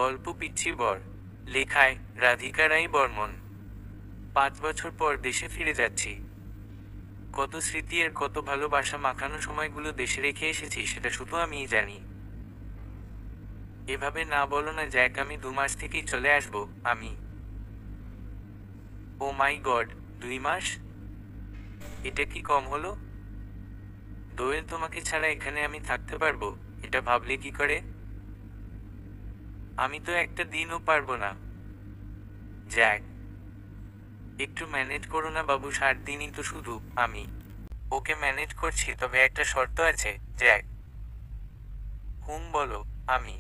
গল্প পিচ্ছি বর, লেখায় রাধিকা রাই বর্মন। 5 বছর পর দেশে ফিরে যাচ্ছি। কত স্মৃতি আর কত ভালোবাসা মাখানো সময়গুলো দেশে রেখে এসেছি সেটা শুধু আমিই জানি। এভাবে না বলো না জ্যাক, আমি 2 মাস থেকেই চলে আসবো। আমি ও মাই গড, 2 মাস? এটা কি কম হলো? দোয়েল, তোমাকে ছাড়া এখানে আমি থাকতে পারবো এটা ভাবলে কি করে? আমি তো একটা দিনও পারবো না। জ্যাক, একটু ম্যানেজ করো না বাবু, 7 দিনই তো শুধু। আমি ওকে ম্যানেজ করছি, তবে একটা শর্ত আছে। জ্যাক, বলো। আমি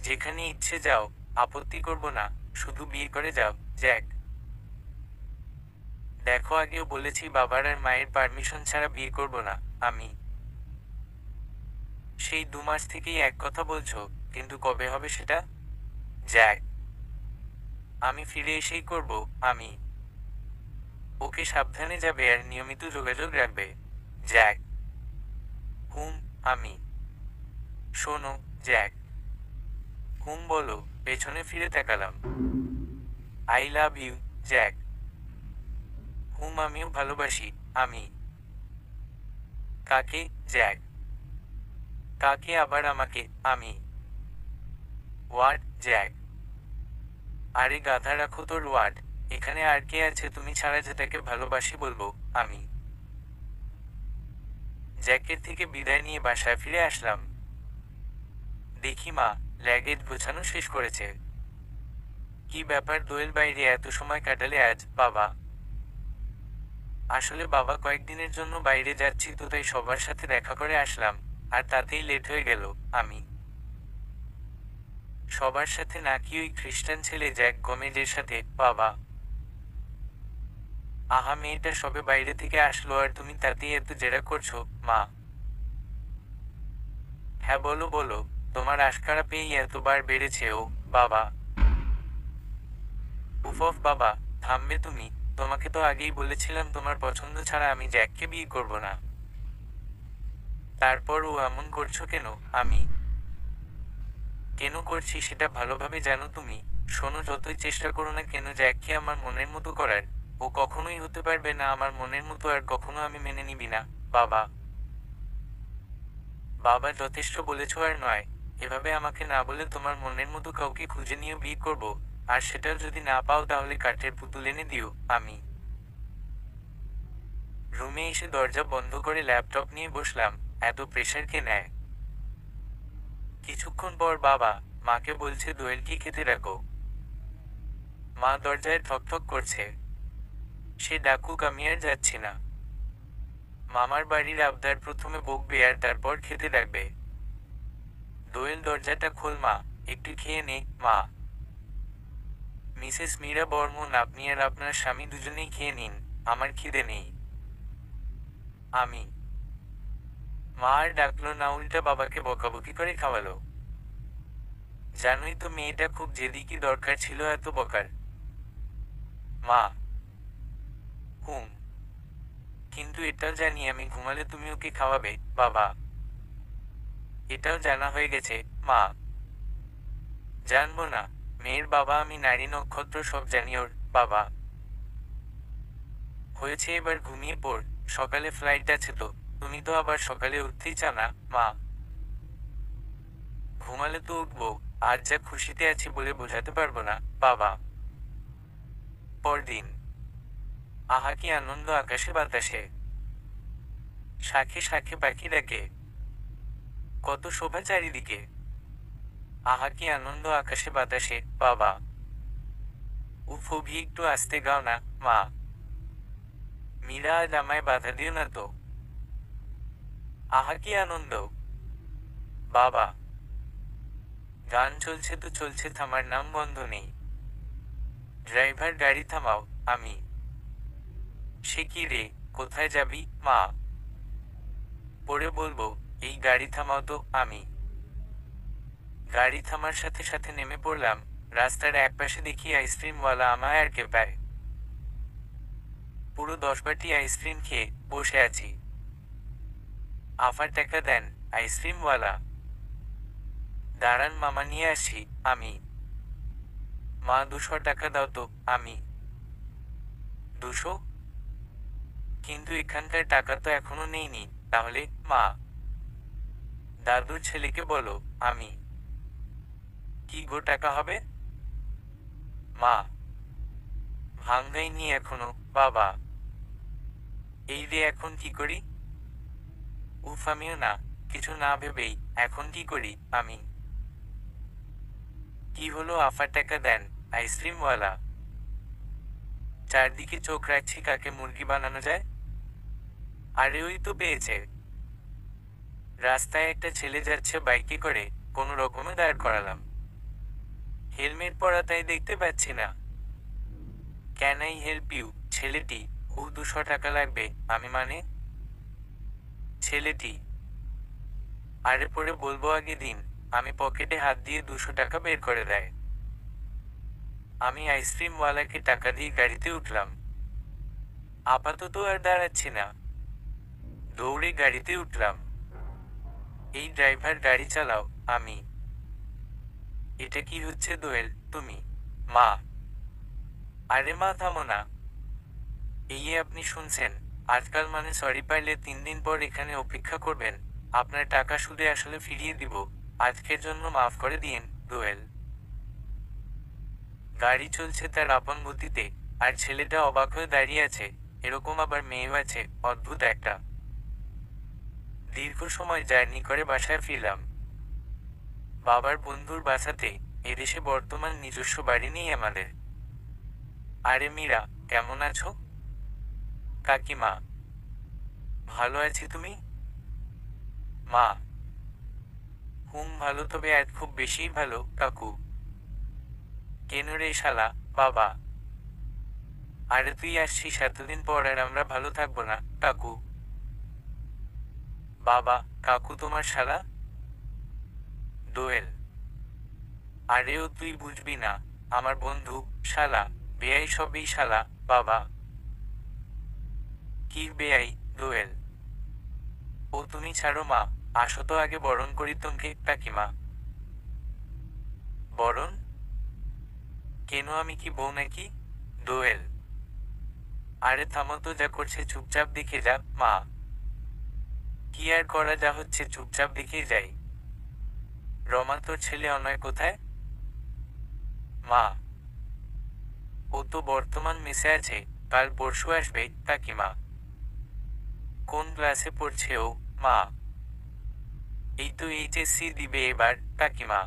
যেখানে ইচ্ছে যাও, আপত্তি করব না, শুধু বিয়ে করে যাও। জ্যাক, দেখো, আগেও বলেছি বাবার আর মায়ের পারমিশন ছাড়া বিয়ে করব না। আমি সেই 2 মাস থেকেই এক কথা বলছো, কিন্তু কবে হবে সেটা? জ্যাক, আমি ফিরে এসেই করব। আমি ওকে সাবধানে যাবে আর নিয়মিত যোগাযোগ রাখবে। জ্যাক, হুম। আমি শোনো জ্যাক, বলো। পেছনে ফিরে তাকালাম। I love you Jack. আমিও ভালোবাসি। আমি কাকে? জ্যাক, কাকে আবার আমাকে? আমি ওয়ার্ড। জ্যাক, আরে গাধা, রাখো তোর ওয়ার্ড। এখানে আর কে আছে তুমি ছাড়া যেটাকে ভালোবাসি বলবো? আমি জ্যাকের থেকে বিদায় নিয়ে বাসায় ফিরে আসলাম। দেখি মা ল্যাগেজ গোছানো শেষ করেছে। কি ব্যাপার দোয়েল, বাইরে এত সময় কাটালে আজ? বাবা, আসলে বাবা, কয়েকদিনের জন্য বাইরে যাচ্ছি তো, তাই সবার সাথে দেখা করে আসলাম, আর তাতেই লেট হয়ে গেল। আমি সবার সাথে নাকি ওই খ্রিস্টান ছেলে জ্যাক গোমেজের সাথে? বাবা, আহা, মেয়েটা সবে বাইরে থেকে আসলো আর তুমি তাতেই এত জেরা করছো? মা, হ্যাঁ বলো বলো, তোমার আশকারা পেয়েই এতবার বেড়েছে ও? বাবা, উফ বাবা, থামবে তুমি? তোমাকে তো আগেই বলেছিলাম তোমার পছন্দ ছাড়া আমি জ্যাককে বিয়ে করব না। তারপর ও এমন করছো কেন? আমি কেন করছি সেটা ভালোভাবে জানো তুমি। শোনো, যতই চেষ্টা করো না কেন জ্যাককে আমার মনের মতো করার, ও কখনোই হতে পারবে না আমার মনের মতো, আর কখনো আমি মেনে নিবি না। বাবা, বাবা যথেষ্ট বলেছ, আর নয়। এভাবে আমাকে না বলে তোমার মনের মতো কাউকে খুঁজে নিয়ে বিয়ে করব, আর সেটাও যদি না পাও তাহলে কাঠের পুতুল এনে দিও। আমি রুমে এসে দরজা বন্ধ করে ল্যাপটপ নিয়ে বসলাম। এত প্রেশার কে নেয়? কিছুক্ষণ পর বাবা মাকে বলছে দোয়েল কি খেতে রাখো। মা দরজায় ঠকঠক করছে। সে ডাকুক, আমি আর যাচ্ছি না। মামার বাড়ির আবদার, প্রথমে বকবে আর তারপর খেতে ডাকবে। দোয়েল, দরজাটা খোল মা, একটু খেয়ে নে। মা, মিসেস মীরা বর্মন, আপনি আর আপনার স্বামী দুজনেই খেয়ে নিন, আমার খিদে নেই। আমি মা আর ডাকলো না, উল্টা বাবাকে বকাবকি করে খাওয়ালো। জানোই তো মেয়েটা খুব জেদি, কি দরকার ছিল এত বকার? মা, হুম, কিন্তু এটাও জানি আমি ঘুমালে তুমি ওকে খাওয়াবে। বাবা, এটাও জানা হয়ে গেছে। মা, জানবো না? মেয়ের বাবা আমি, নারী নক্ষত্র সব জানি ওর। বাবা, হয়েছে, এবার ঘুমিয়ে পড়, সকালে ফ্লাইট আছে তো। তুমি তো আবার সকালে উঠতেই চাও না। মা, ঘুমালে তো উঠবো, আজ যা খুশিতে আছি বলে বোঝাতে পারবো না। বাবা, পরদিন। আহা কি আনন্দ আকাশে বাতাসে, শাখে শাখে পাখি ডাকে, কত শোভা চারিদিকে। আহা কি আনন্দ আকাশে বাতাসে। বাবা, উফ, অভি একটু আস্তে গাও না। মা, মীরা, আজ আমায় বাধা দিও না তো। আহা কি আনন্দ। বাবা, গান চলছে তো চলছে, থামার নাম বন্ধ নেই। ড্রাইভার, গাড়ি থামাও। আমি সে কি রে, কোথায় যাবি? মা, পরে বলবো, এই গাড়ি থামাও তো। আমি গাড়ি থামার সাথে সাথে নেমে পড়লাম। রাস্তার একপাশে দেখি আইসক্রিমওয়ালা আমায় আর কে পায়। পুরো 10 বাটি আইসক্রিম খেয়ে বসে আছি। আফার টাকা দেন আইসক্রিমওয়ালা। দাঁড়ান মামা নিয়ে আসি আমি। মা 200 টাকা দাও তো। আমি 200? কিন্তু এখানকার টাকা তো এখনো নেইনি। তাহলে মা? দাদুর ছেলেকে বলো। আমি কি গো টাকা হবে? মা ভাঙাইনি এখনো। বাবা এই রে এখন কি করি? উফ আমিও না কিছু না ভেবেই এখন কি করি আমি? কি হলো আফা টাকা দেন আইসক্রিমওয়ালা। চারদিকে চোখ রাখছি কাকে মুরগি বানানো যায়। আরে ওই তো পেয়েছে। রাস্তায় একটা ছেলে যাচ্ছে বাইকে করে, কোনো রকমে দাঁড় করালাম। হেলমেট পরা তাই দেখতে পাচ্ছি না। Can I help you? ছেলেটি। ও 200 টাকা লাগবে। আমি মানে? ছেলেটি। আরে পরে বলবো আগে দিন। আমি পকেটে হাত দিয়ে 200 টাকা বের করে দেয়। আমি আইসক্রিমওয়ালাকে টাকা দিয়ে গাড়িতে উঠলাম। আপাতত আর দাঁড়াচ্ছি না, দৌড়ে গাড়িতে উঠলাম। এই ড্রাইভার গাড়ি চালাও। আমি। এটা কি হচ্ছে দোয়েল? তুমি? মা। আরে মা থামো না। এই আপনি শুনছেন? আজকাল মানে সরি পাইলে 3 দিন পর এখানে অপেক্ষা করবেন। আপনার টাকা সুদে আসলে ফিরিয়ে দিব। আজকের জন্য মাফ করে দিন দোয়েল। গাড়ি চলছে তার আপন গতিতে, আর ছেলেটা অবাক হয়ে দাঁড়িয়ে আছে। এরকম আবার মেয়েও আছে, অদ্ভুত একটা। দীর্ঘ সময় জার্নি করে বাসায় ফিরলাম। বাবার বন্ধুর বাসাতে। এদেশে বর্তমান নিজস্ব বাড়ি নেই আমাদের। আরে মীরা, কেমন আছো? কাকিমা। ভালো আছি, তুমি? মা। ভালো, তবে আজ খুব বেশিই ভালো কাকু। কেন রে শালা? বাবা। আরে তুই আসছিস এতদিন পর আর আমরা ভালো থাকবো না কাকু? বাবা। কাকু তোমার শালা? দোয়েল। আরেও তুই বুঝবি না। আমার বন্ধু। শালা। বেয়াই সবই শালা। বাবা। কি বেয়াই? দোয়েল। ও তুমি ছাড়ো মা। আসো তো আগে বরণ করি তোমাকে কাকিমা। বরণ? কেন আমি কি বউ নাকি? দোয়েল। আরে থামো তো, যা করছে চুপচাপ দেখে যা মা। কি আর করা, যা হচ্ছে চুপচাপ দেখে যাই। রমা তোর ছেলে অনয় কোথায়? মা। ও তো বর্তমান মেসে আছে, কাল পরশু আসবে কাকিমা। কোন ক্লাসে পড়ছে ও? মা। এই তো এইচএসসি দিবে এবার কাকিমা।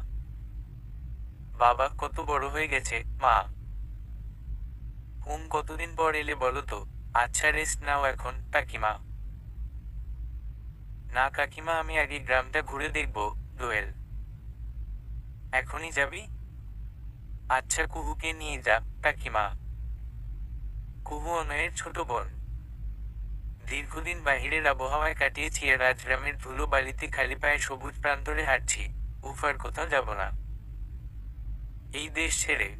বাবা কত বড় হয়ে গেছে মা। কতদিন পর এলে বলো তো? আচ্ছা রেস্ট নাও এখন কাকিমা। না কাকিমা, আমি আগে গ্রামটা ঘুরে দেখব। দোয়েল। এখনই যাবি? আচ্ছা কুহুকে নিয়ে যা কাকিমা। কুহু অনয়ের ছোট বোন। দীর্ঘদিন বাহিরের আবহাওয়ায় কাটিয়েছি আর আজ গ্রামের ধুলো বালিতে খালি পায়ে সবুজ প্রান্তরে হাঁটছি। উফার কোথাও যাব না এই দেশ ছেড়ে।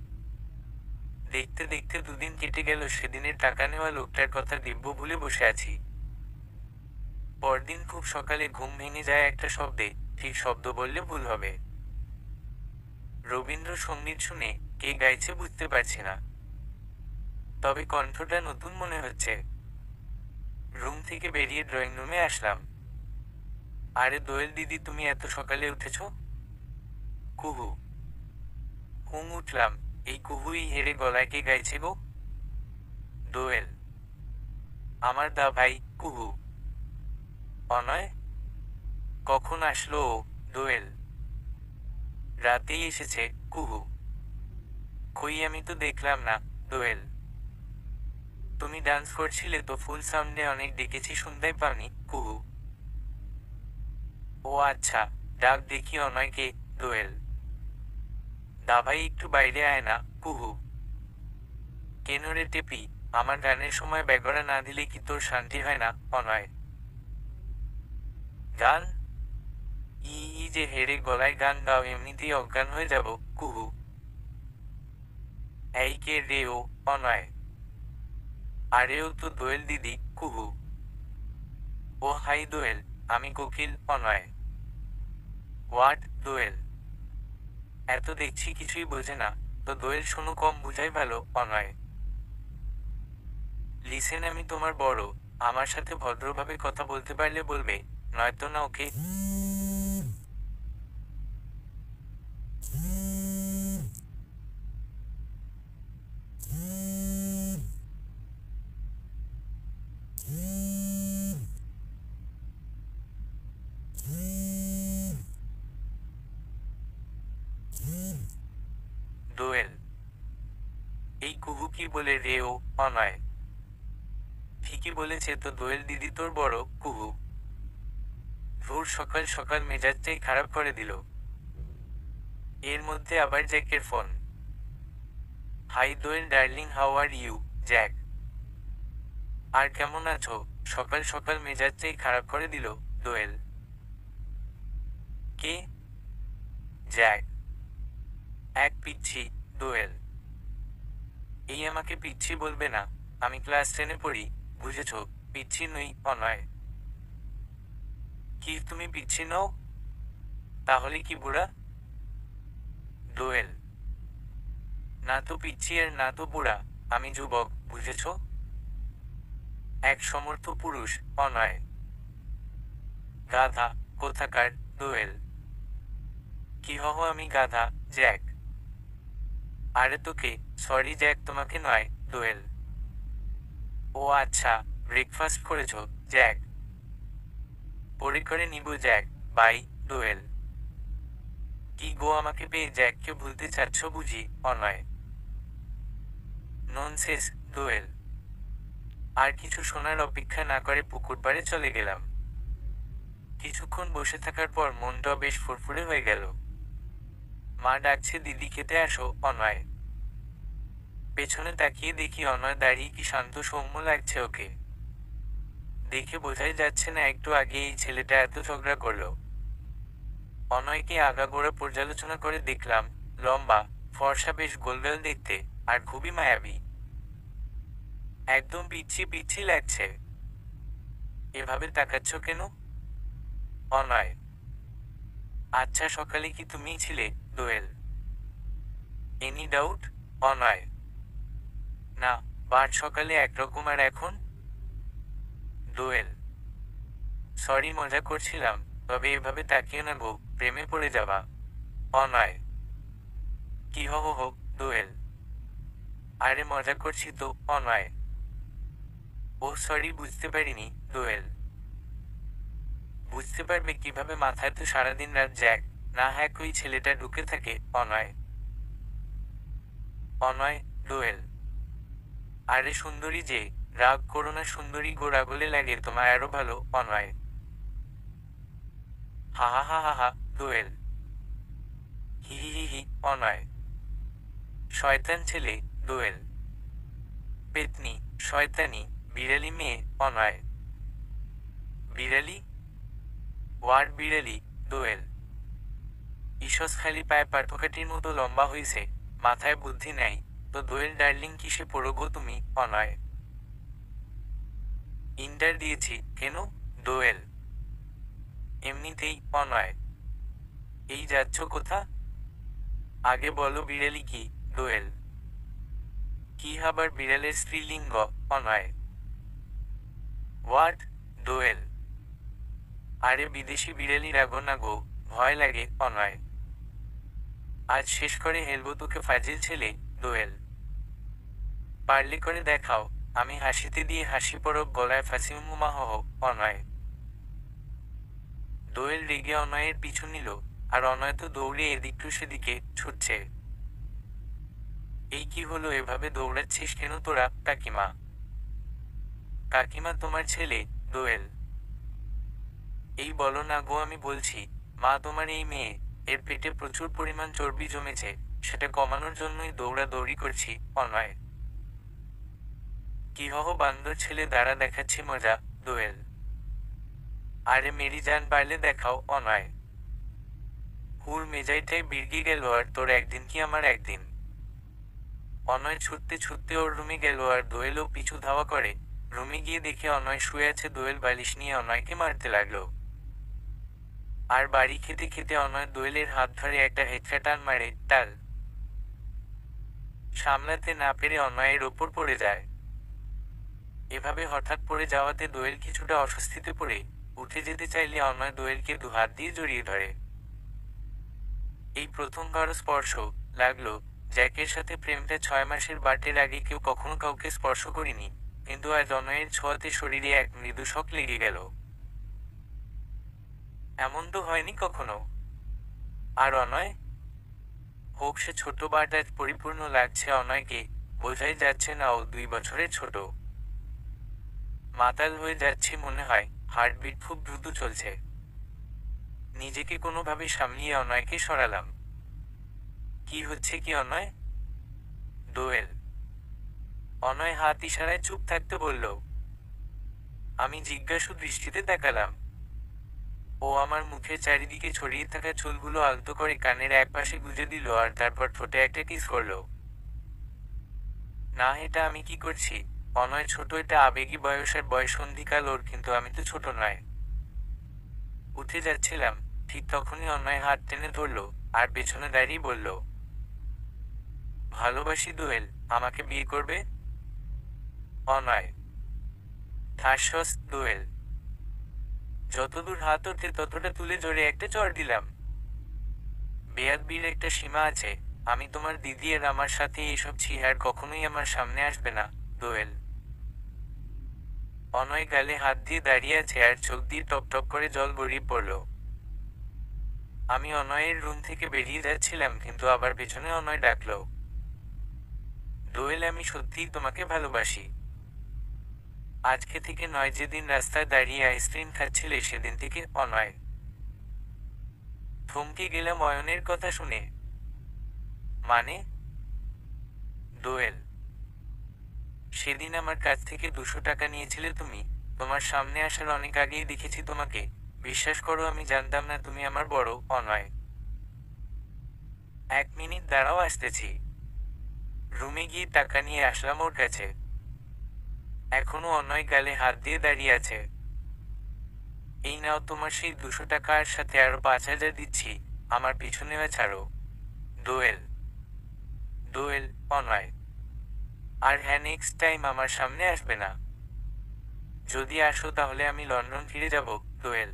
দেখতে দেখতে 2 দিন কেটে গেল। সেদিনের টাকা নেওয়া লোকটার কথা দিব্য ভুলে বসে আছি। পরদিন খুব সকালে ঘুম ভেঙে যায় একটা শব্দে। ঠিক শব্দ বললে ভুল হবে। রবীন্দ্রসঙ্গীত শুনে কে গাইছে বুঝতে পারছি না, তবে কণ্ঠটা নতুন মনে হচ্ছে। রুম থেকে বেরিয়ে ড্রয়িং রুমে আসলাম। আরে দোয়েল দিদি, তুমি এত সকালে উঠেছ? কুহু। উঠলাম। এই কুহুই হেরে গলায় কে গাইছে গো? দোয়েল। আমার দা ভাই কুহু। অনয়? কখন আসলো ও? দোয়েল। রাতেই এসেছে কুহু। কই আমি তো দেখলাম না। দোয়েল। তুমি ডান্স করছিলে তো, ফুল সাউন্ডে অনেক ডেকেছি, শুনতে পাওনি কুহু? ও আচ্ছা, ডাক দেখি অনয়কে। দোয়েল। দাভাই একটু বাইরে আয় না কুহু। কেন রে টেপি? আমার গানের সময় ব্যাগরা না দিলে কি তোর শান্তি হয় না অনয়? গান? যে হেরে গলায় গান গাও, এমনিতেই অজ্ঞান হয়ে যাব কুহু। এই কে রে ও? অনয়। আরে ও তো দোয়েল দিদি কুহু। ও হাই দোয়েল, আমি কোকিল অনয়। হোয়াট? দোয়েল। এত দেখছি কিছুই বোঝে না, তো দোয়েল শোনো, কম বুঝাই ভালো অনয়। লিসেন, আমি তোমার বড়, আমার সাথে ভদ্রভাবে কথা বলতে পারলে বলবে, নয়তো না। ওকে? দোয়েল, এই কুহু কি বলে রে ও অনয়? ঠিকই বলেছে তো দোয়েল দিদি, তোর বড় কুহু। ভোর সকাল সকাল মেজাজটাই খারাপ করে দিল। এর মধ্যে আবার জ্যাকের phone. Hi Doyel darling, how are you Jack? আর কেমন আছো? সকাল সকাল মেজাজটাই খারাপ করে দিল দোয়েল। কে? জ্যাক। এক পিচ্ছি দোয়েল। এই আমাকে পিচ্ছি বলবে না, আমি ক্লাস 10-এ পড়ি, বুঝেছো? পিচ্ছি নই অনয়। কি তুমি পিচ্ছি নও? তাহলে কি বুড়া? দোয়েল, না তো পিচ্ছি আর না তো বুড়া, আমি যুবক, বুঝেছো? এক সমর্থ পুরুষ অনয়। গাধা কোথাকার দোয়েল। কি হহ আমি গাধা জ্যাক? আরে তোকে, সরি জ্যাক, তোমাকে নয় দোয়েল। ও আচ্ছা, ব্রেকফাস্ট করেছো জ্যাক? পরে করে নিব জ্যাক, বাই দোয়েল। কি গো, আমাকে পেয়ে জ্যাককে ভুলতে চাচ্ছ বুঝি অনয়? ননসেন্স দোয়েল। আর কিছু শোনার অপেক্ষা না করে পুকুর পাড়ে চলে গেলাম। কিছুক্ষণ বসে থাকার পর মনটা বেশ ফুরফুরে হয়ে গেল। মা ডাকছে, দিদি খেতে আসো অনয়। পেছনে তাকিয়ে দেখি অনয় দাঁড়িয়ে, কি শান্ত সৌম্য লাগছে ওকে। দেখে বোঝাই যাচ্ছে না একটু আগে এই ছেলেটা এত ঝগড়া করলো। অনয়কে আগাগোড়া পর্যালোচনা করে দেখলাম, লম্বা, ফর্সা, বেশ গোলগাল দেখতে, আর খুবই মায়াবী। একদম পিচ্ছি পিচ্ছি লাগছে। এভাবে তাকাচ্ছ কেন অনয়? আচ্ছা, সকালে কি তুমিই ছিলে দোয়েল? Any doubt Onoy? না, বার সকালে একরকম আর এখন? দোয়েল, সরি, মজা করছিলাম, তবে এভাবে তাকিও না গো, প্রেমে পড়ে যাবা অনয়। কি হো হো দোয়েল। আরে মজা করছি তো অনয়। ও সরি, বুঝতে পারিনি দোয়েল। বুঝতে পারবে কিভাবে, মাথায় তো সারাদিন রাত জ্যাক না হ্যাক ওই ছেলেটা ঢুকে থাকে অনয়। অনয় দোয়েল। আরে সুন্দরী যে, রাগ করো না সুন্দরী গো, রাগলে লাগে তোমায় আরো ভালো অনয়। হা হা হা হা হা দোয়েল। হি হি হি হি অনয়। শয়তান ছেলে দোয়েল। পেতনি, শয়তানি, বিড়ালি মেয়ে অনয়। বিড়ালি? ওয়ার্ড বিড়ালি দোয়েল। ইসস খালি পায়ে পাঠকাঠির মতো লম্বা হয়েছে, মাথায় বুদ্ধি নেই তো দোয়েল ডার্লিং, কিসে পড়ো গো তুমি অনয়? ইন্টার দিয়েছি। কেন দোয়েল? এমনিতেই অনয়। এই যাচ্ছ কোথা? আগে বলো বিড়ালি কি দোয়েল? কি আবার বিড়ালের স্ত্রীলিঙ্গ অনয়? হোয়াট দোয়েল? আরে বিদেশি বিড়ালি, রাগো না গো, ভয় লাগে অনয়। আজ শেষ করে হেলবো তোকে ফাজিল ছেলে দোয়েল। পারলে করে দেখাও। আমি হাসিতে দিয়ে হাসি পরক গলায় ফাঁসি উমুমা হহ অনয়। দোয়েল রেগে অনয়ের পিছু নিল, আর অনয় তো দৌড়ে এদিকটু সেদিকে ছুটছে। এই কি হলো, এভাবে দৌড়াচ্ছিস কেন তোরা কাকিমা? কাকিমা তোমার ছেলে দোয়েল। এই বলো না গো, আমি বলছি মা, তোমার এই মেয়ে, এর পেটে প্রচুর পরিমাণ চর্বি জমেছে, সেটা কমানোর জন্যই দৌড়াদৌড়ি করছি অনয়। কি হহ বান্দর ছেলে, দ্বারা দেখাচ্ছি মজা দোয়েল। আরে মেরি জান, পারলে দেখাও অনয়। হুর মেজাইটাই বিড়গি গেল, আর তোর একদিন কি আমার একদিন। অনয় ছুটতে ছুটতে ওর রুমে গেল, আর দোয়েলও পিছু ধাওয়া করে। রুমে গিয়ে দেখে অনয় শুয়ে আছে, দোয়েল বালিশ নিয়ে অনয়কে মারতে লাগলো। আর বাড়ি খেতে খেতে অনয় দোয়েলের হাত ধরে একটা হেঁচড়া টান মারে, টাল। সামলাতে না পেরে অনয়ের ওপর পড়ে যায়। এভাবে হঠাৎ পড়ে যাওয়াতে দোয়েল কিছুটা অস্বস্তিতে পড়ে উঠে যেতে চাইলে অনয় দোয়েলকে দুহাত দিয়ে জড়িয়ে ধরে। এই প্রথমবার স্পর্শ লাগলো। জ্যাকের সাথে প্রেমটা 6 মাসের বাটের আগে কেউ কখনো কাউকে স্পর্শ করিনি, কিন্তু আজ অনয়ের ছোঁয়াতে শরীরে এক মৃদু শক লেগে গেল। এমন তো হয়নি কখনো। আর অনয় হোক সে ছোট, বাট আজ পরিপূর্ণ লাগছে অনয়কে। বোঝাই যাচ্ছে না ও 2 বছরের ছোট। মাতাল হয়ে যাচ্ছে মনে হয়, হার্টবিট খুব দ্রুত চলছে। নিজেকে কোনোভাবে সামলিয়ে অনয়কে সরালাম। কি হচ্ছে কি অনয়? দোয়েল। অনয় হাত ইশারায় চুপ থাকতে বলল। আমি জিজ্ঞাসু দৃষ্টিতে তাকালাম। ও আমার মুখের চারিদিকে ছড়িয়ে থাকা চুলগুলো আলতো করে কানের একপাশে গুজে দিল আর তারপর ঠোঁটে একটা কিস করলো। না, এটা আমি কি করছি? অনয় ছোট, এটা আবেগী বয়সের বয়সন্ধিকাল ওর, কিন্তু আমি তো ছোট নয়। উঠে যাচ্ছিলাম, ঠিক তখনই অনয় হাত টেনে ধরলো আর পেছনে দাঁড়িয়ে বলল, ভালোবাসি দোয়েল, আমাকে বিয়ে করবে? অনয়। ঠাসস। দোয়েল। যতদূর হাত ওঠে ততটা তুলে জোরে একটা চড় দিলাম। বেয়াদবির একটা সীমা আছে। আমি তোমার দিদি আর আমার সাথে এইসব ছি, আর কখনোই আমার সামনে আসবে না, দোয়েল। অনয় গালে হাত দিয়ে দাঁড়িয়ে আছে আর চোখ দিয়ে টপ টপ করে জল গড়িয়ে পড়ল। আমি অনয়ের রুম থেকে বেরিয়ে যাচ্ছিলাম, কিন্তু আবার পেছনে অনয় ডাকলো, দোয়েল, আমি সত্যিই তোমাকে ভালোবাসি। আজকে থেকে নয়, যেদিন রাস্তায় দাঁড়িয়ে আইসক্রিম খাচ্ছিলে সেদিন থেকে। অনয়। থমকে গেলাম অয়নের কথা শুনে। মানে? দোয়েল। সেদিন আমার কাছ থেকে 200 টাকা নিয়েছিলে তুমি। তোমার সামনে আসার অনেক আগেই দেখেছি তোমাকে। বিশ্বাস করো, আমি জানতাম না তুমি আমার বড়। অনয়। 1 মিনিট দাঁড়াও, আসতেছি। রুমে গিয়ে টাকা নিয়ে আসলাম ওর কাছে। এখনো অনয় গালে হাত দিয়ে দাঁড়িয়ে আছে। এই নাও তোমার সেই 200 টাকা, আর সাথে আরো 5,000 দিচ্ছি। আমার পিছু নেওয়া ছাড়ো। দোয়েল। দোয়েল। অনয়। আর হ্যাঁ, নেক্সট টাইম আমার সামনে আসবে না। যদি আসো তাহলে আমি লন্ডন ফিরে যাব। দোয়েল।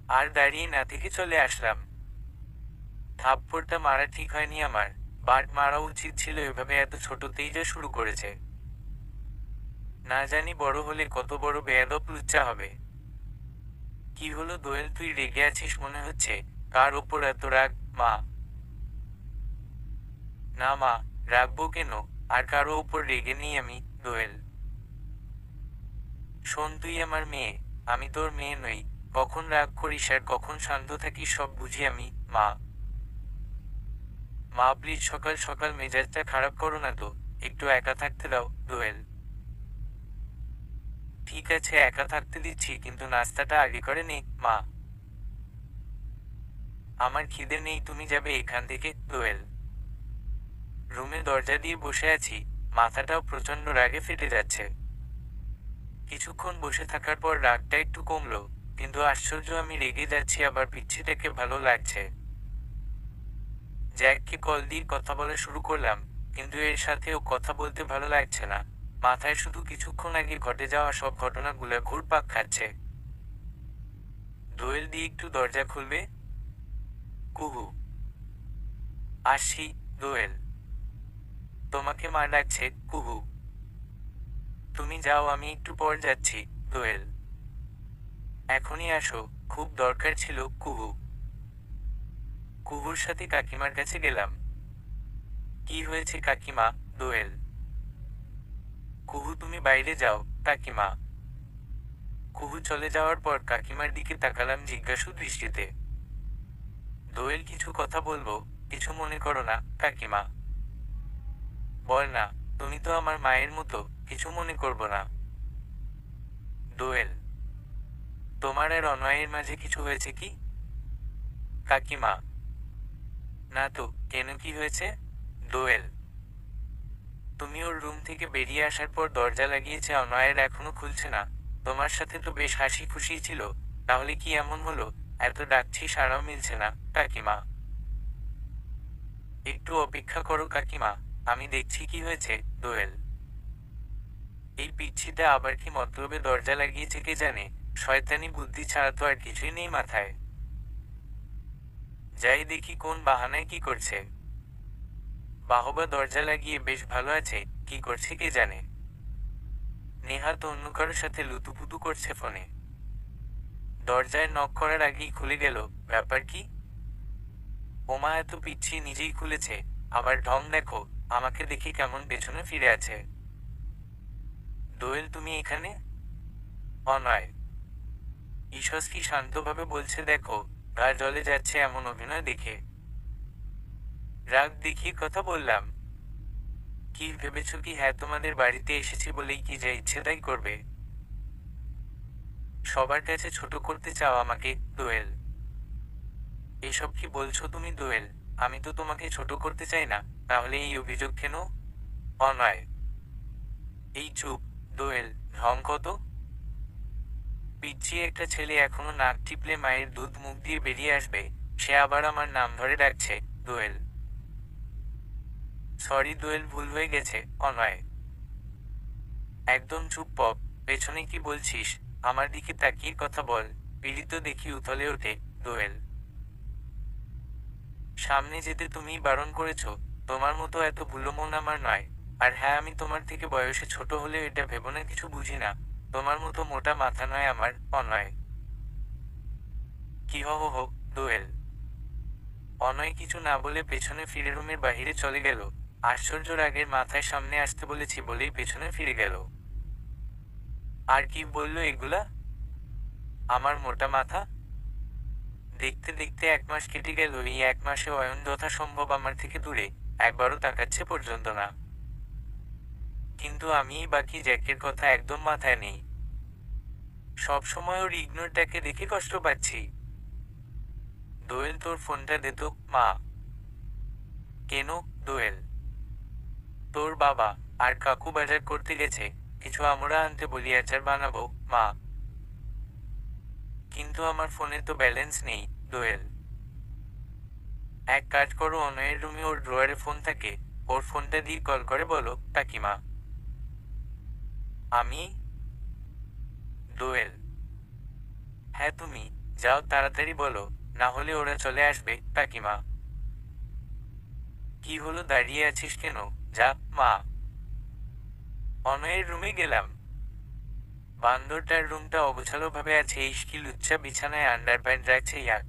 আর দাঁড়িয়ে না থেকে চলে আসলাম। থাপ্পড়টা মারা ঠিক হয়নি আমার, বাট মারা উচিত ছিল। এভাবে এত ছোটতেই যা শুরু করেছে। না জানি বড় হলে কত বড় বেয়াদব লুচ্চা হবে। কি হলো দোয়েল, তুই রেগে আছিস মনে হচ্ছে। কার ওপর এত রাগ? মা। না মা, রাখবো কেন? আর কারো ওপর রেগে নেই আমি। দোয়েল। শোন, তুই আমার মেয়ে, আমি তোর মেয়ে নই। কখন রাগ করিস আর কখন শান্ত থাকিস সব বুঝি আমি। মা। মা প্লিজ, সকাল সকাল মেজাজটা খারাপ করো না তো। একটু একা থাকতে দাও। দোয়েল। ঠিক আছে, একা থাকতে দিচ্ছি, কিন্তু নাস্তাটা আগে করে নে। মা। আমার খিদে নেই, তুমি যাবে এখান থেকে। দোয়েল। রুমে দরজা দিয়ে বসে আছি, মাথাটাও প্রচন্ড রাগে ফেটে যাচ্ছে। কিছুক্ষণ বসে থাকার পর রাগটা একটু কমলো, কিন্তু আশ্চর্য, আমি রেগে যাচ্ছি আবার পিচ্ছিটাকে ভালো লাগছে। জ্যাককে কল দিয়ে কথা বলা শুরু করলাম, কিন্তু এর সাথেও কথা বলতে ভালো লাগছে না। মাথায় শুধু কিছুক্ষণ আগে ঘটে যাওয়া সব ঘটনাগুলো ঘুরপাক খাচ্ছে। দোয়েল দিয়ে একটু দরজা খুলবে? কুহু। আসছি। দোয়েল। তোমাকে মা ডাকছে। কুহু। তুমি যাও, আমি একটু পর যাচ্ছি। দোয়েল। এখনই আসো, খুব দরকার ছিল। কুহু। কুহুর সাথে কাকিমার কাছে গেলাম। কি হয়েছে কাকিমা? দোয়েল। কুহু, তুমি বাইরে যাও। কাকিমা। কুহু চলে যাওয়ার পর কাকিমার দিকে তাকালাম জিজ্ঞাসু দৃষ্টিতে। দোয়েল, কিছু কথা বলবো? কিছু মনে করো না কাকিমা। বল না, তুমি তো আমার মায়ের মতো, কিছু মনে করবো না। দোয়েল। তোমার আর অনয়ের মাঝে কিছু হয়েছে কি? কাকিমা। না তো, কেন, কি হয়েছে? দোয়েল। তুমি ওর রুম থেকে বেরিয়ে আসার পর দরজা লাগিয়েছে, অনয়ের এখনো খুলছে না। তোমার সাথে তো বেশ হাসি খুশি ছিল, তাহলে কি এমন হলো? এত ডাকছি সাড়াও মিলছে না কাকিমা। একটু অপেক্ষা করো কাকিমা, আমি দেখছি কি হয়েছে। দোয়েল, এই পিচ্ছিটা আবার কি মতলবে দরজা লাগিয়েছে কে জানে। শয়তানি বুদ্ধি ছাড়া তো আর কিছুই নেই মাথায়। যাই দেখি কোন বাহানায় কি করছে। বাহবা দরজা লাগিয়ে বেশ ভালো আছে, কি করছে কে জানে। নেহা তো অন্য কারোর সাথে লুতুপুতু করছে ফোনে। দরজায় নক করার আগেই খুলে গেল। ব্যাপার কি? ওমা, এত পিচ্ছি নিজেই খুলেছে। আবার ঢং দেখো, আমাকে দেখি কেমন পেছনে ফিরে আছে। দোয়েল, তুমি এখানে? অনয়, ঈশ্বর কি শান্তভাবে বলছে দেখো, গা জলে যাচ্ছে এমন অভিনয় দেখে। রাগ দেখিয়ে কথা বললাম। কি ভেবেছ কি হ্যাঁ তোমাদের বাড়িতে এসেছি বলেই কি যা ইচ্ছে তাই করবে? সবার কাছে ছোট করতে চাও আমাকে দোয়েল। এসব কি বলছো তুমি দোয়েল? আমি তো তোমাকে ছোট করতে চাই না, তাহলে এই অভিযোগ কেন? অনয়, এই চুপ। দোয়েল, ঢং কত। পিচ্ছি একটা ছেলে এখনো নাক টিপলে মায়ের দুধ মুখ দিয়ে বেরিয়ে আসবে, সে আবার আমার নাম ধরে ডাকছে দোয়েল। সরি দোয়েল, ভুল হয়ে গেছে। অনয়, একদম চুপ পপ। পেছনে কি বলছিস? আমার দিকে তাকিয়ে কথা বল। পীড়িত দেখি উথলে ওঠে। দোয়েল, সামনে যেতে তুমিই বারণ করেছ। তোমার মতো এত ভুলো মন আমার নয়। আর হ্যাঁ, আমি তোমার থেকে বয়সে ছোট হলেও এটা ভেবো না কিছু বুঝি না। তোমার মতো মোটা মাথা নয় আমার। অনয়, কি হো হো হো। দোয়েল, অনয় কিছু না বলে পেছনে ফিরে রুমের বাহিরে চলে গেল। আশ্চর্য রাগের মাথায় সামনে আসতে বলেছি বলেই পেছনে ফিরে গেল। আর কি বললো এগুলা? আমার মোটা মাথা? দেখতে দেখতে 1 মাস কেটে গেল। এই 1 মাসে অয়ন যথাসম্ভব আমার থেকে দূরে, একবারও তাকাচ্ছে পর্যন্ত না। কিন্তু আমিই বাকি জ্যাকের কথা একদম মাথায় নেই। সবসময় ওর ইগনোরটাকে দেখে কষ্ট পাচ্ছি। দোয়েল, তোর ফোনটা দে তো। মা। কেন? দোয়েল, তোর বাবা আর কাকু বাজার করতে গেছে, কিছু আমরা আনতে বলি, আচার বানাবো। মা, কিন্তু আমার ফোনে তো ব্যালেন্স নেই। দোয়েল, এক কাজ করো, অনয়ের রুমে ওর ড্রয়ারে ফোন থাকে, ওর ফোনটা দিয়ে কল করে বলো কাকিমা। আমি? দোয়েল, হ্যাঁ তুমি। যাও তাড়াতাড়ি বলো, না হলে ওরা চলে আসবে কাকিমা। কি হলো, দাঁড়িয়ে আছিস কেন? যা। মা। অনয়ের রুমে গেলাম। বান্দরটার রুমটা অগোছালো ভাবে আছে। ইস্কি লুচ্চা বিছানায় আন্ডারপ্যান্ট রাখছে ইয়াক।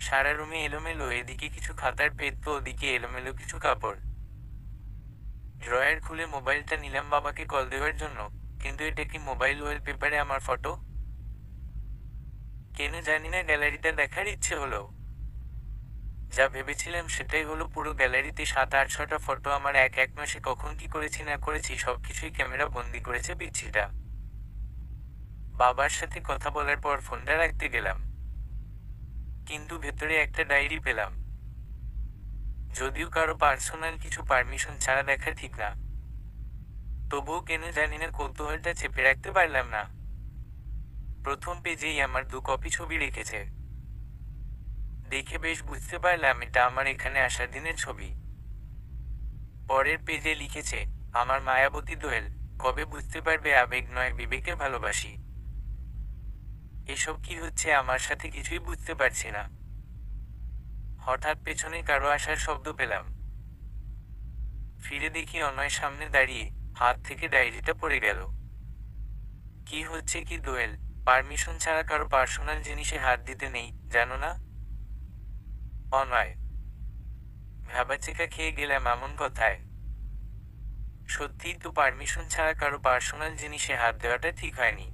সারা রুমে এলোমেলো, এদিকে কিছু খাতার পেত তো ওদিকে এলোমেলো কিছু কাপড়। ড্রয়ার খুলে মোবাইলটা নিলাম বাবাকে কল দেওয়ার জন্য, কিন্তু এটা কি মোবাইল ওয়ালপেপারে আমার ফটো? কেন জানি না গ্যালারিটা দেখার ইচ্ছে হলো। যা ভেবেছিলাম সেটাই হলো, পুরো গ্যালারিতে 7-800টা ফটো আমার। এক মাসে কখন কি করেছি না করেছি সবকিছুই ক্যামেরা বন্দি করেছে পিচ্ছিটা। বাবার সাথে কথা বলার পর ফোনটা রাখতে গেলাম, কিন্তু ভেতরে একটা ডায়েরি পেলাম। যদিও কারো পার্সোনাল কিছু পারমিশন ছাড়া দেখা ঠিক না, তবুও কেন জানি না কৌতূহলটা চেপে রাখতে পারলাম না। প্রথম পেজেই আমার 2 কপি ছবি রেখেছে। দেখে বেশ বুঝতে পারলাম এটা আমার এখানে আসার দিনের ছবি। পরের পেজে লিখেছে, আমার মায়াবতী দোয়েল, কবে বুঝতে পারবে আবেগ নয় বিবেকে ভালোবাসি। এসব কি হচ্ছে আমার সাথে, কিছুই বুঝতে পারছি না। হঠাৎ পেছনে কারো আসার শব্দ পেলাম। ফিরে দেখি অনয় সামনে দাঁড়িয়ে, হাত থেকে ডায়েরিটা পড়ে গেল। কি হচ্ছে কি দোয়েল? পারমিশন ছাড়া কারো পার্সোনাল জিনিসে হাত দিতে নেই, জানো না? অনয়, ভ্যাবাচেকা খেয়ে গেলাম এমন কথায়। সত্যিই তো পারমিশন ছাড়া কারো পার্সোনাল জিনিসে হাত দেওয়াটা ঠিক হয়নি।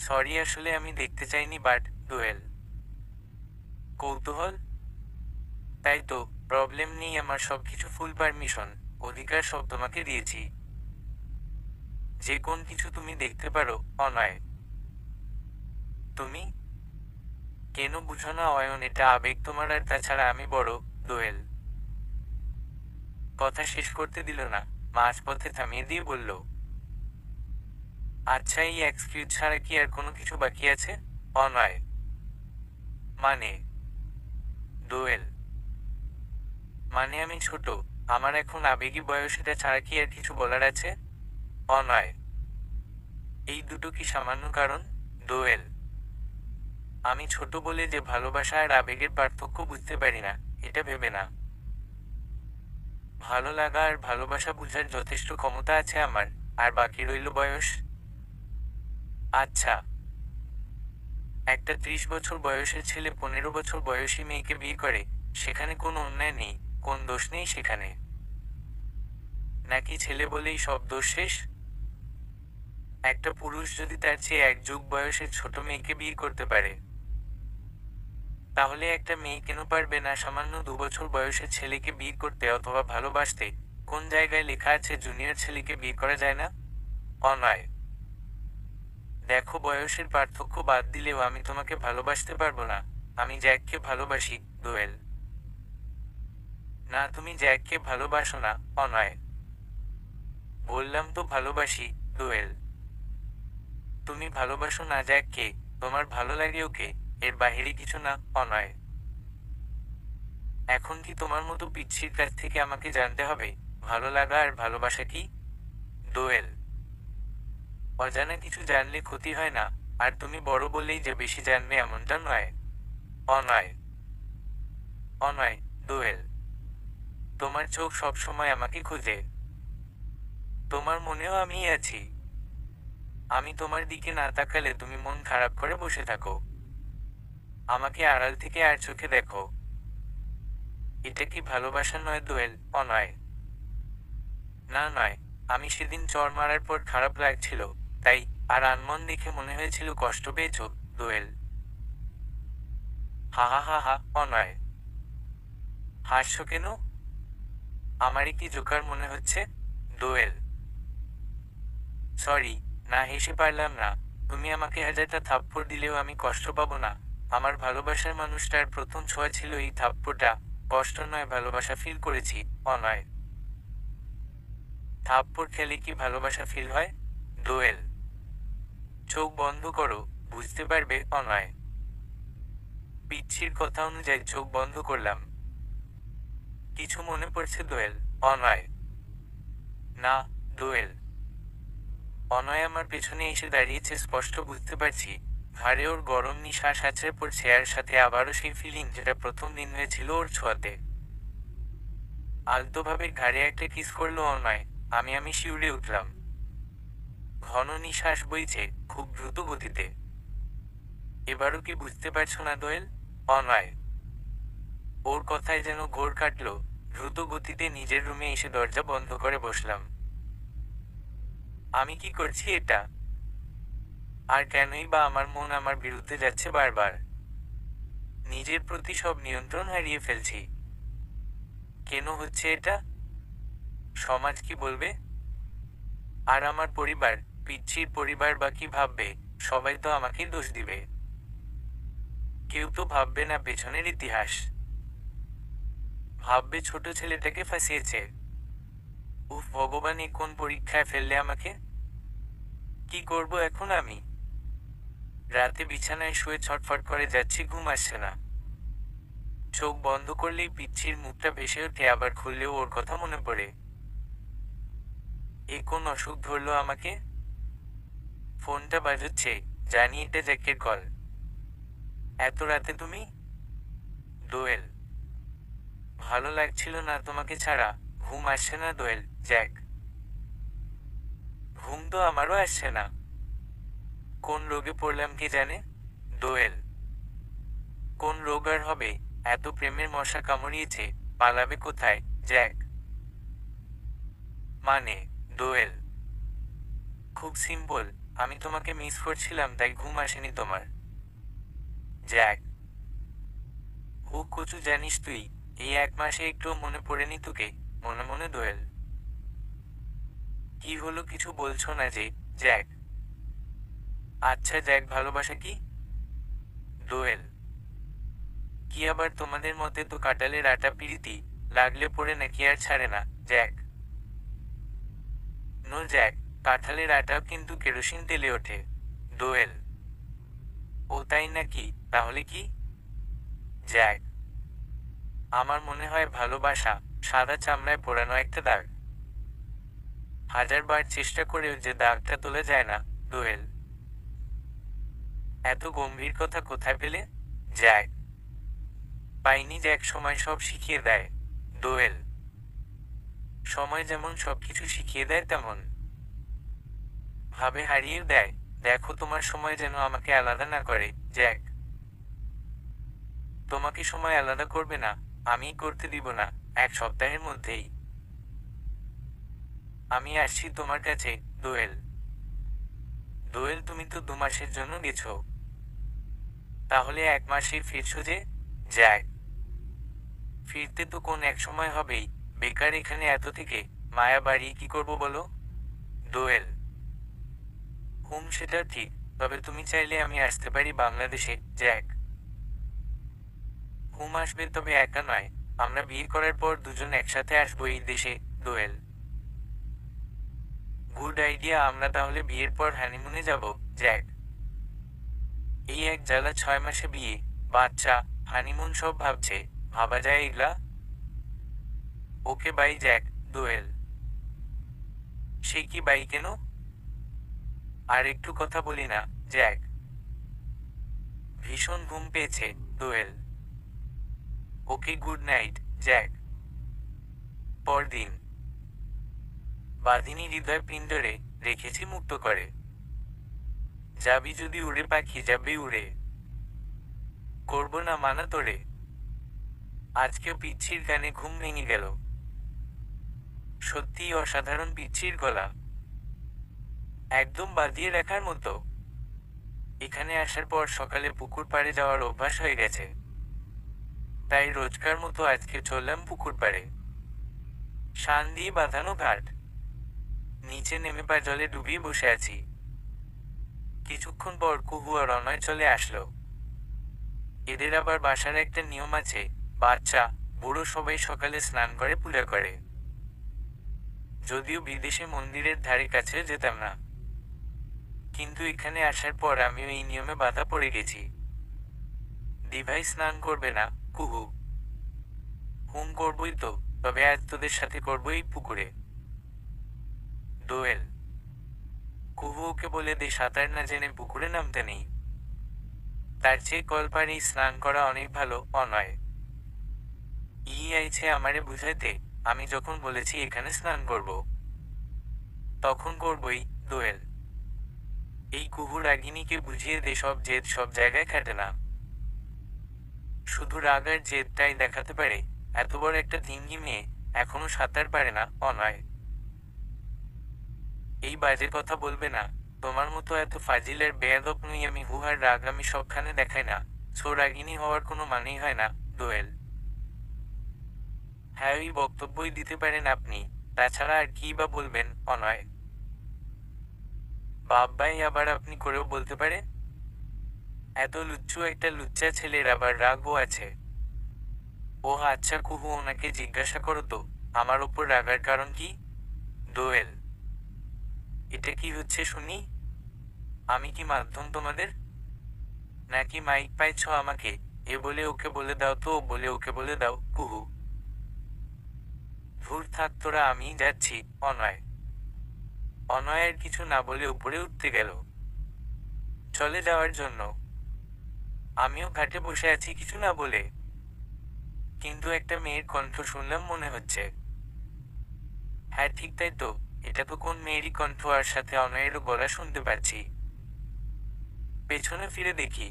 সরি, আসলে আমি দেখতে চাইনি। বাট দোয়েল, কৌতূহল। তাই তো, প্রবলেম নেই আমার, সবকিছু ফুল পারমিশন, অধিকার সব তোমাকে দিয়েছি। যে কোন কিছু তুমি দেখতে পারো। অনয়, তুমি কেন বুঝো না অয়ন, এটা আবেগ তোমার, আর তাছাড়া আমি বড়। দোয়েল কথা শেষ করতে দিল না, মাঝপথে থামিয়ে দিয়ে বলল, আচ্ছা এই এক্সকিউজ ছাড়া কি আর কোনো কিছু বাকি আছে? অনয়। মানে? দোয়েল। মানে আমি ছোট, আমার এখন আবেগী বয়স, এটা ছাড়া কি আর কিছু বলার আছে? অনয়। এই দুটো কি সামান্য কারণ? দোয়েল। আমি ছোট বলে যে ভালোবাসা আর আবেগের পার্থক্য বুঝতে পারি না, এটা ভেবে না। ভালো লাগা আর ভালোবাসা বুঝার যথেষ্ট ক্ষমতা আছে আমার, আর বাকি রইল বয়স। আচ্ছা, একটা 30 বছর বয়সের ছেলে 15 বছর বয়সী মেয়েকে বিয়ে করে, সেখানে কোনো অন্যায় নেই, কোন দোষ নেই সেখানে? নাকি ছেলে বলেই সব দোষ শেষ? একটা পুরুষ যদি তার চেয়ে 1 যুগ বয়সের ছোট মেয়েকে বিয়ে করতে পারে, তাহলে একটা মেয়ে কেন পারবে না সামান্য 2 বছর বয়সের ছেলেকে বিয়ে করতে অথবা ভালোবাসতে? কোন জায়গায় লেখা আছে জুনিয়র ছেলেকে বিয়ে করা যায় না? অনয়। দেখো, বয়সের পার্থক্য বাদ দিলেও আমি তোমাকে ভালোবাসতে পারবো না। আমি জ্যাককে ভালোবাসি, দোয়েল। না, তুমি জ্যাককে ভালোবাসো না, অনয়। বললাম তো ভালোবাসি, দোয়েল। তুমি ভালোবাসো না জ্যাককে, তোমার ভালো লাগে ওকে, এর বাহিরে কিছু না, অনয়। এখন কি তোমার মতো পিচ্ছির কাছ থেকে আমাকে জানতে হবে ভালো লাগা আর ভালোবাসা কি? দোয়েল। অজানা কিছু জানলে ক্ষতি হয় না, আর তুমি বড় বললেই যে বেশি জানবে এমনটা নয়। অনয়। অনয়। দোয়েল। তোমার চোখ সবসময় আমাকে খুঁজে, তোমার মনেও আমি আছি। আমি তোমার দিকে না তাকালে তুমি মন খারাপ করে বসে থাকো, আমাকে আড়াল থেকে আর চোখে দেখো। এটা কি ভালোবাসা নয় দোয়েল? অনয়। না, নয়। আমি সেদিন চড় মারার পর খারাপ লাগছিল, তাই। আর আনমন দেখে মনে হয়েছিল কষ্ট পেয়েছ, দোয়েল। হা হা হা হা, অনয়। হাসছো কেন? আমারই কি জোকার মনে হচ্ছে? দোয়েল। সরি, না হেসে পারলাম না। তুমি আমাকে 1000টা থাপ্পড় দিলেও আমি কষ্ট পাবো না। আমার ভালোবাসার মানুষটার প্রথম ছোঁয়া ছিল এই থাপ্পড়টা। কষ্ট নয়, ভালোবাসা ফিল করেছি, অনয়। থাপ্পড় খেলে কি ভালোবাসা ফিল হয়? দোয়েল। চোখ বন্ধ করো, বুঝতে পারবে, অনয়। পিচ্ছির কথা অনুযায়ী চোখ বন্ধ করলাম। কিছু মনে পড়ছে দোয়েল? অনয়। না, দোয়েল। অনয় আমার পেছনে এসে দাঁড়িয়েছে, স্পষ্ট বুঝতে পারছি। ঘাড়ে ওর গরম নিঃশ্বাস আছড়ে পড়ছে, আর সাথে আবারও সেই ফিলিং যেটা প্রথম দিন হয়েছিল ওর ছোঁয়াতে। আলতোভাবে ঘাড়ে একটা কিস করলো অনয়। আমি শিউরে উঠলাম। ঘন নিঃশ্বাস বইছে, খুব দ্রুত গতিতে। এবারও কি বুঝতে পারছো না দোয়েল? অনয়। ওর কথায় যেন ঘোর কাটল। দ্রুত গতিতে নিজের রুমে এসে দরজা বন্ধ করে বসলাম। আমি কি করছি এটা? আর কেনই বা আমার মন আমার বিরুদ্ধে যাচ্ছে বারবার? নিজের প্রতি সব নিয়ন্ত্রণ হারিয়ে ফেলছি। কেন হচ্ছে এটা? সমাজ কি বলবে? আর আমার পরিবার, পিচ্ছির পরিবার বা কি ভাববে? সবাই তো আমাকেই দোষ দিবে। কেউ তো ভাববে না পেছনের ইতিহাস। ভাববে ছোট ছেলেটাকে ফাঁসিয়েছে। উফ ভগবান, এ কোন পরীক্ষায় ফেললে আমাকে! কি করব এখন আমি? রাতে বিছানায় শুয়ে ছটফট করে যাচ্ছি, ঘুম আসছে না। চোখ বন্ধ করলেই পিচ্ছির মুখটা ভেসে ওঠে, আবার খুললেও ওর কথা মনে পড়ে। এ কোন অসুখ ধরলো আমাকে? ফোনটা বাজছে, জানি এটা জ্যাকের কল। এত রাতে তুমি? দোয়েল। ভালো লাগছিল না তোমাকে ছাড়া। ঘুম আসছে না দোয়েল, জ্যাক। ঘুম তো আমারও আসছে না। কোন রোগে পড়লাম কে জানে? দোয়েল। কোন রোগ আর হবে? এত প্রেমের মশা কামড়িয়েছে, পালাবে কোথায়, জ্যাক? মানে? দোয়েল। খুব সিম্পল। আমি তোমাকে মিস করছিলাম, তাই ঘুম আসেনি তোমার, জ্যাক। ও কচু, জানিস তুই, এই 1 মাসে একটুও মনে পড়েনি তোকে? মনে মনে দোয়েল। কি হলো, কিছু বলছো না যে, জ্যাক? আচ্ছা জ্যাক, ভালোবাসা কি? দোয়েল। কি আবার তোমাদের মতে তো কাঁঠালের আটা পিরিতি, লাগলে পড়ে নাকি আর ছাড়ে না, জ্যাক? নো জ্যাক, কাঁঠালের আটাও কিন্তু কেরোসিন তেলে ওঠে, দোয়েল। ও ও তাই নাকি? তাহলে কি? জ্যাক, আমার মনে হয় ভালোবাসা সাদা চামড়ায় পোড়ানো একটা দাগ। হাজারবার চেষ্টা করেও যে দাগটা তোলা যায় না। দোয়েল, এত গম্ভীর কথা কোথায় পেলে? জ্যাক, পাইনি যে এক সময় সব শিখিয়ে দেয়। দোয়েল, সময় যেমন সবকিছু শিখিয়ে দেয় তেমন ভাবে হারিয়ে দেয়। দেখো তোমার সময় যেন আমাকে আলাদা না করে। জ্যাক, তোমাকে সময় আলাদা করবে না, আমি করতে দিব না। 1 সপ্তাহের মধ্যেই আমি আসছি তোমার কাছে। দোয়েল, দোয়েল তুমি তো 2 মাসের জন্য গেছো, তাহলে 1 মাসেই ফিরছো যে? জ্যাক, ফিরতে তো কোন এক সময় হবেই। বেকার এখানে এত থেকে মায়া বাড়িয়ে কি করব বলো? দোয়েল, সেটা ঠিক, তবে তুমি চাইলে আমি আসতে পারি বাংলাদেশে। জ্যাক, আসবে, তবে একা নয়। আমরা বিয়ে করার পর দুজন একসাথে আসবো এই দেশে। দোয়েল, গুড আইডিয়া, আমরা তাহলে বিয়ের পর হানিমুনে যাব। জ্যাক, এই এক জ্বালা 6 মাসে বিয়ে, বাচ্চা, হানিমুন সব ভাবছে, ভাবা যায় এগুলা? Okay bye Jack. দোয়েল, সে কি বাই কেন? আর একটু কথা বলি না। জ্যাক, ভীষণ ঘুম পেয়েছে। দোয়েল, ওকে গুড নাইট। জ্যাক, পরদিন বাঁধিনী হৃদয় পিণ্ডরে রেখেছি মুক্ত করে। যাবি যদি উড়ে পাখি যাবে উড়ে, করবো না মানা তোরে। আজকেও পিচ্ছির গানে ঘুম ভেঙে গেল। সত্যিই অসাধারণ পিচ্ছির গলা, একদম বাঁধিয়ে রাখার মতো। এখানে আসার পর সকালে পুকুর পাড়ে যাওয়ার অভ্যাস হয়ে গেছে, তাই রোজকার মতো আজকে চললাম পুকুর পাড়ে। শান দিয়ে বাঁধানো ঘাট, নিচে নেমে পা জলে ডুবিয়ে বসে আছি। কিছুক্ষণ পর কুহু আর অনয় চলে আসলো। এদের আবার বাসার একটা নিয়ম আছে, বাচ্চা বুড়ো সবাই সকালে স্নান করে পূজা করে। যদিও বিদেশে মন্দিরের ধারে কাছে যেতাম না, কিন্তু এখানে আসার পর আমিও এই নিয়মে বাধা পড়ে গেছি। দিভাই স্নান করবে না। কুহু, করবই তো, তবে আজ তোদের সাথে করবো এই পুকুরে। দোয়েল, কুহু ওকে বলে দে সাঁতার না জেনে পুকুরে নামতে নেই, তার চেয়ে কলপাড়েই স্নান করা অনেক ভালো। অনয়, আইছে আমারে বুঝাইতে, আমি যখন বলেছি এখানে স্নান করব, তখন করবই। দোয়েল, এই কুহু রাগিনীকে বুঝিয়ে দে সব জেদ সব জায়গায় খাটে না, শুধু রাগ আর জেদটাই দেখাতে পারে। এত বড় একটা ডিঙ্গি মেয়ে এখনো সাঁতার পারে না। অনয়, এই বাজে কথা বলবে না, তোমার মতো এত ফাজিলের বেয়াদব নই আমি। হুহার রাগ আমি সবখানে দেখাই না, সো রাগিনী হওয়ার কোনো মানেই হয় না। দোয়েল, হ্যাঁ ওই বক্তব্যই দিতে পারেন আপনি, তাছাড়া আর কি বা বলবেন। অনয়, বাব্বাই আবার আপনি করেও বলতে পারে? এত লুচ্চু একটা লুচ্চা ছেলের আবার রাগও আছে। ও আচ্ছা কুহু, ওনাকে জিজ্ঞাসা করো তো আমার ওপর রাগার কারণ কি। দোয়েল, এটা কি হচ্ছে শুনি? আমি কি মাধ্যম তোমাদের, নাকি মাইক পাইছ আমাকে? এ বলে ওকে বলে দাও তো, ও বলে ওকে বলে দাও। কুহু, ধুর থাক তোরা, আমি যাচ্ছি। অনয়, অনয়ের কিছু না বলে উপরে উঠতে গেল চলে যাওয়ার জন্য। আমিও ঘাটে বসে আছি কিছু না বলে, কিন্তু একটা মেয়ের কণ্ঠ শুনলাম মনে হচ্ছে। হ্যাঁ ঠিক তাই তো, এটা তো কোন মেয়েরই কণ্ঠ, আর সাথে অনয়েরও গলা শুনতে পাচ্ছি। পেছনে ফিরে দেখি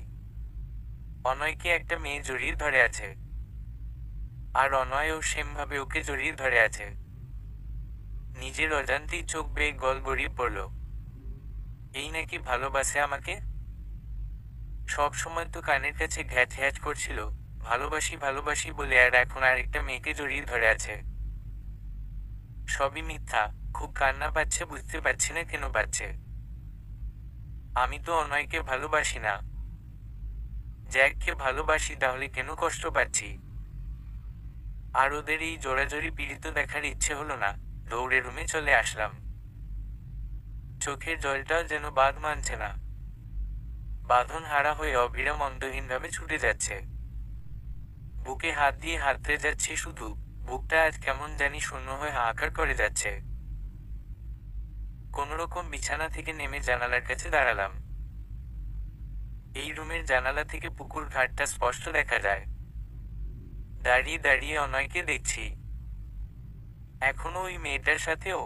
অনয়কে একটা মেয়ে জড়িয়ে ধরে আছে, আর অনয়ও সেমভাবে ওকে জড়িয়ে ধরে আছে। নিজের অজান্তেই চোখ বেয়ে গল গড়িয়ে পড়ল। এই নাকি ভালোবাসে আমাকে? সব সময় তো কানের কাছে ঘ্যাট ঘ্যাট করছিল ভালোবাসি ভালোবাসি বলে, আর এখন আরেকটা মেয়েকে জড়িয়ে ধরে আছে। সবই মিথ্যা। খুব কান্না পাচ্ছে, বুঝতে পারছি না কেন পাচ্ছে। আমি তো অনয়কে ভালোবাসি না, জ্যাককে ভালোবাসি, তাহলে কেন কষ্ট পাচ্ছি? আর ওদের এই জোড়াজড়ি পীড়িত দেখার ইচ্ছে হলো না, দৌড়ে রুমে চলে আসলাম। চোখের জলটাও যেন বাদ মানছে না। বাঁধন হারা হয়ে অবিরাম অন্তহীনভাবে ছুটে যাচ্ছে। বুকে হাত দিয়ে হাতড়ে যাচ্ছি শুধু, বুকটা আজ কেমন জানি শূন্য হয়ে হাহাকার করে যাচ্ছে। কোনোরকম বিছানা থেকে নেমে জানালার কাছে দাঁড়ালাম। এই রুমের জানালা থেকে পুকুর ঘাটটা স্পষ্ট দেখা যায়। দাঁড়িয়ে দাঁড়িয়ে অনয়কে দেখছি, এখনো ওই মেয়েটার সাথেও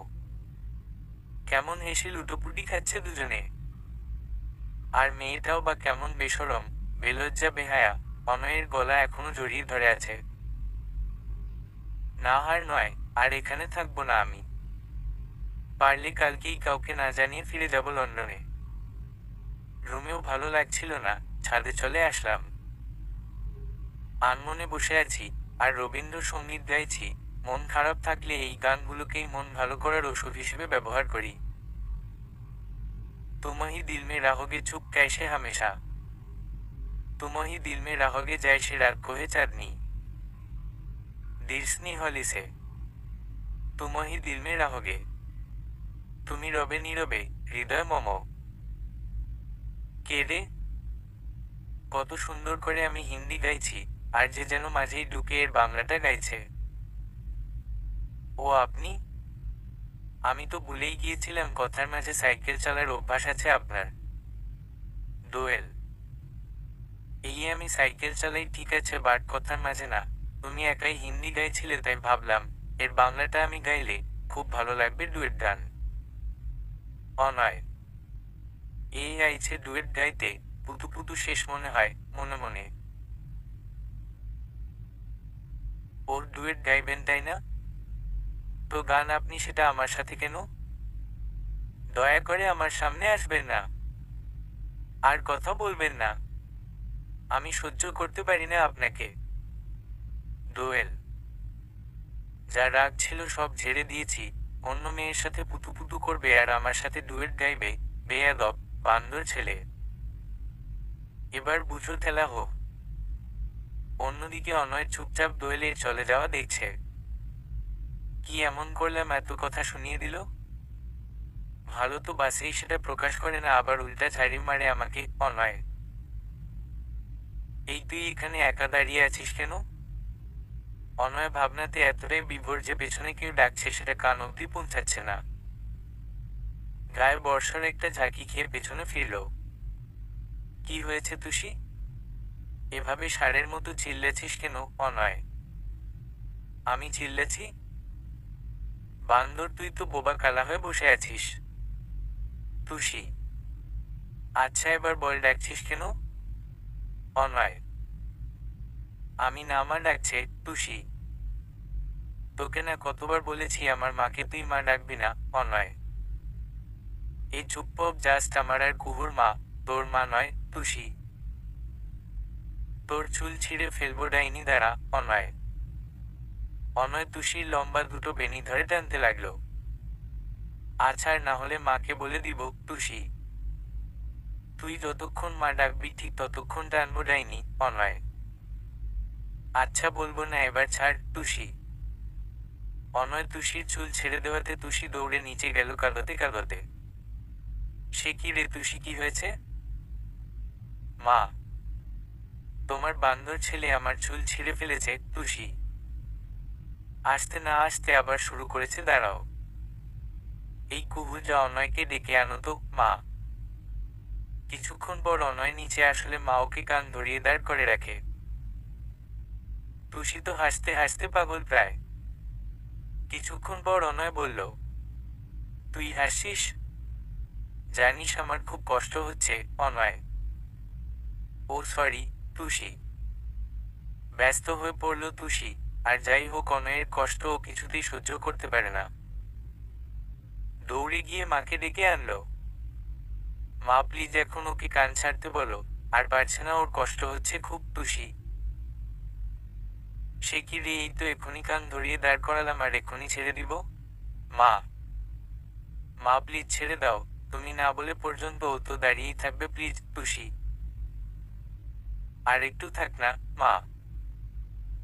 কেমন হেসে লুটোপুটি খাচ্ছে দুজনে। আর মেয়েটাও বা কেমন বেশরম, বেলজ্জা বেহায়া, অনয়ের গলা এখনো জড়িয়ে ধরে আছে। না আর নয়, আর এখানে থাকবো না আমি। পারলে কালকেই কাউকে না জানিয়ে ফিরে যাব লন্ডনে। রুমেও ভালো লাগছিল না, ছাদে চলে আসলাম। আনমনে বসে আছি আর রবীন্দ্রসঙ্গীত গাইছি। মন খারাপ থাকলে এই গানগুলোকেই মন ভালো করার ওষুধ হিসেবে ব্যবহার করি। तुम ही दिल में रहोगे चुप कैसे हमेशा, तुम ही दिल में रहोगे जैसे रात को है चांदनी, दिर्सनी होली से तुम ही दिल में रहोगे, তুমি রবে নীরবে হৃদয় মম। কে রে? কত সুন্দর করে আমি হিন্দি গাইছি, আর যে যেন মাঝেই ঢুকে এর বাংলাটা গাইছে। ও আপনি? আমি তো ভুলেই গিয়েছিলাম কথার মাঝে সাইকেল চালার অভ্যাস আছে আপনার। দোয়েল, এই আমি সাইকেল চালাই ঠিক আছে, বাট কথার মাঝে না। তুমি একাই হিন্দি গাইছিলে তাই ভাবলাম এর বাংলাটা আমি গাইলে খুব ভালো লাগবে, ডুয়েট গান। অনয়, এই আইছে ডুয়েট গাইতে, পুতু পুতু শেষ মনে হয় মনে মনে। ওর ডুয়েট গাইবেন তাই না? তো গান আপনি সেটা আমার সাথে কেন? দয়া করে আমার সামনে আসবেন না, আর কথা বলবেন না। আমি সহ্য করতে পারি না আপনাকে। দোয়েল, যা রাগ ছিল সব ঝেড়ে দিয়েছি। অন্য মেয়ের সাথে পুতু পুতু করবে আর আমার সাথে ডুয়েট গাইবে, বেয়াদব, বান্দর ছেলে। এবার বুঝো ঠেলা হোক। অন্যদিকে অনয় চুপচাপ দোয়েলের চলে যাওয়া দেখছে। কি এমন করলাম এত কথা শুনিয়ে দিল? ভালো তো বাসেই সেটা প্রকাশ করে না, আবার উল্টা ঝাড়ি মারে আমাকে। অনয়, এই তুই এখানে একা দাঁড়িয়ে আছিস কেন? অনয় ভাবনাতে এতটাই বিভোর যে পেছনে কেউ ডাকছে সেটা কান অব্দি পৌঁছাচ্ছে না। গায়ে বর্ষার একটা ঝাঁকি খেয়ে পেছনে ফিরল। কি হয়েছে তুষি? এভাবে ষাঁড়ের মতো চিল্লেছিস কেন? অনয়, আমি চিল্লেছি? বান্দর, তুই তো বোবা কালা হয়ে বসে আছিস। তুষি, আচ্ছা এবার বল ডাকছিস কেন? অনয়, আমি না মা ডাকছে তুষি। তোকে না কতবার বলেছি আমার মাকে তুই মা ডাকবি না। অনয়, এই চুপ্পক জাস্ট আমার আর কুহুর মা, তোর মা নয় তুষি। তোর চুল ছিঁড়ে ফেলবো ডাইনি দ্বারা। অনয়, অনয় তুষির লম্বা দুটো বেনি ধরে টানতে লাগলো। আচ্ছা, আর না হলে মাকে বলে দিব তুষি। তুই যতক্ষণ মা ডাকবি ঠিক ততক্ষণ টানবো ডাইনি। অনয়, আচ্ছা বলবো না, এবার ছাড় তুষি। অনয় তুষির চুল ছেড়ে দেওয়াতে তুষি দৌড়ে নিচে গেল কাঁদতে কাঁদতে। সে কি রে তুষি, কি হয়েছে? মা, তোমার বান্দর ছেলে আমার চুল ছিঁড়ে ফেলেছে তুষি। আসতে না আসতে আবার শুরু করেছে। দাঁড়াও, এই কুহু যা অনয়কে ডেকে আনো তো। মা। কিছুক্ষণ পর অনয় নিচে আসলে মা ওকে কান ধরিয়ে দাঁড় করে রাখে। তুষি তো হাসতে হাসতে পাগল প্রায়। কিছুক্ষণ পর অনয় বলল, তুই হাসিস? জানিস আমার খুব কষ্ট হচ্ছে। অনয়, ও সরি তুষি। ব্যস্ত হয়ে পড়ল তুষি। আর যাই হোক, অনয়ের কষ্ট ও কিছুতেই সহ্য করতে পারে না। দৌড়ে গিয়ে মাকে ডেকে আনলো। মা প্লিজ এখন ওকে কান ছাড়তে বলো, আর পারছে না, ওর কষ্ট হচ্ছে খুব। তুষি, সে কি রে, এই তো এখনই কান ধরিয়ে দাঁড় করালাম আর এখনই ছেড়ে দিব? মা, মা প্লিজ ছেড়ে দাও, তুমি না বলে পর্যন্ত ও তো দাঁড়িয়েই থাকবে, প্লিজ তুষি। আর একটু থাক না মা।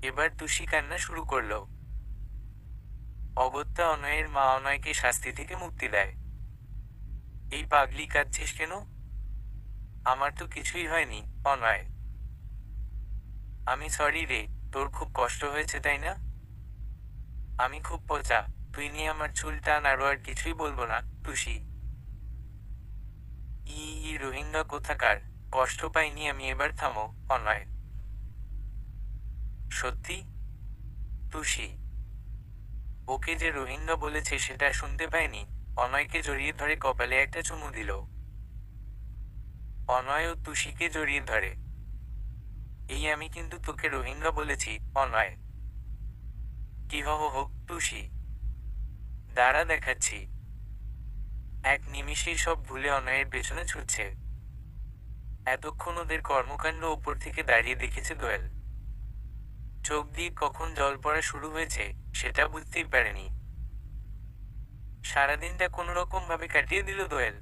এবার তুষি কান্না শুরু করলো। অগত্যা অনয়ের মা অনয়কে শাস্তি থেকে মুক্তি দেয়। এই পাগলি, কাঁদছিস কেন? আমার তো কিছুই হয়নি, অনয়। আমি সরি রে, তোর খুব কষ্ট হয়েছে তাই না? আমি খুব পচা, তুই নিয়ে আমার চুল টান, আরো আর কিছুই বলবো না, টুসি। রোহিঙ্গা কোথাকার, কষ্ট পাইনি আমি, এবার থামো, অনয়। সত্যি? টুসি ওকে যে রোহিঙ্গা বলেছে সেটা শুনতে পায়নি। অনয়কে জড়িয়ে ধরে কপালে একটা চুমু দিল। অনয় ও তুষিকে জড়িয়ে ধরে। এই আমি কিন্তু তোকে রোহিঙ্গা বলেছি, অনয়। কি হো হো হো, তুষি। দাঁড়া দেখাচ্ছি। এক নিমিষেই সব ভুলে অনয়ের পেছনে ছুটছে। এতক্ষণ ওদের কর্মকাণ্ড উপর থেকে দাঁড়িয়ে দেখেছে দোয়েল। চোখ দিয়ে কখন জল পড়া শুরু হয়েছে সেটা বুঝতেই পারেনি। সারাদিনটা কোনো রকম ভাবে কাটিয়ে দিল দোয়েল।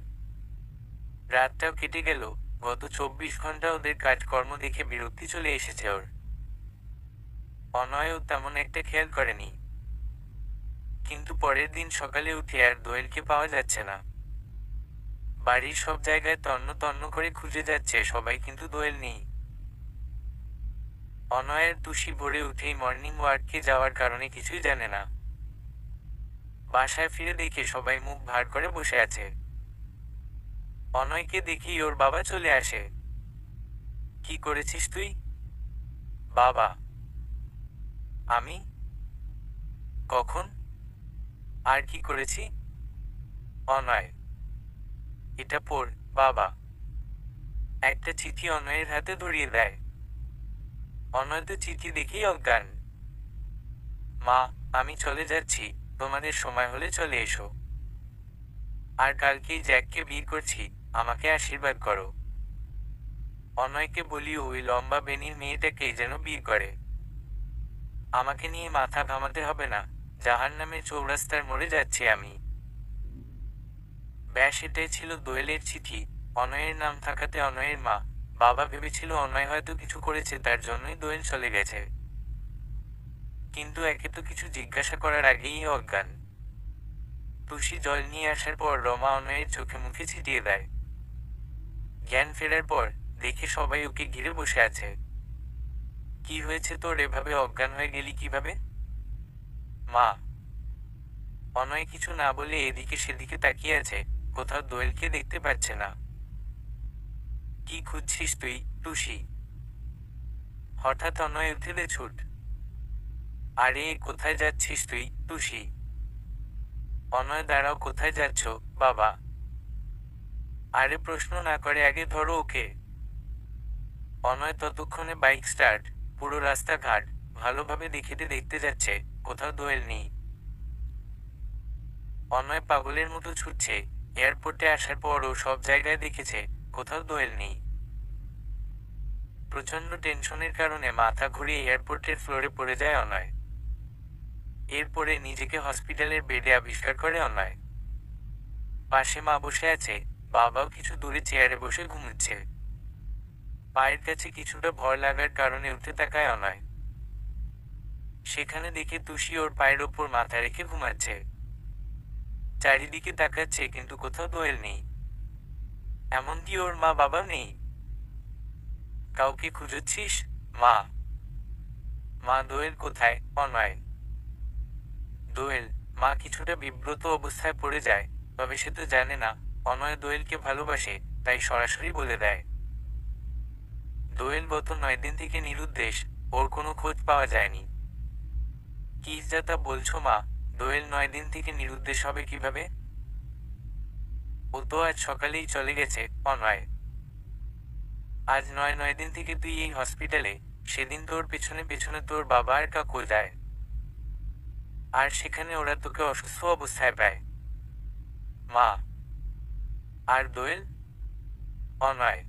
রাতটাও কেটে গেল। গত 24 ঘন্টা ওদের কাজকর্ম দেখে বিরক্তি চলে এসেছে ওর। অনয়ও তেমন একটা খেয়াল করেনি। কিন্তু পরের দিন সকালে উঠে আর দোয়েলকে পাওয়া যাচ্ছে না। বাড়ির সব জায়গায় তন্ন তন্ন করে খুঁজে যাচ্ছে সবাই, কিন্তু দোয়েল নেই। অনয়ের তুষি ভোরে উঠেই মর্নিং ওয়ার্কে যাওয়ার কারণে কিছুই জানে না। বাসায় ফিরে দেখে সবাই মুখ ভার করে বসে আছে। অনয়কে দেখেই ওর বাবা চলে আসে। কি করেছিস তুই? বাবা। আমি? কখন? আর কি করেছি? অনয়, এটা পড়, বাবা। একটা চিঠি অনয়ের হাতে ধরিয়ে দেয়। অনয় তো চিঠি দেখেই অজ্ঞান। মা, আমি চলে যাচ্ছি, তোমাদের সময় হলে চলে এসো। আর কালকেই জ্যাককে বিয়ে করছি, আমাকে আশীর্বাদ করো। অনয়কে বলি ওই লম্বা বেনির মেয়েটাকেই যেন বিয়ে করে। আমাকে নিয়ে মাথা ঘামাতে হবে না, জাহান্নামের চৌরাস্তার মোড়ে যাচ্ছি আমি। ব্যাস, এটাই ছিল দোয়েলের চিঠি। অনয়ের নাম থাকাতে অনয়ের মা বাবা ভেবেছিল অনয় হয়তো কিছু করেছে, তার জন্যই দোয়েল চলে গেছে। কিন্তু একে তো কিছু জিজ্ঞাসা করার আগেই অজ্ঞান। তুষি জল নিয়ে আসার পর রমা অনয়ের চোখে মুখে ছিটিয়ে দেয়। জ্ঞান ফেরার পর দেখে সবাই ওকে ঘিরে বসে আছে। কি হয়েছে তোর, এভাবে অজ্ঞান হয়ে গেলি কিভাবে? মা। অনয় কিছু না বলে এদিকে সেদিকে তাকিয়ে আছে, কোথাও দোয়েলকে দেখতে পাচ্ছে না। কি খুঁজছিস তুই, টুসি? হঠাৎ অনয় উঠে দে ছুট। আরে কোথায় যাচ্ছিস তুই, টুসি? অনয় দাঁড়াও, কোথায় যাচ্ছ, বাবা? আরে প্রশ্ন না করে আগে ধরো ওকে। অনয় ততক্ষণে বাইক স্টার্ট, পুরো রাস্তাঘাট ভালোভাবে দেখতে যাচ্ছে, কোথাও দোয়েল নেই। অনয় পাগলের মতো ছুটছে। এয়ারপোর্টে আসার পরও সব জায়গায় দেখেছে, কোথাও দোয়েল নেই। প্রচন্ড টেনশনের কারণে মাথা ঘুরিয়ে এয়ারপোর্টের ফ্লোরে পড়ে যায় অনয়। এরপরে নিজেকে হসপিটালের বেডে আবিষ্কার করে অনয়। পাশে মা বসে আছে, বাবাও কিছু দূরে চেয়ারে বসে ঘুমুচ্ছে। পায়ের কাছে কিছুটা ভর লাগার কারণে উঠে তাকায় অনয়। সেখানে দেখে তুষি ওর পায়ের ওপর মাথা রেখে ঘুমাচ্ছে। চারিদিকে তাকাচ্ছে কিন্তু কোথাও দোয়েল নেই। এমনকি ওর মা বাবা নেই। কাউকে খুঁজেছিস, মা? মা, দোয়েল কোথায়, অনয়? দোয়েল। মা কিছুটা বিব্রত অবস্থায় পড়ে যায়, তবে সে তো জানে না অনয় দোয়েলকে ভালোবাসে, তাই সরাসরি বলে দেয়। দোয়েল গত 9 দিন থেকে নিরুদ্দেশ, ওর কোনো খোঁজ পাওয়া যায়নি। কি যা তা বলছো মা? দোয়েল 9 দিন থেকে নিরুদ্দেশ হবে কিভাবে? ও তো আজ সকালেই চলে গেছে, অনয়। আজ 9 দিন থেকে তুই এই হসপিটালে, সেদিন তোর পেছনে পেছনে তোর বাবা আর কাকু যায়। আর সেখানে ওরা তোকে অসুস্থ অবস্থায় পায়। মা। আর দোয়েল? অনয়।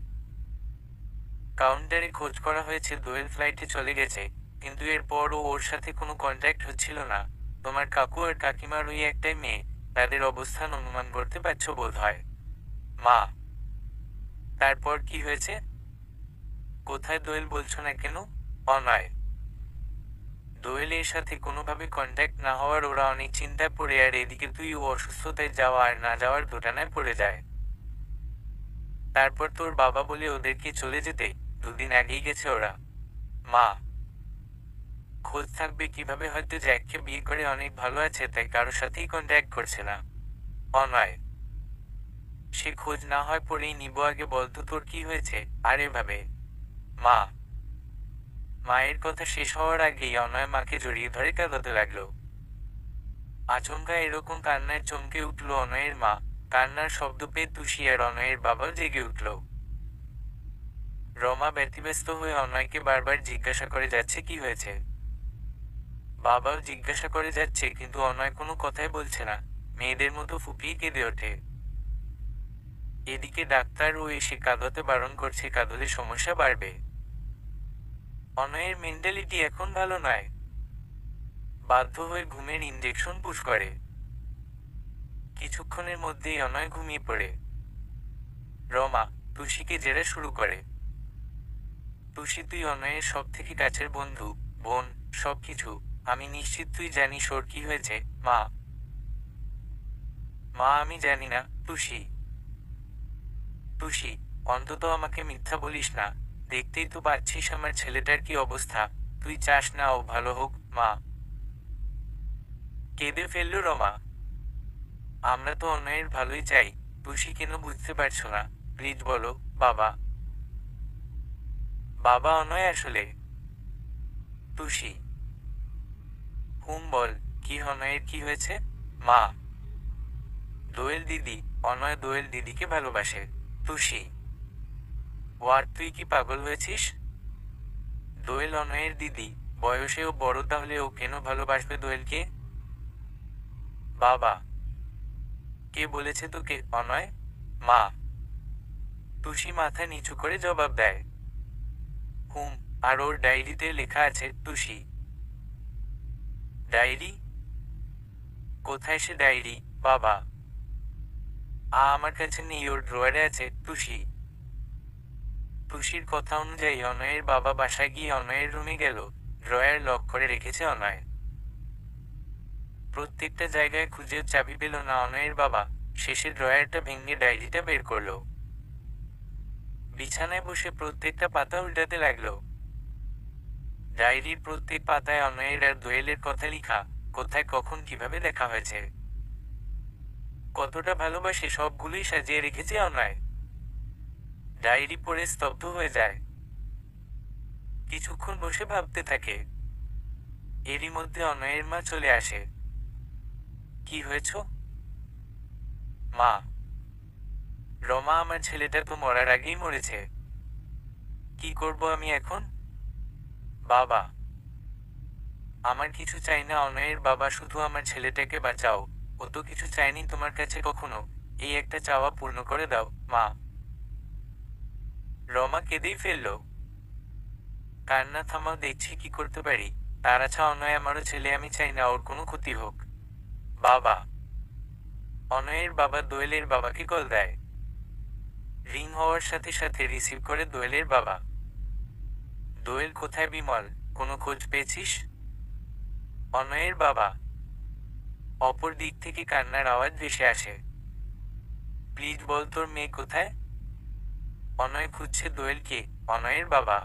কাউন্টারে খোঁজ করা হয়েছে, দোয়েল ফ্লাইটে চলে গেছে, কিন্তু এরপরও ওর সাথে কোনো কন্ট্যাক্ট হচ্ছিল না। তোমার কাকু আর কাকিমার ওই একটাই মেয়ে, তাদের অবস্থান অনুমান করতে পারছো বোধ হয়। মা। তারপর কি হয়েছে? কোথায় দোয়েল বলছো না কেন, অনয়? দোয়েলের সাথে কোনোভাবে কন্ট্যাক্ট না হওয়ার ওরা অনেক চিন্তায় পড়ে, আর এদিকে তুই ও অসুস্থতায় যাওয়া আর না যাওয়ার দোটানায় পড়ে যায়। তারপর তোর বাবা বলে ওদেরকে চলে যেতে 2 দিন আগেই গেছে ওরা। মা, খোঁজ থাকবে কিভাবে? হয়তো জ্যাককে বিয়ে করে অনেক ভালো আছে তাই কারোর সাথেই কন্ট্যাক্ট করছে না। অনয়, সে খোঁজ না হয় পরেই নিব, আগে বলতো তোর কি হয়েছে। আর এভাবে মা। মায়ের কথা শেষ হওয়ার আগেই অনয় মাকে জড়িয়ে ধরে কাঁদতে লাগলো। আচমকা এরকম কান্নায় চমকে উঠল অনয়ের মা। কান্নার শব্দ পেয়ে তুষি আর অনয়ের বাবাও জেগে উঠল। রমা ব্যতিব্যস্ত হয়ে অনয়কে বারবার জিজ্ঞাসা করে যাচ্ছে কি হয়েছে। বাবাও জিজ্ঞাসা করে যাচ্ছে কিন্তু অনয় কোনো কথাই বলছে না, মেয়েদের মতো ফুপিয়ে কেঁদে ওঠে। এদিকে ডাক্তারও এসে কাঁদতে বারণ করছে, কাঁদলে সমস্যা বাড়বে। অনয়ের মেন্টালিটি এখন ভালো নয়। বাধ্য হয়ে ঘুমের ইনজেকশন পুশ করে। কিছুক্ষণের মধ্যেই অনয় ঘুমিয়ে পড়ে। রমা তুষিকে জেরা শুরু করে। তুষি, তুই অনয়ের সব থেকে কাছের বন্ধু, বোন, সবকিছু। আমি নিশ্চিত তুই জানিস ওর কি হয়েছে। মা। মা, আমি জানি না তুষি। তুষি, অন্তত আমাকে মিথ্যা বলিস না। দেখতেই তো পাচ্ছিস আমার ছেলেটার কি অবস্থা। তুই চাস না ও ভালো হোক। মা। কেঁদে ফেলল রমা। আমরা তো অন্যের ভালোই চাই। তুষি, কেন বুঝতে পারছো না? প্লিজ বলো। বাবা। বাবা অনয় আসলে। তুষি, বল, কি অনয়ের কি হয়েছে? মা। দোয়েল দিদি। অনয় দোয়েল দিদিকে ভালোবাসে। তুষি, ওয়ার, তুই কি পাগল হয়েছিস? দোয়েল অনয়ের দিদি, বয়সেও বড়, তাহলে ও কেন ভালোবাসবে দোয়েলকে? বাবা। কে বলেছে তোকে? অনয়। মা। তুষি মাথা নিচু করে জবাব দেয়। আর ওর ডায়েরিতে লেখা আছে তুষি। ডায়েরি? কোথায় সে ডায়েরি? বাবা। আমার কাছে নেই, ওর ড্রয়ারে আছে। তুষি। তুষির কথা অনুযায়ী অনয়ের বাবা বাসায় গিয়ে অনয়ের রুমে গেল। ড্রয়ার লক করে রেখেছে অনয়। প্রত্যেকটা জায়গায় খুঁজে চাবি পেল না অনয়ের বাবা। শেষে ড্রয়ারটা ভেঙে ডায়েরিটা বের করলো। বিছানায় বসে প্রত্যেকটা পাতা উল্টাতে লাগলো। ডায়েরির প্রত্যেক পাতায় অনয়ের আর দোয়েলের কথা লিখা, কোথায় কখন কিভাবে দেখা হয়েছে, কতটা ভালোবাসে, সবগুলোই সাজিয়ে রেখেছে অনয়। ডায়েরি পড়ে স্তব্ধ হয়ে যায়। কিছুক্ষণ বসে ভাবতে থাকে। এরই মধ্যে অনয়ের মা চলে আসে। কি হয়েছ? মা। রমা, আমার ছেলেটা তো মরার আগেই মরেছে। কি করব আমি এখন? বাবা। আমার কিছু চাই না অনয়ের বাবা, শুধু আমার ছেলেটাকে বাঁচাও। ও তো কিছু চাইনি তোমার কাছে কখনো, এই একটা চাওয়া পূর্ণ করে দাও। মা। রমা কেঁদেই ফেলল। কান্না থামাও, দেখছি কি করতে পারি। তার আচ্ছা অনয় আমারও ছেলে, আমি চাই না ওর কোনো ক্ষতি হোক। বাবা। অনয়ের বাবা দোয়েলের বাবাকে কল দেয়। রিং হওয়ার সাথে সাথে রিসিভ করে দোয়েলের বাবা। দোয়েল, কোথায় বিমল? কোনো খোঁজ পেয়েছিস? অনয়ের বাবা। অপর দিক থেকে কান্নার আওয়াজ ভেসে আসে। প্লিজ বল, তোর মেয়ে কোথায়? অনয় খুঁজছে দোয়েলকে। অনয়ের বাবা।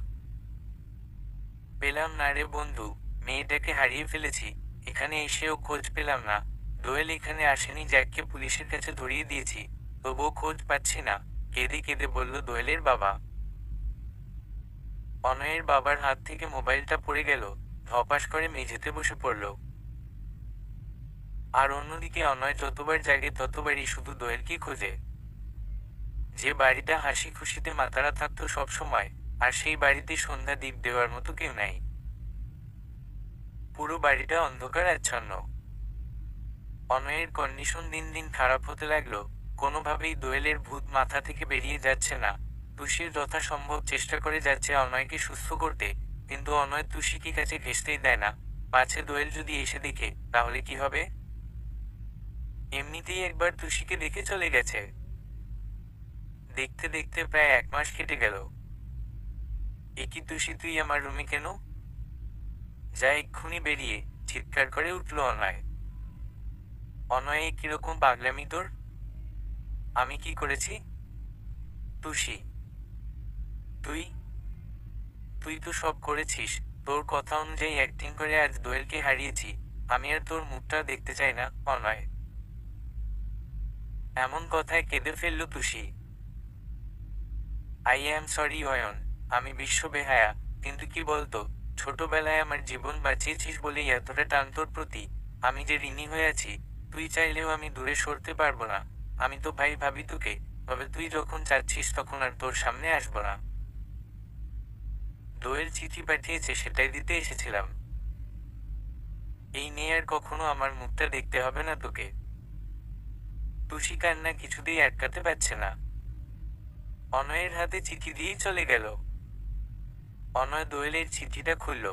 পেলাম না রে বন্ধু, মেয়েটাকে হারিয়ে ফেলেছি। এখানে এসেও খোঁজ পেলাম না। দোয়েল এখানে আসেনি, জ্যাককে পুলিশের কাছে ধরিয়ে দিয়েছি, তবুও খোঁজ পাচ্ছি না। কেঁদে কেঁদে বলল দোয়েলের বাবা। অনয়ের বাবার হাত থেকে মোবাইলটা পড়ে গেল, ধপাস করে মেঝেতে বসে পড়ল। আর অন্যদিকে অনয় যতবার জাগে ততবারই শুধু দোয়েলকে খোঁজে। যে বাড়িটা হাসি খুশিতে মাতারা থাকতো সব সময়, আর সেই বাড়িতে সন্ধ্যা দ্বীপ দেওয়ার মতো কেউ নাই। পুরো বাড়িটা অন্ধকার আচ্ছন্ন। অনয়ের কন্ডিশন দিন দিন খারাপ হতে লাগলো। কোনোভাবেই দোয়েলের ভূত মাথা থেকে বেরিয়ে যাচ্ছে না। তুষির যথাসম্ভব চেষ্টা করে যাচ্ছে অনয়কে সুস্থ করতে, কিন্তু অনয় তুষিকে কাছে ঘেঁষতেই দেয় না। পাছে দোয়েল যদি এসে দেখে, তাহলে কি হবে? এমনিতেই একবার তুষিকে দেখে চলে গেছে। দেখতে দেখতে প্রায় 1 মাস কেটে গেল। একই তুষি, তুই আমার রুমে কেন? যা এক্ষুনি বেরিয়ে, চিৎকার করে উঠল অনয়। অনয়, কিরকম পাগলামি তোর? আমি কি করেছি? তুষি, তুই তুই তো সব করেছিস। তোর কথা অনুযায়ী অ্যাক্টিং করে আজ দোয়েলকে হারিয়েছি। আমি আর তোর মুখটা দেখতে চাই না, অনয়। এমন কথায় কেঁদে ফেলল Tushi. I am sorry Ayan, আমি বিশ্ব বেহায়া। কিন্তু কি বলতো, ছোটবেলায় আমার জীবন বাঁচিয়েছিস বলেই এতটা টান তোর প্রতি। আমি যে ঋণী হয়ে আছি, তুই চাইলেও আমি দূরে সরতে পারবো না। আমি তো ভাই ভাবি তোকে, তবে তুই যখন চাচ্ছিস তখন আর তোর সামনে আসবো না। দোয়েল চিঠি পাঠিয়েছে, সেটাই দিতে এসেছিলাম। এই নিয়ে আর কখনো আমার মুখটা দেখতে হবে না তোকে। তুষি কান্না কিছুতেই আটকাতে পারছে না। অনয়ের হাতে চিঠি দিয়েই চলে গেল। অনয় দোয়েলের চিঠিটা খুলল।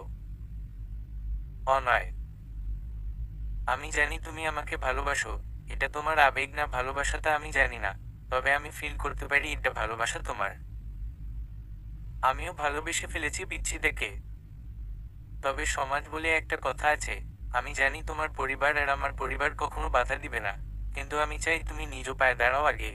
অনয়, আমি জানি তুমি আমাকে ভালোবাসো। এটা তোমার আবেগ না ভালোবাসাটা আমি জানি না, তবে আমি ফিল করতে পারি এটা ভালোবাসা তোমার। আমিও ভালোবেসে ফেলেছি পিচ্ছি দেখে। তবে সমাজ বলে একটা কথা আছে। আমি জানি তোমার পরিবার আর আমার পরিবার কখনো বাধা দিবে না, কিন্তু আমি চাই তুমি নিজ পায়ে দাঁড়াও আগে।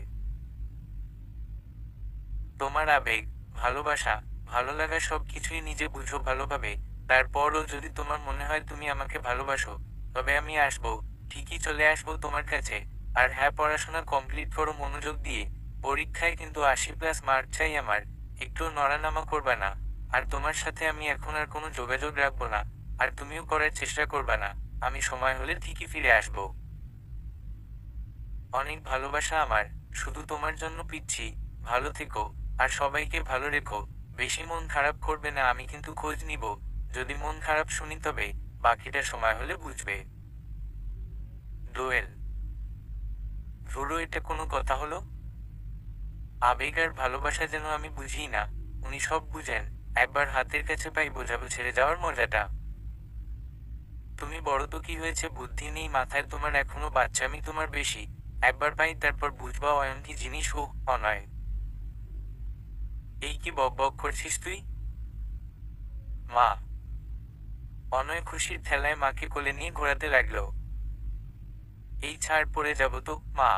তোমার আবেগ, ভালোবাসা, ভালো লাগা সব কিছুই নিজে বুঝো ভালোভাবে। তারপরও যদি তোমার মনে হয় তুমি আমাকে ভালোবাসো, তবে আমি আসবো, ঠিকই চলে আসবো তোমার কাছে। আর হ্যাঁ, পড়াশোনা কমপ্লিট করো মনোযোগ দিয়ে। পরীক্ষায় কিন্তু 80+ মার্ক চাই আমার। একটু নড়ানামা করবা না। আর তোমার সাথে আমি এখন আর কোনো যোগাযোগ রাখবো না। আর তুমিও করার চেষ্টা করবা না। আমি সময় হলে ঠিকই ফিরে আসবো। অনেক ভালোবাসা আমার। শুধু তোমার জন্য পিচ্ছি। ভালো থেকো। আর সবাইকে ভালো রেখো। বেশি মন খারাপ করবে না, আমি কিন্তু খোঁজ নিব। যদি মন খারাপ শুনি তবে বাকিটা সময় হলে বুঝবে। দোয়েল। ধুরো, এটা কোনো কথা হলো? আবেগ আর ভালোবাসা যেন আমি বুঝি না, উনি সব বুঝেন। একবার হাতের কাছে পাই বোঝাবো ছেড়ে যাওয়ার মজাটা। তুমি বড় তো কি হয়েছে, বুদ্ধি নেই মাথায় তোমার এখনো, বাচ্চামি তোমার বেশি। একবার পাই তারপর বুঝবা অয়ন কি জিনিস। ও অনয়, এই কি বক বক করছিস তুই? মা। অনয় খুশির ঠেলায় মাকে কোলে নিয়ে ঘোরাতে লাগলো। এই ছাড়, পড়ে যাব তো মা।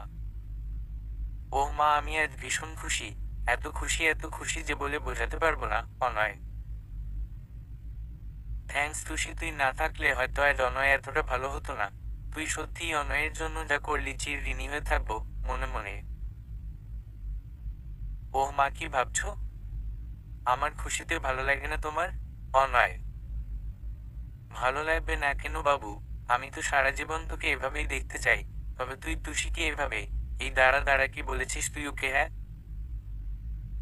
ওহ মা, আমি আজ ভীষণ খুশি। এত খুশি, এত খুশি যে বলে বোঝাতে পারবো না, অনয়। থ্যাঙ্কস তুষি, তুই না থাকলে হয়তো আজ অনয় এতটা ভালো হতো না। তুই সত্যিই অনয়ের জন্য যা করলি, চির ঋণী হয়ে থাকবো মনে মনে। ওহ মা, কি ভাবছো? আমার খুশিতে ভালো লাগে না তোমার? অনয়, ভালো লাগবে না কেন বাবু? আমি তো সারা জীবন তোকে এভাবেই দেখতে চাই। তবে তুই তুষিকে এভাবে, এই দাঁড়া দাঁড়া, কি বলেছিস তুই ওকে? হ্যাঁ,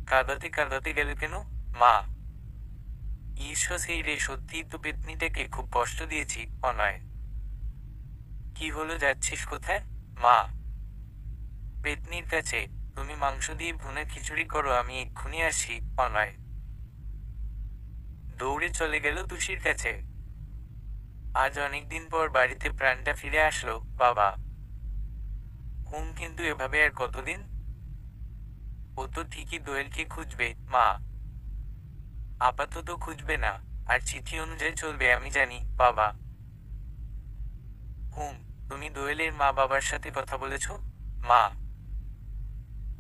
কাঁদাতে কাঁদাতে গেল কেন? মা। ঈশ্বর, সেই রে, সত্যিই তো পেতনিটাকে খুব কষ্ট দিয়েছি, অনয়। কি হলো, যাচ্ছিস কোথায়? মা। পেতনির কাছে। তুমি মাংস দিয়ে ভুনা খিচুড়ি করো, আমি এক্ষুনি আসি, অনয়। দৌড়ে চলে গেল তুষির কাছে। আজ অনেকদিন পর বাড়িতে প্রাণটা ফিরে আসলো, বাবা। কিন্তু এভাবে আর কতদিন? ও তো ঠিকই দোয়েলকে খুঁজবে, মা। আপাতত খুঁজবে না, আর চিঠি অনুযায়ী চলবে, আমি জানি, বাবা। হুম। তুমি দোয়েলের মা বাবার সাথে কথা বলেছ? মা।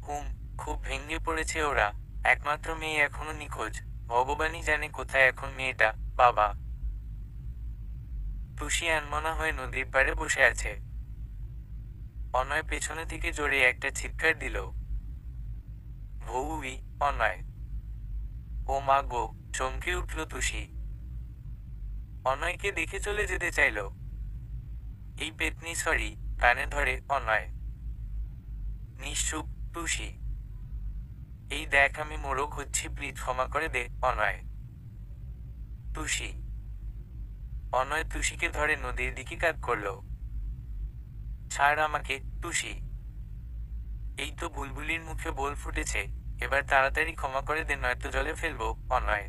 হুম। খুব ভেঙে পড়েছে ওরা। একমাত্র মেয়ে এখনো নিখোঁজ। ভগবানই জানে কোথায় এখন মেয়েটা, বাবা। তুষি আনমনা হয়ে নদীর পাড়ে বসে আছে। অনয় পেছনে থেকে জোরে একটা চিৎকার দিল। ভৌই। অনয়। ও মা গো! চমকে উঠল তুষি। অনয়কে দেখে চলে যেতে চাইল। এই পেতনি সরি, কানে ধরে, অনয়। নিশ্চুপ। তুষি, এই দেখ আমি মোরগ হচ্ছি, প্লিজ ক্ষমা করে দে, অনয়। তুষি। অনয় তুষিকে ধরে নদীর দিকে কাত করল। ছাড় আমাকে, তুষি। এই তো বুলবুলির মুখে বোল ফুটেছে। এবার তাড়াতাড়ি ক্ষমা করে দে, নয়তো জলে ফেলবো, অনয়।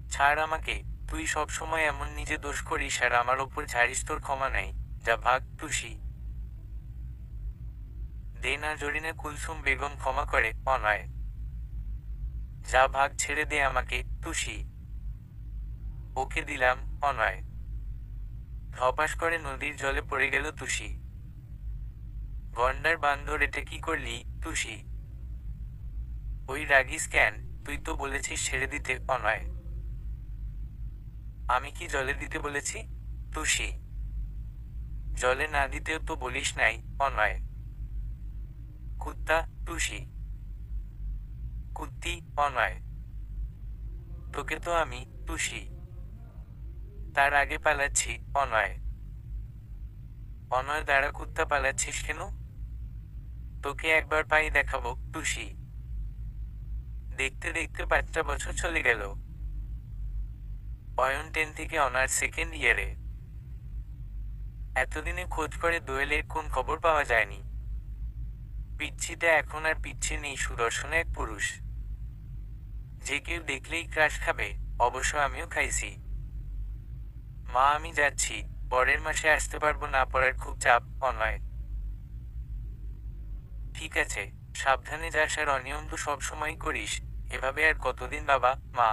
ছাড় আমাকে। তুই সব সময় এমন নিজে দোষ করিস আর আমার ওপর ঝাড়িস, তোর ক্ষমা নাই। যা ভাগ, তুষি। দে না জরিনা কুলসুম বেগম ক্ষমা করে, অনয়। যা ভাগ, ছেড়ে দে আমাকে, তুষি। ওকে দিলাম, অনয়। ধপাস করে নদীর জলে পড়ে গেল তুষি। গন্ডার বান্দর, এটা কি করলি, তুষি? ওই রাগিস কেন? তুই তো বলেছিস ছেড়ে দিতে। অনয়, আমি কি জলে দিতে বলেছি? তুষি, জলে না দিতেও তো বলিস নাই। অনয়, কুত্তা। তুষি, কুত্তি। অনয়, তোকে তো আমি। তুষি, তার আগে পালাচ্ছি। অনয়, অনয় দ্বারা কুত্তা পালাচ্ছিস কেন? তোকে একবার পাই দেখাবো। তুষি, দেখতে দেখতে 5টা বছর চলে গেল। অয়ন 10 থেকে অনার্স সেকেন্ড ইয়ারে। এতদিনে খোঁজ করে দোয়েলের কোন খবর পাওয়া যায়নি। পিচ্ছিটা এখন আর পিচ্ছি নেই, সুদর্শন এক পুরুষ, যে কেউ দেখলেই ক্রাশ খাবে। অবশ্য আমিও খাইছি। মা, আমি যাচ্ছি, পরের মাসে আসতে পারবো না, পড়ার খুব চাপ। অনয়, ঠিক আছে, সাবধানে যাস আর অনিয়ম তো সবসময় করিস। এভাবে আর কতদিন বাবা? মা,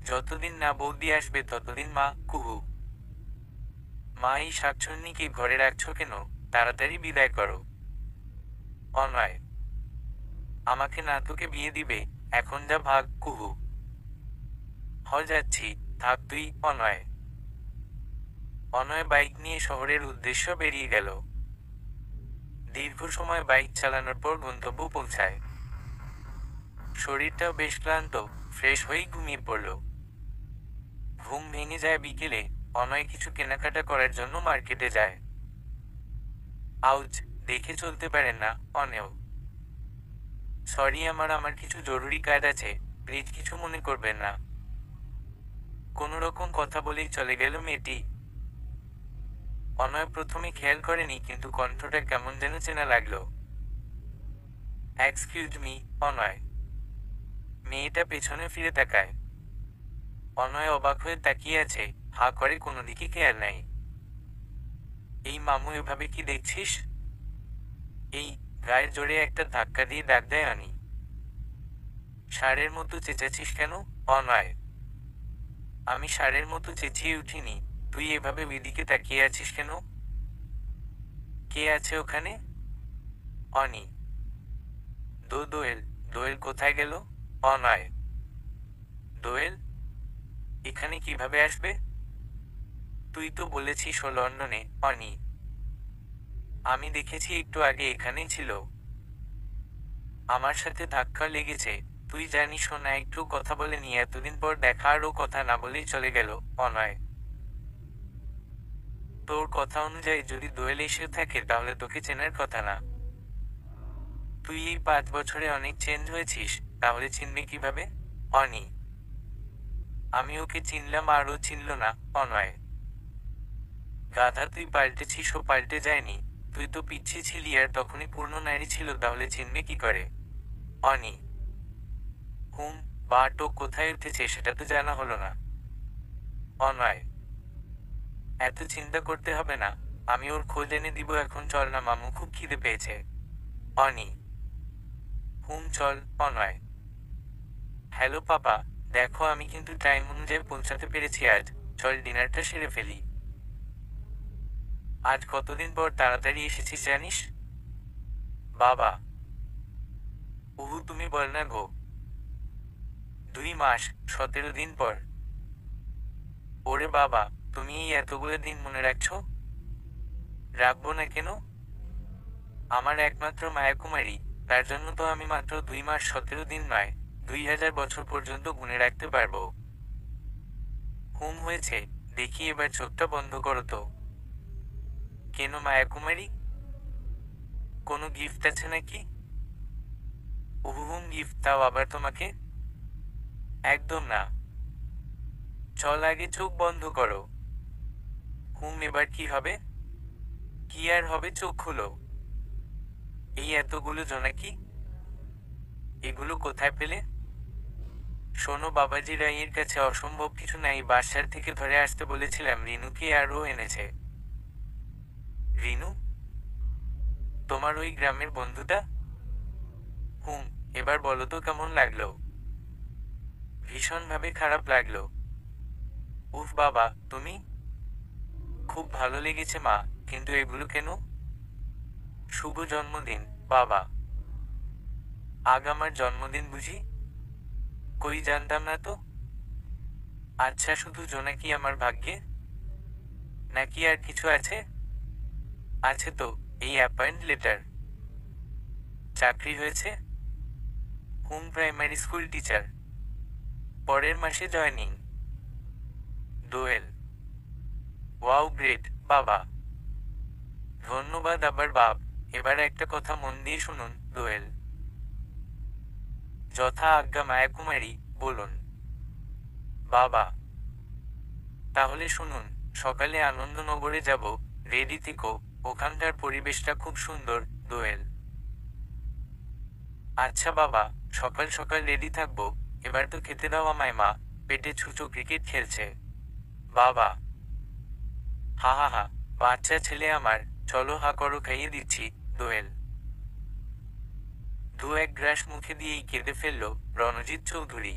যতদিন না বৌদি আসবে ততদিন। মা, কুহু। মা, এই শাকচুন্নিকে ঘরে রাখছো কেন? তাড়াতাড়ি বিদায় করো। অনয়, আমাকে না তোকে বিয়ে দিবে? এখন যা, ভাগ। কুহু, যাচ্ছি, থাক তুই। অনয়, অনয় বাইক নিয়ে শহরের উদ্দেশ্য বেরিয়ে গেল। দীর্ঘ সময় বাইক চালানোর পর গন্তব্য পৌঁছায়। শরীরটাও বেশ ক্লান্ত, ফ্রেশ হয়েই ঘুমিয়ে পড়ল। ঘুম ভেঙে যায় বিকেলে। অনয় কিছু কেনাকাটা করার জন্য মার্কেটে যায়। আউচ, দেখে চলতে পারেন না। অনেও, সরি, আমার কিছু জরুরি কাজ আছে, প্লিজ কিছু মনে করবেন না। কোনো রকম কথা বলেই চলে গেল মেয়েটি। অনয় প্রথমে খেয়াল করেনি, কিন্তু কণ্ঠটা কেমন যেন চেনা লাগলো। Excuse me. অনয়, মেয়েটা পেছনে ফিরে তাকায়। অনয় অবাক হয়ে তাকিয়ে আছে, হা করে, কোনো দিকে খেয়াল নাই। এই মামু, এভাবে কি দেখছিস? এই, গায়ের জোরে একটা ধাক্কা দিয়ে ডাক দেয় অনি। ষাঁড়ের মতো চেঁচাচ্ছিস কেন? অনয়, আমি ষাঁড়ের মতো চেঁচিয়ে উঠিনি। তুই এভাবে ওইদিকে তাকিয়ে আছিস কেন? কে আছে ওখানে? অনি, দোয়েল। দোয়েল কোথায় গেল? অনয়, দোয়েল এখানে কিভাবে আসবে? তুই তো বলেছিস ও লন্ডনে। অনি, আমি দেখেছি একটু আগে এখানেই ছিল। আমার সাথে ধাক্কা লেগেছে। তুই জানিস ও না একটু কথা বলেনি, এতদিন পর দেখা, আর ও কথা না বলেই চলে গেল। অনয়, তোর কথা অনুযায়ী যদি দোয়েল এসে থাকে তাহলে তোকে চেনার কথা না। তুই এই 5 বছরে অনেক চেঞ্জ হয়েছিস, তাহলে চিনবে কিভাবে? অনি, আমি ওকে চিনলাম আর ও চিনল না। অনয়, গাধা, তুই পাল্টেছিস, ও পাল্টে যায়নি। তুই তো পিচ্ছি ছিলি আর তখনই পূর্ণ নারী ছিল, তাহলে চিনবে কি করে? অনি, হুম, বাট ও কোথায় উঠেছে সেটা তো জানা হলো না। অনয়, এত চিন্তা করতে হবে না, আমি ওর খোঁজ এনে দিব এখন। চল না মামু, খুব খিদে পেয়েছে। অনি, হুম, চল। অনয়, হ্যালো পাপা, দেখো আমি কিন্তু টাইম অনুযায়ী পৌঁছাতে পেরেছি আজ। চল ডিনারটা সেরে ফেলি। আজ কতদিন পর তাড়াতাড়ি এসেছিস জানিস? বাবা, উহু, তুমি বল না গো। 2 মাস, 17 দিন পর। ওরে বাবা, তুমি এই এতগুলো দিন মনে রাখছো? রাখবো না কেন? আমার একমাত্র মায়াকুমারী, তার জন্য তো আমি মাত্র 2 মাস 17 দিন নয়, 2000 বছর পর্যন্ত গুনে রাখতে পারবো। হুম, হয়েছে, দেখি এবার চোখটা বন্ধ করো তো। কেন মায়াকুমারী? কোনো গিফট আছে নাকি? হুম, গিফট, তাও আবার তোমাকে? একদম না। চল আগে চোখ বন্ধ করো। হুম, এবার কি হবে? কি আর হবে, চোখ খুলো। এই এতগুলো জোনাকি, এগুলো কোথায় পেলে? শোনো, বাবাজি রাইয়ের কাছে অসম্ভব কিছু নাই, বাসার থেকে ধরে আসতে বলেছিলাম রিনুকে, আর ও এনেছে। রিনু? তোমার ওই গ্রামের বন্ধুটা? হুম। এবার বলো তো কেমন লাগলো? ভীষণভাবে খারাপ লাগলো। উফ বাবা, তুমি? খুব ভালো লেগেছে মা, কিন্তু এগুলো কেন? শুভ জন্মদিন বাবা। আগ আমার জন্মদিন বুঝি? কই জানতাম না তো। আচ্ছা, শুধু জোনাকি আমার ভাগ্যে, নাকি আর কিছু আছে? আছে তো, এই অ্যাপয়েন্ট লেটার। চাকরি হয়েছে। Home primary school teacher. পরের মাসে জয়নিং। দোয়েল: ওয়াও, গ্রেট বাবা। ধন্যবাদ আবার বাপ। এবার একটা কথা মন দিয়ে শুনুন দোয়েল। যথা আজ্ঞা মায়াকুমারী, বলুন। বাবা: তাহলে শুনুন, সকালে আনন্দনগরে যাব, রেডি থেকো, ওখানকার পরিবেশটা খুব সুন্দর। দোয়েল: আচ্ছা বাবা, সকাল সকাল রেডি থাকবো। এবার তো খেতে দাও আমায় মা, পেটে ছুঁচো ক্রিকেট খেলছে। বাবা: হা হা হা, বাচ্চা ছেলে আমার, চলো হা করো, খাইয়ে দিচ্ছি। দোয়েল দু এক গ্রাস মুখে দিয়েই কেঁদে ফেলল রণজিৎ চৌধুরী।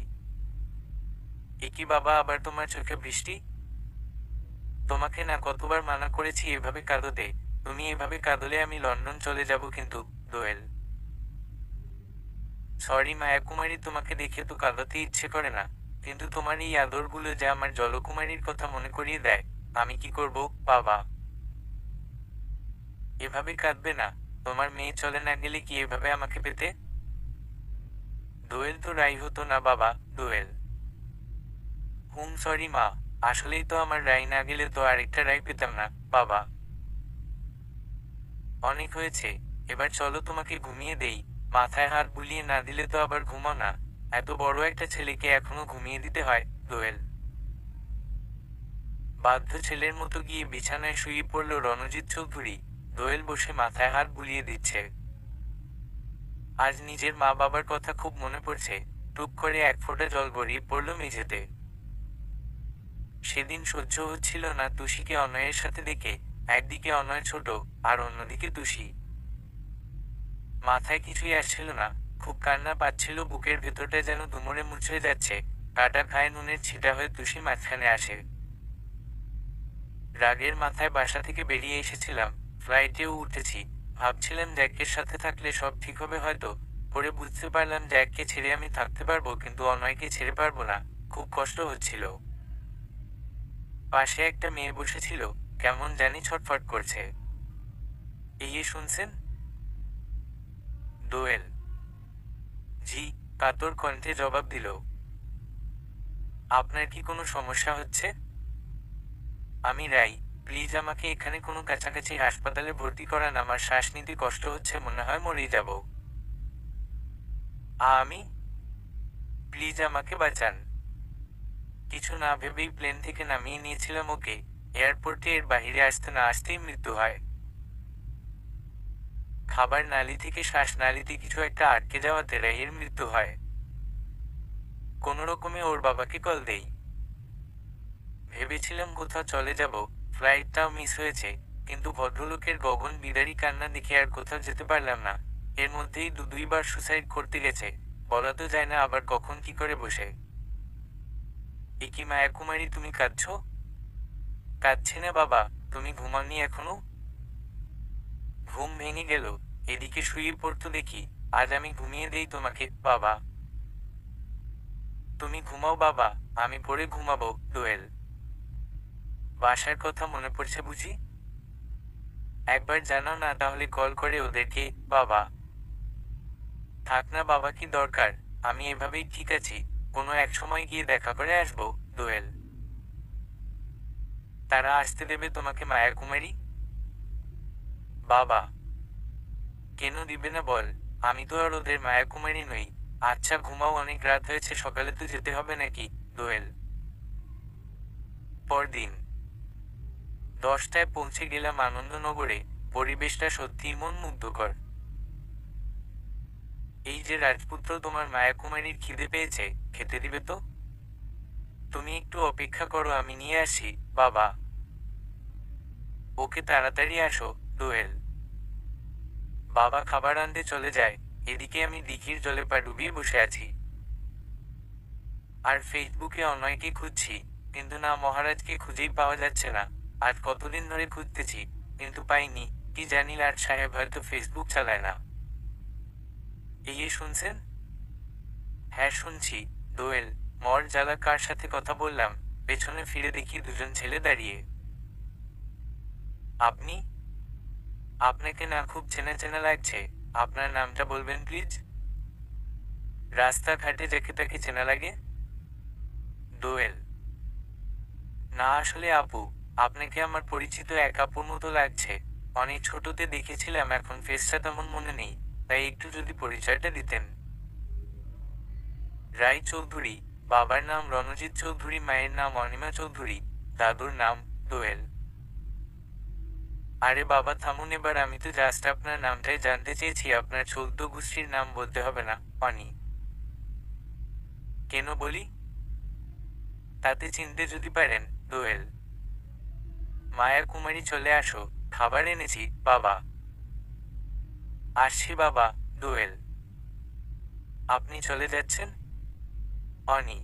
একি বাবা, আবার তোমার চোখে বৃষ্টি? তোমাকে না কতবার মানা করেছি এভাবে কাঁদোতে? তুমি এভাবে কাঁদলে আমি লন্ডন চলে যাব কিন্তু। দোয়েল: সরি মায়াকুমারী, তোমাকে দেখে তো কাঁদাতে ইচ্ছে করে না, কিন্তু তোমার এই আদরগুলো যে আমার জলকুমারীর কথা মনে করিয়ে দেয়। আমি কি করব বাবা? এভাবে কাঁদবে না, তোমার মেয়ে চলে না গেলে কি এভাবে আমাকে পেতে? দোয়েল: তো রাই হতো না বাবা। দোয়েল: সরি মা, আসলেই তো আমার রাই না গেলে তো আরেকটা রাই পেতাম না বাবা। অনেক হয়েছে, এবার চলো তোমাকে ঘুমিয়ে দেই। মাথায় হাত বুলিয়ে না দিলে তো আবার ঘুমাও না। এত বড় একটা ছেলেকে এখনো ঘুমিয়ে দিতে হয়। দোয়েল বাধ্য ছেলের মতো গিয়ে বিছানায় শুয়ে পড়ল রণজিৎ চৌধুরী। দোয়েল বসে মাথায় হাত বুলিয়ে দিচ্ছে। আজ নিজের মা বাবার কথা খুব মনে পড়ছে। টুপ করে এক ফোঁটা জল গড়িয়ে পড়ল মেঝেতে। সেদিন সহ্য হচ্ছিল না তুষিকে অনয়ের সাথে দেখে। একদিকে অনয় ছোট, আর অন্যদিকে তুষি। মাথায় কিছুই আসছিল না, খুব কান্না পাচ্ছিল, বুকের ভেতরটা যেন দুমড়ে মুচড়ে যাচ্ছে। কাটা খায় নুনের ছিটা হয়ে তুষি মাঝখানে আসে। রাগের মাথায় বাসা থেকে বেরিয়ে এসেছিলাম, ফ্লাইটেও উঠেছি। ভাবছিলাম জ্যাকের সাথে থাকলে সব ঠিক হবে হয়তো। পরে বুঝতে পারলাম জ্যাককে ছেড়ে আমি থাকতে পারবো, কিন্তু অনয়কে ছেড়ে পারবো না। খুব কষ্ট হচ্ছিল। পাশে একটা মেয়ে বসেছিল, কেমন জানি ছটফট করছে। এই শুনছেন? দোয়েল: জি, কাতর কণ্ঠে জবাব দিল। আপনার কি কোনো সমস্যা হচ্ছে? আমি রাই, প্লিজ আমাকে এখানে কোনো কাছাকাছি হাসপাতালে ভর্তি করান, আমার শ্বাস নিতে কষ্ট হচ্ছে, মনে হয় মরে যাব। আমি? প্লিজ আমাকে বাঁচান। কিছু না ভেবেই প্লেন থেকে নামিয়ে নিয়েছিলাম ওকে। এয়ারপোর্টে এর বাহিরে আসতে না আসতেই মৃত্যু হয়। খাবার নালি থেকে শ্বাসনালীতে কিছু একটা আটকে যাওয়াতে রাইয়ের মৃত্যু হয়। কোনো রকমে ওর বাবাকে কল দেই। ভেবেছিলাম কোথাও চলে যাব, ফ্লাইটটাও মিস হয়েছে, কিন্তু ভদ্রলোকের গগন বিদারী কান্না দেখে আর কোথাও যেতে পারলাম না। এর মধ্যেই দুইবার সুসাইড করতে গেছে, বলা তো যায় না আবার কখন কি করে বসে। এ কি মায়াকুমারী, তুমি কাঁদছো? কাঁদছি না বাবা, তুমি ঘুমাওনি এখনো? ঘুম ভেঙে গেল, এদিকে শুয়ে পড়তো দেখি। আজ আমি ঘুমিয়ে দেই তোমাকে বাবা। তুমি ঘুমাও বাবা, আমি পরে ঘুমাবো। দোয়েল: বাসার কথা মনে পড়ছে বুঝি? একবার জানাও না তাহলে কল করে ওদেরকে বাবা। থাক না বাবা, কি দরকার, আমি এভাবেই ঠিক আছি। কোনো এক সময় গিয়ে দেখা করে আসবো। দোয়েল: তারা আসতে দেবে তোমাকে মায়াকুমারী? বাবা: কেন দিবে না বল, আমি তো আর ওদের মায়াকুমারী নই। আচ্ছা ঘুমাও, অনেক রাত হয়েছে, সকালে তো যেতে হবে নাকি। দোয়েল পরদিন 10টায় পৌঁছে গেলাম আনন্দনগরে। পরিবেশটা সত্যিই মন মুগ্ধকর। এই যে রাজপুত্র, তোমার মায়াকুমারীর খিদে পেয়েছে, খেতে দিবে তো? তুমি একটু অপেক্ষা করো, আমি নিয়ে আসি বাবা। ওকে তাড়াতাড়ি আসো। দোয়েল বাবা খাবার আনতে চলে যায়। এদিকে আমি দিঘির জলে পা ডুবিয়ে বসে আছি। আর ফেসবুকে অনয়কে খুঁজছি, কিন্তু না, মহারাজকে খুঁজেই পাওয়া যাচ্ছে না। আজ কতদিন ধরে খুঁজতেছি, কিন্তু পাইনি। কি জানি, লাট সাহেব হয়তো ফেসবুক চালায় না। এই শুনছেন? হ্যাঁ শুনছি। দোয়েল, মর জ্বালা কার সাথে কথা বললাম? পেছনে ফিরে দেখি দুজন ছেলে দাঁড়িয়ে। আপনি? আপনাকে না খুব চেনা চেনা লাগছে। আপনার নামটা বলবেন প্লিজ? রাস্তাঘাটে যাকে তাকে চেনা লাগে? দোয়েল: না আসলে আপু, আপনাকে আমার পরিচিত এক আপুর মতো লাগছে। অনেক ছোটতে দেখেছিলাম, এখন ফেসটা তেমন মনে নেই, তাই একটু যদি পরিচয়টা দিতেন। রায় চৌধুরী। বাবার নাম রণজিৎ চৌধুরী, মায়ের নাম অনিমা চৌধুরী, দাদুর নাম দোয়েল। আরে বাবা থামুন এবার, আমি তো জাস্ট আপনার নামটাই জানতে চেয়েছি, আপনার 14 গোষ্ঠীর নাম বলতে হবে না। অনি। কেন বলি? তাতে চিনতে যদি পারেন। দোয়েল: মায়া কুমারী চলে আসো, খাবার এনেছি বাবা। আসছি বাবা। দোয়েল: আপনি চলে যাচ্ছেন? অনি: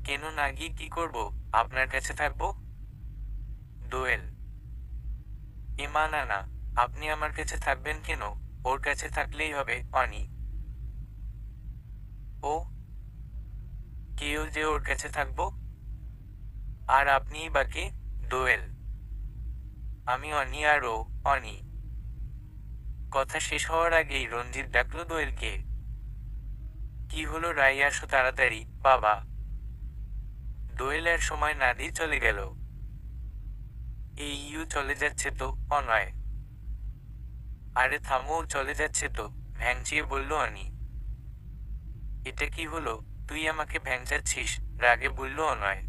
কেন, না গিয়ে কি করব? আপনার কাছে থাকবো। দোয়েল: মা না না, আপনি আমার কাছে থাকবেন কেন? ওর কাছে থাকলেই হবে। অনি: ও কেউ যে ওর কাছে থাকবো? আর আপনিই বা কে? দোয়েল: আমি অনি, আর ও অনি। কথা শেষ হওয়ার আগেই রঞ্জিত ডাকলো দোয়েলকে। কি হলো রাই, আসো তাড়াতাড়ি বাবা। দোয়েল আর সময় না দিয়ে চলে গেল। এই চলে যাচ্ছে তো? অনয়: আরে থামো, চলে যাচ্ছে তো, ভ্যাংচিয়ে বলল অনি। এটা কি হলো? তুই আমাকে ভ্যাংচাচ্ছিস? রাগে বলল অনয়।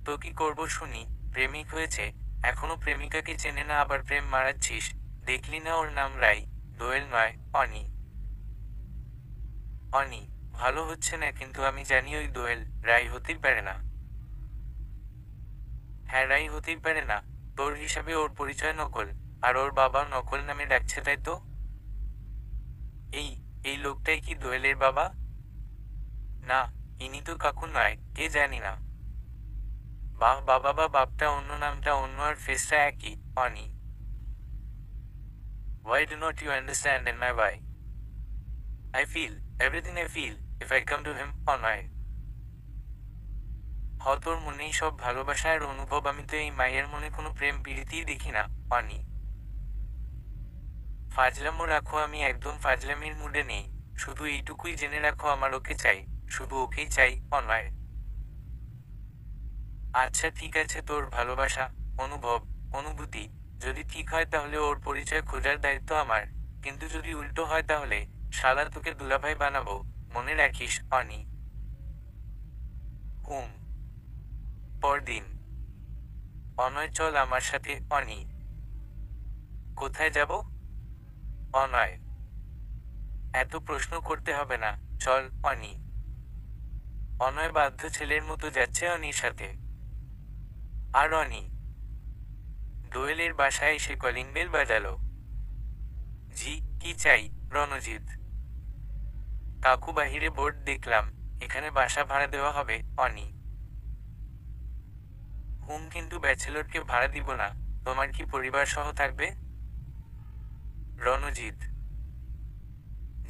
তো কি করবো শুনি? প্রেমিক হয়েছে, এখনো প্রেমিকাকে চেনে না, আবার প্রেম মারাচ্ছিস? দেখলি না ওর নাম রাই, দোয়েল নয়। অনি: অনি, ভালো হচ্ছে না, কিন্তু আমি জানি ওই দোয়েল রাই হতেই পারে না। হ্যাঁ রাই হতেই পারে না। তোর হিসাবে ওর পরিচয় নকল, আর ওর বাবা নকল নামে ডাকছে, তাই তো? এই এই লোকটাই কি দোয়েলের বাবা? না, ইনি তো কাকু নয়, কে জানি না। বাহ বাবা, বা বাপটা অন্য, নামটা অন্য, আর ফেসটা একই। অনি: Why do not you understand in my why? I feel everything I feel if I come to him. Onoy: তোর মনেই সব ভালোবাসা আর অনুভব, আমি তো এই মায়ের মনে কোনো প্রেম প্রীতিই দেখি না। অনি: ফাজলামো রাখো, আমি একদম ফাজলামির মুডে নেই। শুধু এইটুকুই জেনে রাখো, আমার ওকে চাই, শুধু ওকেই চাই। অনয়: আচ্ছা ঠিক আছে, তোর ভালোবাসা, অনুভব, অনুভূতি যদি ঠিক হয় তাহলে ওর পরিচয় খোঁজার দায়িত্ব আমার, কিন্তু যদি উল্টো হয় তাহলে শালা তোকে দুলাভাই বানাবো, মনে রাখিস। অনি। হুম। পরদিন। অনয়: চল আমার সাথে। অনি: কোথায় যাব? অনয়: এত প্রশ্ন করতে হবে না, চল। অনি। অনয় বাধ্য ছেলের মতো যাচ্ছে অনির সাথে। আর অনি দোয়েলের বাসায় এসে কলিং বেল বাজালো। জি, কি চাই? রণজিৎ: কাকু বাহিরে বোর্ড দেখলাম, এখানে বাসা ভাড়া দেওয়া হবে। অনি: হুম, কিন্তু ব্যাচেলরকে ভাড়া দিব না। তোমার কি পরিবার সহ থাকবে? রণজিৎ: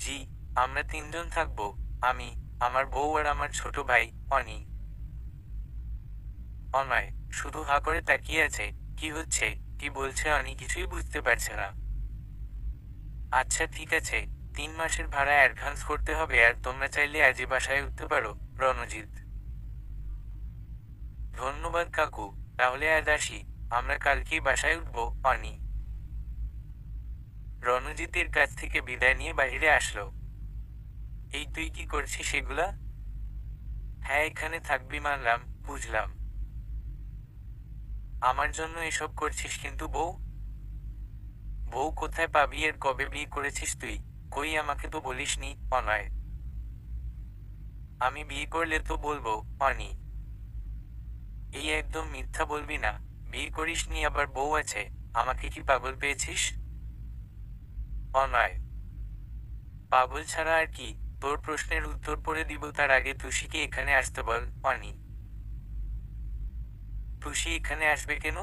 জি, আমরা 3জন থাকবো, আমি, আমার বউ আর আমার ছোট ভাই। অনি। অনয় শুধু হা করে তাকিয়ে আছে। কি হচ্ছে, কি বলছে অনি কিছুই বুঝতে পারছে না। আচ্ছা ঠিক আছে, 3 মাসের ভাড়া অ্যাডভান্স করতে হবে, আর তোমরা চাইলে আজই বাসায় উঠতে পারো। রণজিৎ: ধন্যবাদ কাকু, তাহলে আজ আসি, আমরা কালকেই বাসায় উঠবো। অনি রণজিতের কাছ থেকে বিদায় নিয়ে বাইরে আসলো। এই তুই কি করছিস এগুলা? হ্যাঁ এখানে থাকবি মানলাম, বুঝলাম। আমার জন্য এসব করছিস, কিন্তু বউ? বউ কোথায় পাবি, এর কবে বিয়ে করেছিস তুই? কই, আমাকে তো বলিসনি। অনয়: আমি বিয়ে করলে তো বলবো। অনি: এই একদম মিথ্যা বলবি না, বিয়ে করিসনি, আবার বউ আছে, আমাকে কি পাগল পেয়েছিস? অনয়: পাগল ছাড়া আর কি, তোর প্রশ্নের উত্তর পরে দিব, তার আগে তুষিকে এখানে আসতে বল। অনি: তুষি এখানে আসবে কেন?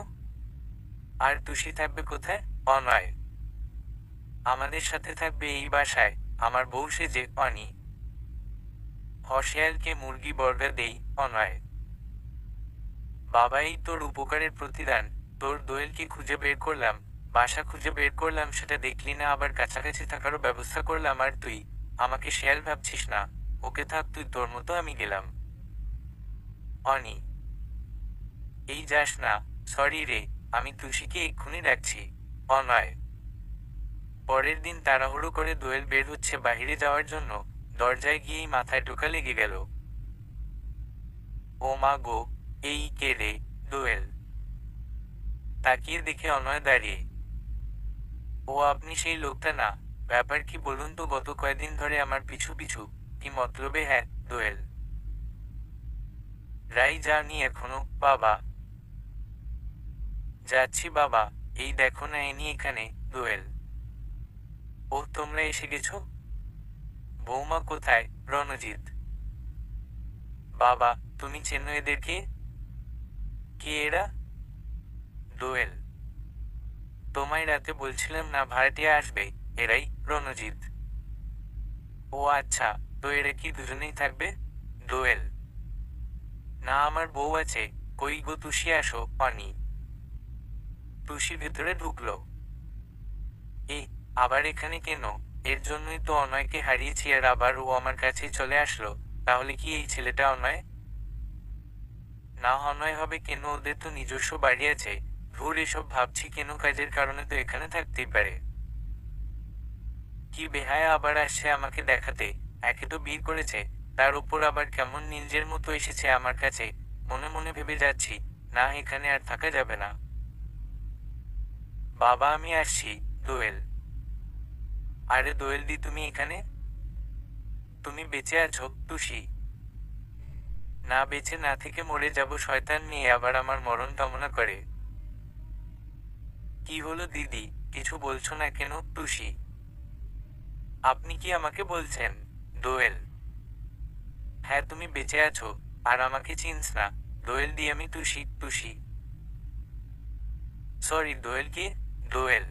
আর তুষি থাকবে কোথায়? অনয়: আমাদের সাথে থাকবে এই বাসায়, আমার বউ সেজে। অনি, হশেয়ালকে মুরগি বর্গা দেই। অনয়, বাবাই তোর উপকারের প্রতিদান। তোর দোয়েলকে খুঁজে বের করলাম, বাসা খুঁজে বের করলাম, সেটা দেখলি না, আবার কাছাকাছি থাকারও ব্যবস্থা করলাম, আর তুই আমাকে শেয়াল ভাবছিস না? ওকে থাক তুই, তোর মতো আমি গেলাম। অনি, এই যাস না, সরি রে, আমি তুষিকে এক্ষুনি ডাকছি। অনয়, পরের দিন তাড়াহুড়ো করে দোয়েল বের হচ্ছে বাহিরে যাওয়ার জন্য, দরজায় গিয়েই মাথায় টোকা লেগে গেল। ও মা গো, এই কে রে? দোয়েল তাকিয়ে দেখে অনয় দাঁড়িয়ে। ও আপনি সেই লোকটা না? ব্যাপার কি বলুন তো, গত কয়েকদিন ধরে আমার পিছু পিছু, কি মতলবে? হ্যাঁ দোয়েল, রাই যাওনি এখনো? বাবা, যাচ্ছি বাবা, এই দেখো না এনি এখানে। দোয়েল, ও তোমরা এসে গেছো? বৌমা কোথায়? রণজিৎ, বাবা তুমি চেনো এদেরকে? কে এরা? দোয়েল, তোমায় রাতে বলছিলাম না ভাড়াটিয়া আসবে, এরাই রণজিৎ। ও আচ্ছা, তো এরা কি দুজনেই থাকবে? দোয়েল, না আমার বউ আছে। কই গো তুষি, আসো। অনি, তুষি ভেতরে ঢুকলো। এ আবার এখানে কেন? এর জন্যই তো অনয়কে হারিয়েছি, আর আবার ও আমার কাছেই চলে আসলো। তাহলে কি এই ছেলেটা অনয়? না, অনয় হবে কেন? ওদের তো নিজস্ব বাড়ি আছে। ধুর, এসব ভাবছি কেন? কাজের কারণে তো এখানে থাকতেই পারে। কি বেহায়া আবার আসছে আমাকে দেখাতে। একে তো বিয়ে করেছে, তার উপর আবার কেমন নিজের মতো এসেছে আমার কাছে। মনে মনে ভেবে যাচ্ছি, না এখানে আর থাকা যাবে না। বাবা আমি আসছি। দোয়েল, আরে দোয়েল দি, তুমি এখানে? তুমি বেঁচে আছো তুষি? না, বেঁচে না থেকে মরে যাব, শয়তান মেয়ে আবার আমার মরণ কামনা করে। কি হলো দিদি, কিছু বলছো না কেন? তুষি, আপনি কি আমাকে বলছেন? দোয়েল, হ্যাঁ তুমি বেঁচে আছো, আর আমাকে চিনস না? দোয়েল দি, আমি তুষি। তুষি, সরি দোয়েল কে? দোয়েল,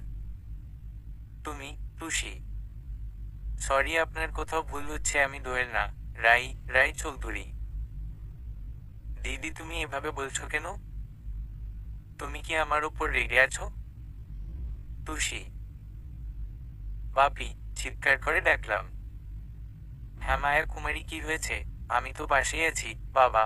তুমি তুষি? সরি, আপনার কোথাও ভুল হচ্ছে, আমি দোয়েল না, রাই। রাই চৌধুরী। দিদি তুমি এভাবে বলছো কেন? তুমি কি আমার উপর রেগে আছো? তুষি, বাপি, চিৎকার করে ডাকলাম। হ্যাঁ মায়া কুমারী, কি হয়েছে? আমি তো পাশেই আছি বাবা।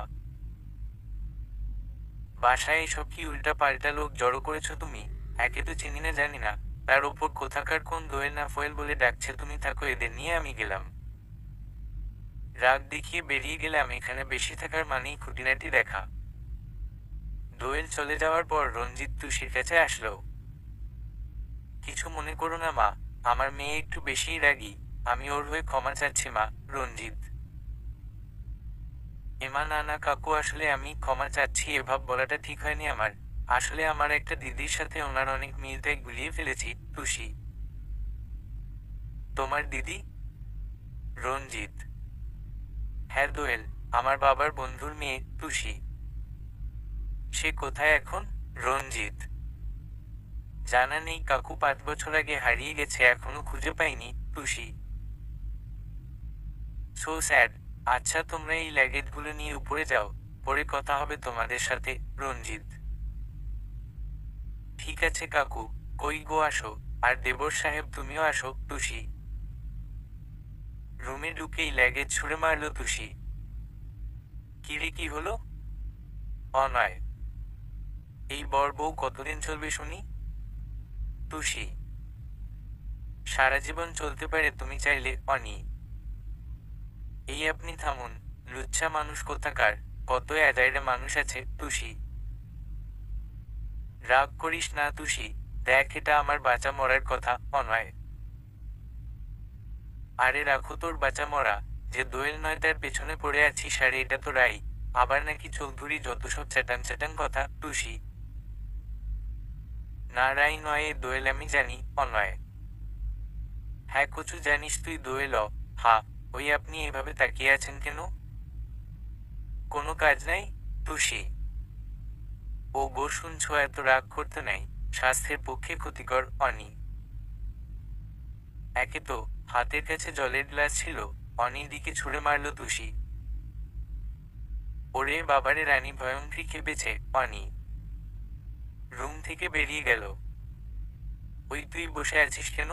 বাসায় এসব কি উল্টা পাল্টা লোক জড়ো করেছো তুমি? একে তো চিনি না জানি না, তার ওপর কোথাকার কোন দোয়েল না ফোয়েল বলে ডাকছে। তুমি থাকো, এদের নিয়ে আমি গেলাম। রাগ দেখিয়ে বেরিয়ে গেলাম। এখানে বেশি থাকার মানেই খুঁটিনাটি দেখা। দোয়েল চলে যাওয়ার পর রঞ্জিত তুষির কাছে আসলো। কিছু মনে করো না মা, আমার মেয়ে একটু বেশিই রাগী, আমি ওর হয়ে ক্ষমা চাচ্ছি মা। রঞ্জিত, এমা না না কাকু, আসলে আমি ক্ষমা চাচ্ছি, এভাব বলাটা ঠিক হয়নি আমার। আসলে আমার একটা দিদির সাথে ওনার অনেক মিলটাই গুলিয়ে ফেলেছি। তুষি, তোমার দিদি? রঞ্জিত, হ্যাঁ দোয়েল, আমার বাবার বন্ধুর মেয়ে তুষি। সে কোথায় এখন? রঞ্জিত, জানা নেই কাকু, 5 বছর আগে হারিয়ে গেছে, এখনো খুঁজে পাইনি। Tushi, so sad. আচ্ছা তোমরা এই লাগেজগুলো নিয়ে উপরে যাও, পরে কথা হবে তোমাদের সাথে। রঞ্জিত, ঠিক আছে কাকু। কই গো, আসো। আর দেবর সাহেব তুমিও আসো। তুষি, রুমে ঢুকেই লাগেজ ছুঁড়ে মারল তুষি। কিরে কি হলো? অনয়, এই বর বউ কতদিন চলবে শুনি? তুষি, সারা জীবন চলতে পারে তুমি চাইলে। অনি, এই আপনি থামুন, লুচ্ছা মানুষ কোথাকার, কত অ্যাজাইরা মানুষ আছে। তুষি, রাগ করিস না তুষি, দেখ এটা আমার বাঁচা মরার কথা। অনয়, আরে রাখো তোর বাঁচা মরা, যে দোয়েল নয় তার পেছনে পড়ে আছিস, আরে এটা তো রাই, আবার নাকি চৌধুরী, যত সব চ্যাটাং চ্যাটাং কথা। তুষি, না রাই নয়, এ দোয়েল আমি জানি। অনয়, হ্যাঁ কচু, জানিস তুই দোয়েল? হা, ওই আপনি এভাবে তাকিয়ে আছেন কেন? কোনো কাজ নাই? তুষি, ও গো শুনছো, এত রাগ করতে নাই, স্বাস্থ্যের পক্ষে ক্ষতিকর। অনি, একে তো হাতের কাছে জলের গ্লাস ছিল, অনির দিকে ছুঁড়ে মারল তুষি। ওরে বাবারে রানী ভয়ঙ্করী খেপেছে। অনি রুম থেকে বেরিয়ে গেল। ওই তুই বসে আছিস কেন?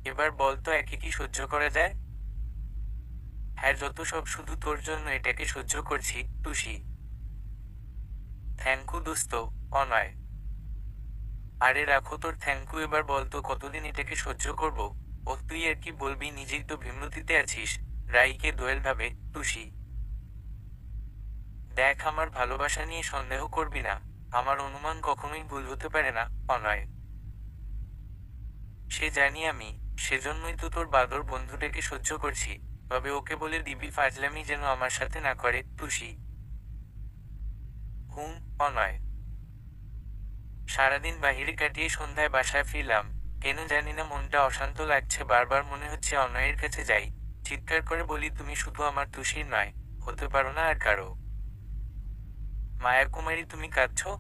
এবার বল তো একে কি সহ্য করা যায়? হ্যাঁ, যত সব শুধু তোর জন্য এটাকে সহ্য করছি তুষি। থ্যাংকু দোস্ত। অনয়, আরে রাখো তোর থ্যাংকু, এবার বলতো কতদিন এটাকে সহ্য করব? ও তুই আর কি বলবি, নিজেই তো বিমূর্তিতে আছিস। রাইকে দোয়েল ভাবে তুষি। দেখ, আমার ভালোবাসা নিয়ে সন্দেহ করবি না। আমার অনুমান কখনোই ভুল হতে পারে না অনয়। সে জানি আমি, সেজন্যই তো তোর বাদর বন্ধুটাকে সহ্য করছি। তবে ওকে বলে দিবি ফাজলামি যেন আমার সাথে না করে তুষি। হুম। অনয়, সারাদিন বাহিরে কাটিয়ে সন্ধ্যায় বাসায় ফিরলাম। কেন জানি না মনটা অশান্ত লাগছে, বারবার মনে হচ্ছে অনয়ের কাছে যাই, চিৎকার করে বলি তুমি শুধু আমার তুষির নয়, হতে পারো না আর কারো। মায়াকুমারী তুমি কাঁদছো?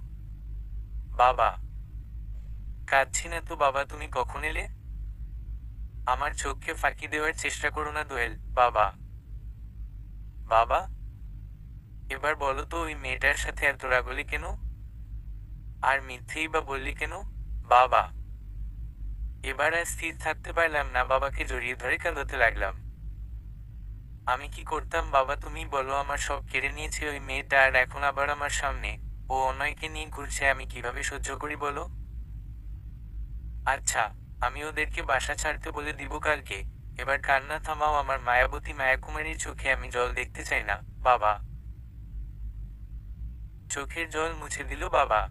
বাবা, কাঁদছি না তো বাবা, তুমি কখন এলে? আমার চোখকে ফাঁকি দেওয়ার চেষ্টা করো না দোয়েল বাবা। বাবা, এবার বলো তো ওই মেয়েটার সাথে এত রাগলি কেন? আর মিথ্যেই বা বললি কেন? বাবা, এবার আর স্থির থাকতে পারলাম না, বাবাকে জড়িয়ে ধরে কাঁদতে লাগলাম। আমি কি করতাম বাবা, তুমি বলো, আমার সব কেড়ে নিয়েছে ওই মেয়েটা, আর এখন আবার আমার সামনে ও অনয়কে নিয়ে ঘুরছে, আমি কিভাবে সহ্য করি বলো? আচ্ছা, আমি ওদেরকে বাসা ছাড়তে বলে দিব কালকে। এবার কান্না থামাও, আমার মায়াবতী মায়াকুমারীর চোখে আমি জল দেখতে চাই না বাবা। চোখের জল মুছে দিল বাবা।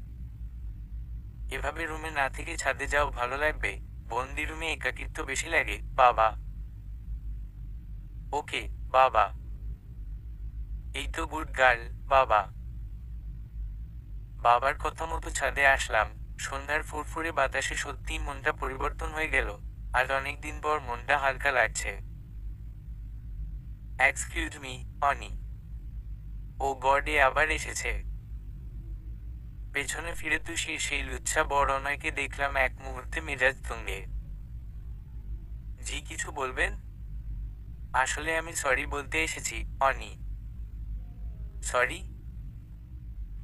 এভাবে রুমে না থেকে ছাদে যাও, ভালো লাগবে। বন্দি রুমে একাকিত্ব বেশি লাগে বাবা। ওকে বাবা। এই তো গুড গার্ল বাবা। বাবার কথা মতো ছাদে আসলাম। সন্ধ্যার ফুরফুরে বাতাসে সত্যিই মনটা পরিবর্তন হয়ে গেল। আর অনেকদিন পর মনটা হালকা লাগছে। এক্সকিউজ মি অনি। ও গডে, আবার এসেছে। পেছনে ফিরে তুষি সেই লুচ্ছা বড় অনয়কে দেখলাম, এক মুহূর্তে মেজাজ তুঙ্গে। জি কিছু বলবেন? আসলে আমি সরি বলতে এসেছি অনি। সরি?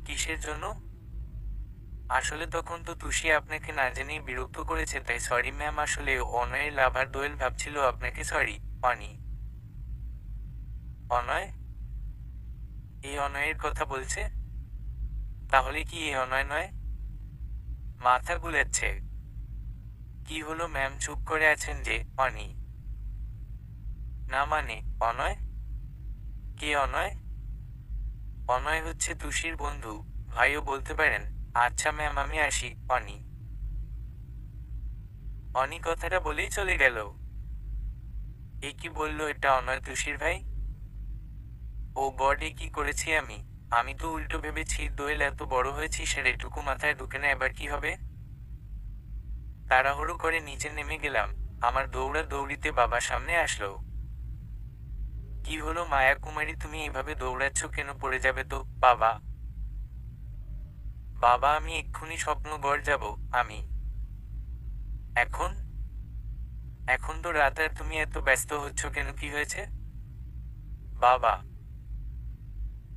কিসের জন্য? আসলে তখন তো তুষি আপনাকে না জেনেই বিরক্ত করেছে, তাই সরি ম্যাম। আসলে অনয়ের লাভার দোয়েল ভাবছিল আপনাকে সরি অনি। অনয়? এই অনয়ের কথা বলছে? তাহলে কি এই অনয় নয়? মাথা গুলাচ্ছে। কি হলো ম্যাম, চুপ করে আছেন যে? অনি, না মানে অনয়? কে অনয়? অনয় হচ্ছে তুষির বন্ধু, ভাইও বলতে পারেন। আচ্ছা ম্যাম, আমি আসি অনি। অনি কথাটা বলেই চলে গেল। এ কি বলল, এটা অনয় তুষির ভাই? ও গড, এ কি করেছি আমি? আমি তো উল্টো ভেবেছি দোয়েল এত বড় হয়েছিস আর এটুকু মাথায় ঢুকে না, এবার কি হবে? তাড়াহুড়ো করে নিচে নেমে গেলাম। আমার দৌড়া দৌড়িতে বাবা সামনে আসলো। কি হলো মায়া কুমারী, তুমি এভাবে দৌড়াচ্ছ কেন? পড়ে যাবে তো বাবা। বাবা, আমি এক্ষুনি স্বপ্নগড় যাব। আমি এখন? এখন তো রাত, আর তুমি এত ব্যস্ত হচ্ছ কেন, কি হয়েছে? বাবা,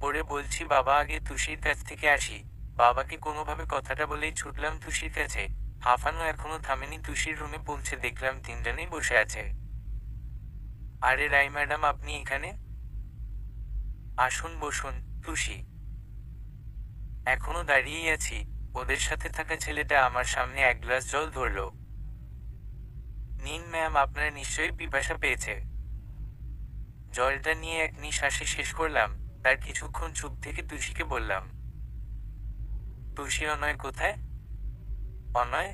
পরে বলছি বাবা, আগে তুষির কাছ থেকে আসি। বাবাকে কোনোভাবে কথাটা বলেই ছুটলাম তুষির কাছে। হাঁফানো এখনো থামেনি। তুষির রুমে পৌঁছে দেখলাম তিনজনেই বসে আছে। আরে রাই ম্যাডাম, আপনি এখানে? আসুন বসুন। তুষি, এখনো দাঁড়িয়েই আছি। ওদের সাথে থাকা ছেলেটা আমার সামনে এক গ্লাস জল ধরল। নিন ম্যাম, আপনার নিশ্চয়ই পিপাসা পেয়েছে। জলটা নিয়ে এক নিঃশ্বাসে শেষ করলাম। তার কিছুক্ষণ চুপ থেকে তুষিকে বললাম, তুষি, অনয় কোথায়? অনয়?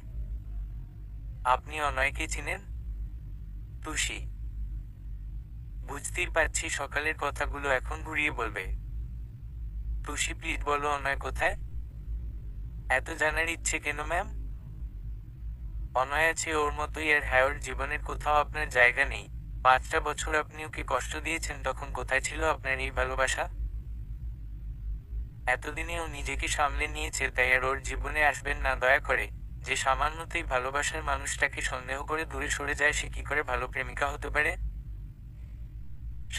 আপনি অনয়কে চিনেন? তুষি, বুঝতেই পারছি সকালের কথাগুলো এখন ঘুরিয়ে বলবে। তুষি, প্লিজ বলো অনয় কোথায়? এত জানার ইচ্ছে কেন ম্যাম? অনয় আছে ওর মতোই, আর হ্যাঁ, ওর জীবনের কোথাও আপনার জায়গা নেই। 5টা বছর আপনি ওকে কষ্ট দিয়েছেন, তখন কোথায় ছিল আপনার এই ভালোবাসা? এতদিনে ও নিজেকে সামলে নিয়েছে, তাই আর ওর জীবনে আসবেন না দয়া করে। যে সামান্যতেই ভালোবাসার মানুষটাকে সন্দেহ করে দূরে সরে যায় সে কি করে ভালো প্রেমিকা হতে পারে?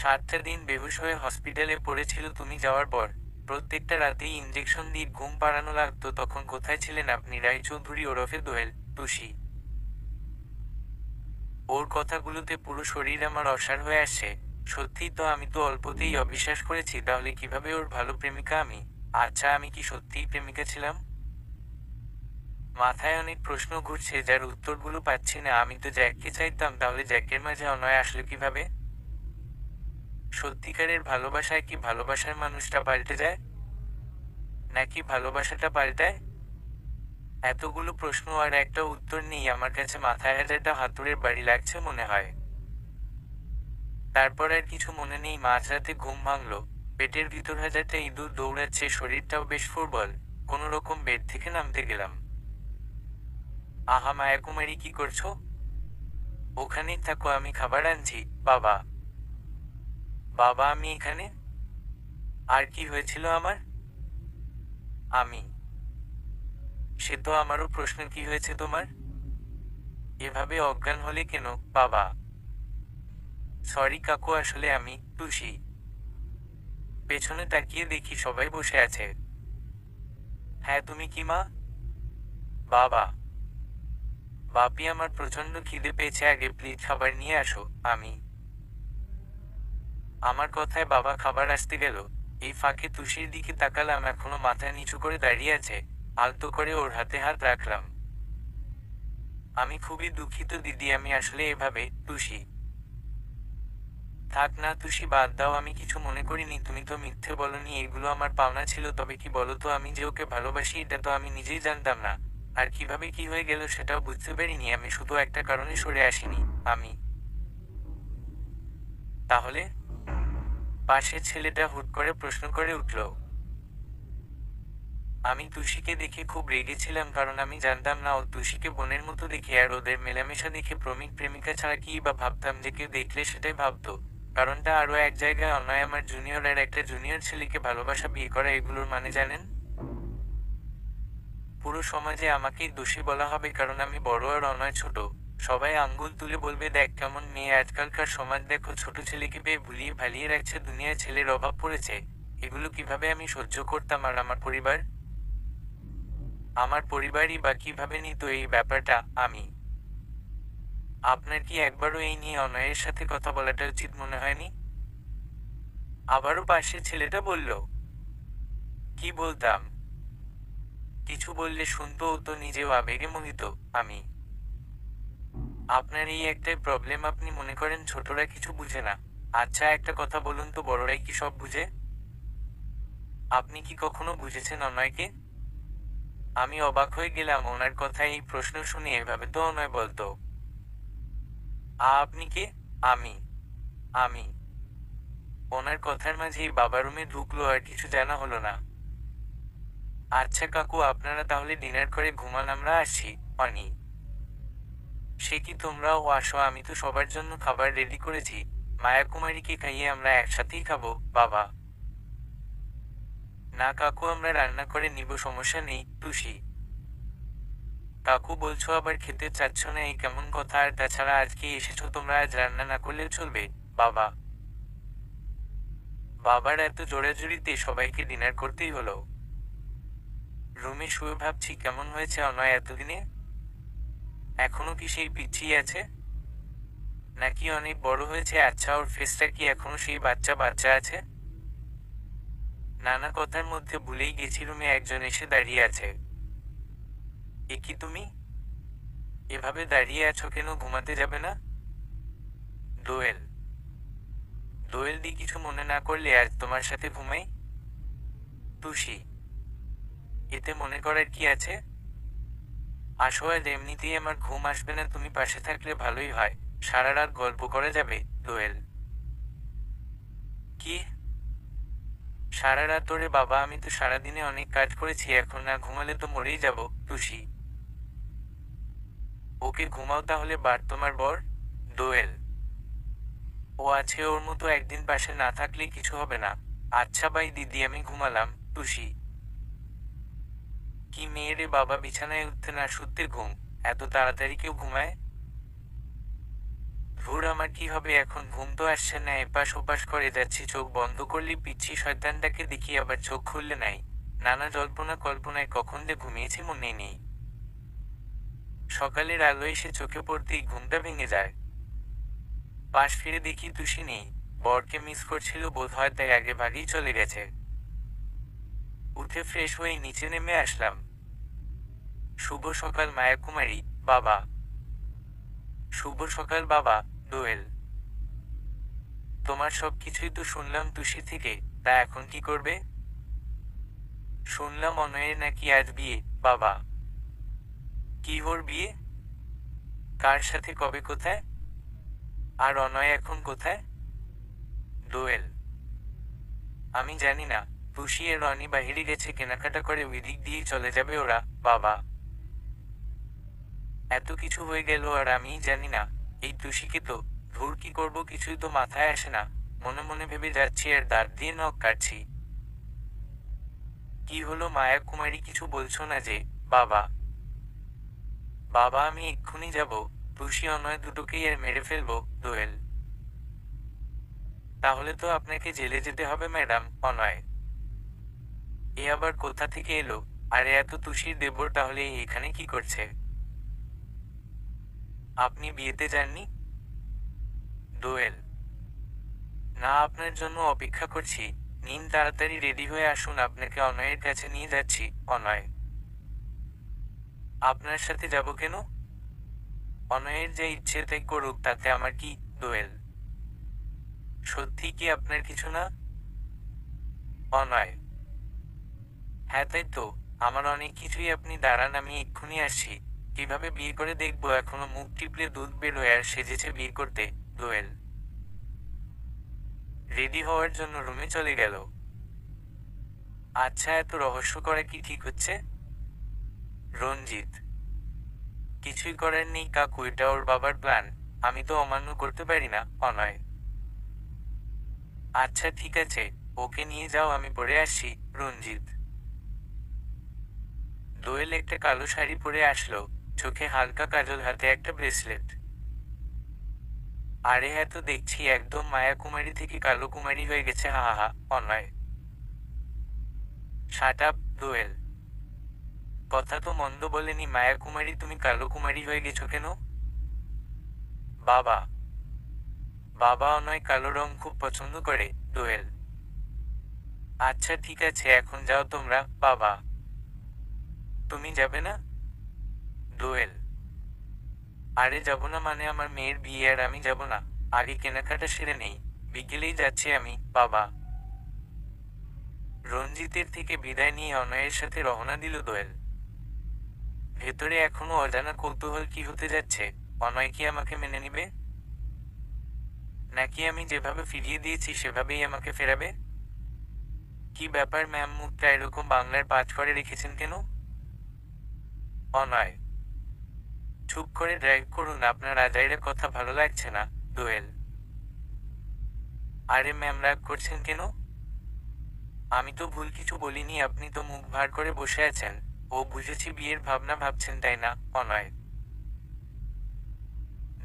7টা দিন বেহুশ হয়ে হসপিটালে পড়েছিল তুমি যাওয়ার পর। প্রত্যেকটা রাতেই ইঞ্জেকশন দিয়ে ঘুম পাড়ানো লাগতো, তখন কোথায় ছিলেন আপনি রায়চৌধুরী ওরফে দোয়েল, তুষি? ওর কথাগুলোতে পুরো শরীর আমার অসাড় হয়ে আসছে। সত্যিই তো, আমি তো অল্পতেই অবিশ্বাস করেছি, তাহলে কিভাবে ওর ভালো প্রেমিকা আমি? আচ্ছা, আমি কি সত্যিই প্রেমিকা ছিলাম? মাথায় অনেক প্রশ্ন ঘুরছে যার উত্তরগুলো পাচ্ছি না। আমি তো জ্যাককে চাইতাম, তাহলে জ্যাকের মাঝে অনয় আসলো কিভাবে? সত্যিকারের ভালোবাসায় কি ভালোবাসার মানুষটা পাল্টে যায়, নাকি ভালোবাসাটা পাল্টায়? এতগুলো প্রশ্ন আর একটা উত্তর নেই আমার কাছে, মাথায় হাজারটা হাতুড়ের বাড়ি লাগছে মনে হয়। তারপর আর কিছু মনে নেই। মাঝরাতে ঘুম ভাঙলো, পেটের ভিতর হাজারটা ইঁদুর দৌড়াচ্ছে, শরীরটাও বেশ দুর্বল। কোনো রকম বেড থেকে নামতে গেলাম। আহা মায়াকুমারী, কি করছো? ওখানেই থাকো, আমি খাবার আনছি। বাবা, বাবা, আমি এখানে? আর কি হয়েছিল আমার? আমি, সে তো আমারও প্রশ্ন, কি হয়েছে তোমার? এভাবে অজ্ঞান হলে কেন বাবা? সরি কাকু, আসলে আমি তুষি। পেছনে তাকিয়ে দেখি সবাই বসে আছে। হ্যাঁ, তুমি কি মা? বাবা, বাপি, আমার প্রচন্ড খিদে পেয়েছে, আগে প্লিজ খাবার নিয়ে আসো। আমি, আমার কথায় বাবা খাবার আসতে গেল। এই ফাঁকে তুষির দিকে তাকালাম, এখনো মাথা নিচু করে দাঁড়িয়ে আছে। আলতো করে ওর হাতে হাত রাখলাম। আমি খুবই দুঃখিত দিদি, আমি আসলে এভাবে তুষি। থাক না তুষি, বাদ দাও, আমি কিছু মনে করিনি। তুমি তো মিথ্যে বলনি, এগুলো আমার পাওনা ছিল। তবে কি বলো তো, আমি যে ওকে ভালোবাসি এটা তো আমি নিজেই জানতাম না। আর কিভাবে কি হয়ে গেল সেটাও বুঝতে পারিনি। আমি শুধু একটা কারণে সরে আসিনি। আমি, তাহলে? পাশের ছেলেটা হুট করে প্রশ্ন করে উঠল। আমি তুষিকে দেখে খুব রেগেছিলাম, কারণ আমি জানতাম না ও তুষিকে বোনের মতো দেখে, আর ওদের মেলামেশা দেখে প্রেমিক প্রেমিকা ছাড়া কি বা ভাবতাম, যে কেউ দেখলে সেটাই ভাবতো। কারণটা আরো এক জায়গায় অন্যায়, আমার জুনিয়র আর একটা জুনিয়র ছেলেকে ভালোবাসা, বিয়ে করা, এগুলোর মানে জানেন? পুরো সমাজে আমাকেই দোষী বলা হবে, কারণ আমি বড় আর অনয় ছোট। সবাই আঙ্গুল তুলে বলবে, দেখ কেমন মেয়ে। আজকালকার সমাজ দেখো, ছোট ছেলেকে পেয়ে ভুলিয়ে ভালিয়ে রাখছে, দুনিয়ায় ছেলের অভাব পড়েছে। এগুলো কিভাবে আমি সহ্য করতাম? আর আমার পরিবার, আমার পরিবারই বা কিভাবে নিত এই ব্যাপারটা? আমি, আপনার কি একবারও এই নিয়ে অনয়ের সাথে কথা বলাটা উচিত মনে হয়নি? আবারও পাশের ছেলেটা বলল। কি বলতাম? কিছু বললে শুনতো, ও তো নিজেও আবেগে মোহিত। আমি, আপনার এই একটাই প্রবলেম, আপনি মনে করেন ছোটরা কিছু বুঝে না। আচ্ছা একটা কথা বলুন তো, বড়রাই কি সব বুঝে? আপনি কি কখনো বুঝেছেন অনয়কে? আমি অবাক হয়ে গেলাম ওনার কথায়। এই প্রশ্ন শুনে এভাবে তো অনয় বলতো। আপনি কে? আমি, আমি ওনার কথার মাঝেই বাবা রুমে ঢুকলো, আর কিছু জানা হলো না। আচ্ছা কাকু, আপনারা তাহলে ডিনার করে ঘুমান, আমরা আসছি। অনি, সে কি, তোমরাও আসো, আমি তো সবার জন্য খাবার রেডি করেছি। মায়াকুমারীকে খাইয়ে আমরা একসাথেই খাবো। বাবা, না কাকু, আমরা রান্না করে নিব, সমস্যা নেই। তুষি, কাকু বলছো আবার খেতে চাচ্ছ না, এই কেমন কথা? আর তাছাড়া আজকে এসেছো তোমরা, আজ রান্না না করলেও চলবে। বাবা, বাবার এত জোরাজুরিতে সবাইকে ডিনার করতেই হলো। রুমে শুয়ে ভাবছি কেমন হয়েছে অনয় এতদিনে। এখনো কি সেই পিচ্ছিই আছে, নাকি অনেক বড় হয়েছে? আচ্ছা, ওর ফেসটা কি এখনো সেই বাচ্চা বাচ্চা আছে? নানা কথার মধ্যে ভুলেই গেছি রুমে একজন এসে দাঁড়িয়ে আছে। এ কি তুমি? এভাবে দাঁড়িয়ে আছো কেন? ঘুমাতে যাবে না? দোয়েল, দোয়েল দি, কিছু মনে না করলে আজ তোমার সাথে ঘুমাই? তুষি, এতে মনে করার কি আছে? আসো, আজ এমনিতেই আমার ঘুম আসবে না, তুমি পাশে থাকলে ভালোই হয়। সারা রাত গল্প করা যাবে। দোয়েল, কি? সারা রাত? ওরে বাবা, আমি তো সারাদিনে অনেক কাজ করেছি, এখন না ঘুমালে তো মরেই যাব। তুষি, ওকে ঘুমাও তাহলে। বার তোমার বর? দোয়েল, ও আছে, ওর মতো একদিন পাশে না থাকলে কিছু হবে না। আচ্ছা বাই দিদি, আমি ঘুমালাম। তুষি, কি মেয়েরে বাবা, বিছানায় উঠতে না শুতে ঘুম, এত তাড়াতাড়ি কেউ ঘুমায়? ধুর, আমার কি হবে এখন, ঘুম তো আসছে না, এপাশ ওপাশ করে যাচ্ছি, চোখ বন্ধ করলে পিচ্ছি শয়তানটাকে দেখি, আবার চোখ খুললে নাই। নানা জল্পনা কল্পনায় কখন যে ঘুমিয়েছি মনে নেই। সকালের আলো এসে চোখে পড়তেই ঘুমটা ভেঙে যায়। পাশ ফিরে দেখি তুষি নেই। বরকে মিস করছিল বোধ হয়, তাই আগে ভাগেই চলে গেছে। উঠে ফ্রেশ হয়ে নিচে নেমে আসলাম। শুভ সকাল মায়া কুমারী, বাবা। শুভ সকাল বাবা। দোয়েল, তোমার সবকিছুই তো শুনলাম তুষি থেকে, তা এখন কি করবে? শুনলাম অনয়ের নাকি আজ বিয়ে, বাবা। কি ওর বিয়ে? কার সাথে, কবে, কোথায়? আর অনয় এখন কোথায়? দোয়েল, আমি জানি না। তুষি এর রনি বাহিরে গেছে কেনাকাটা করে, ওই দিক দিয়েই চলে যাবে ওরা, বাবা। এত কিছু হয়ে গেল আর আমি জানি না। এই তুষিকে তো, ধুর কি করবো কিছুই তো মাথায় আসে না। মনে মনে ভেবে যাচ্ছি আর দাঁত দিয়ে নখ কাটছি। কি হলো মায়া কুমারী, কিছু বলছো না যে, বাবা? বাবা, আমি এক্ষুনি যাব। তুষি অনয় দুটোকেই আর মেরে ফেলবো, দোয়েল। তাহলে তো আপনাকে জেলে যেতে হবে ম্যাডাম। অনয় এ আবার কোথা থেকে এলো? আরে এত তুষির দেবর তাহলে এখানে কি করছে? আপনি বিয়েতে যাননি? দোয়েল, না, আপনার জন্য অপেক্ষা করছি। নিন তাড়াতাড়ি রেডি হয়ে আসুন, আপনাকে অনয়ের কাছে নিয়ে যাচ্ছি। অনয়, আপনার সাথে যাব কেন? অনয়ের যে ইচ্ছে তাই করুক, তাতে আমার কি? দোয়েল, সত্যি কি আপনার কিছু না? অনয়, হ্যাঁ তাই তো, আমার অনেক কিছুই। আপনি দাঁড়ান, আমি এক্ষুনি আসছি। কিভাবে বিয়ে করে দেখবো, এখনো মুখ টিপলে দুধ বেরোয় আর সেজেছে বিয়ে করতে। দোয়েল রেডি হওয়ার জন্য রুমে চলে গেল। আচ্ছা, এত রহস্য করা কি ঠিক হচ্ছে? রঞ্জিত, কিছুই করার নেই কাকু, এটা ওর বাবার প্ল্যান। আমি তো অমান্য করতে পারি না। অনয়, আচ্ছা ঠিক আছে, ওকে নিয়ে যাও, আমি পরে আসছি। রঞ্জিত। দোয়েল একটা কালো শাড়ি পরে আসলো, চোখে হালকা কাজল, হাতে একটা ব্রেসলেট। আরে হ্যাঁ, তো দেখছি একদম মায়া কুমারী থেকে কালো কুমারী হয়ে গেছে, হা হা হা। অনয়, শাট আপ দোয়েল। কথা তো মন্দ বলেনি মায়া কুমারী, তুমি কালো কুমারী হয়ে গেছো কেন? বাবা, বাবা অনয় কালো রং খুব পছন্দ করে। দোয়েল, আচ্ছা ঠিক আছে, এখন যাও তোমরা। বাবা, তুমি যাবে না? দোয়েল, আরে যাব না মানে, আমার মেয়ের বিয়ে আর আমি যাব না? আগে কেনাকাটা সেরে নেই, বিকেলেই যাচ্ছি আমি। বাবা। রঞ্জিতের থেকে বিদায় নিয়ে অনয়ের সাথে রওনা দিল দোয়েল। ভেতরে এখনো অজানা কৌতূহল, কি হতে যাচ্ছে। অনয় কি আমাকে মেনে নিবে, নাকি আমি যেভাবে ফিরিয়ে দিয়েছি সেভাবেই আমাকে ফেরাবে? কি ব্যাপার ম্যাম, মুখটা এরকম বাংলার পাঁচ করে রেখেছেন কেন? অনয়, চুপ করে ড্রাইভ করুন, আপনার আজাইরা কথা ভালো লাগছে না। দোয়েল, আরে ম্যাম রাগ করছেন কেন? আমি তো ভুল কিছু বলিনি, আপনি তো মুখ ভার করে বসে আছেন। ও বুঝেছি, বিয়ের ভাবনা ভাবছেন তাই না? অনয়,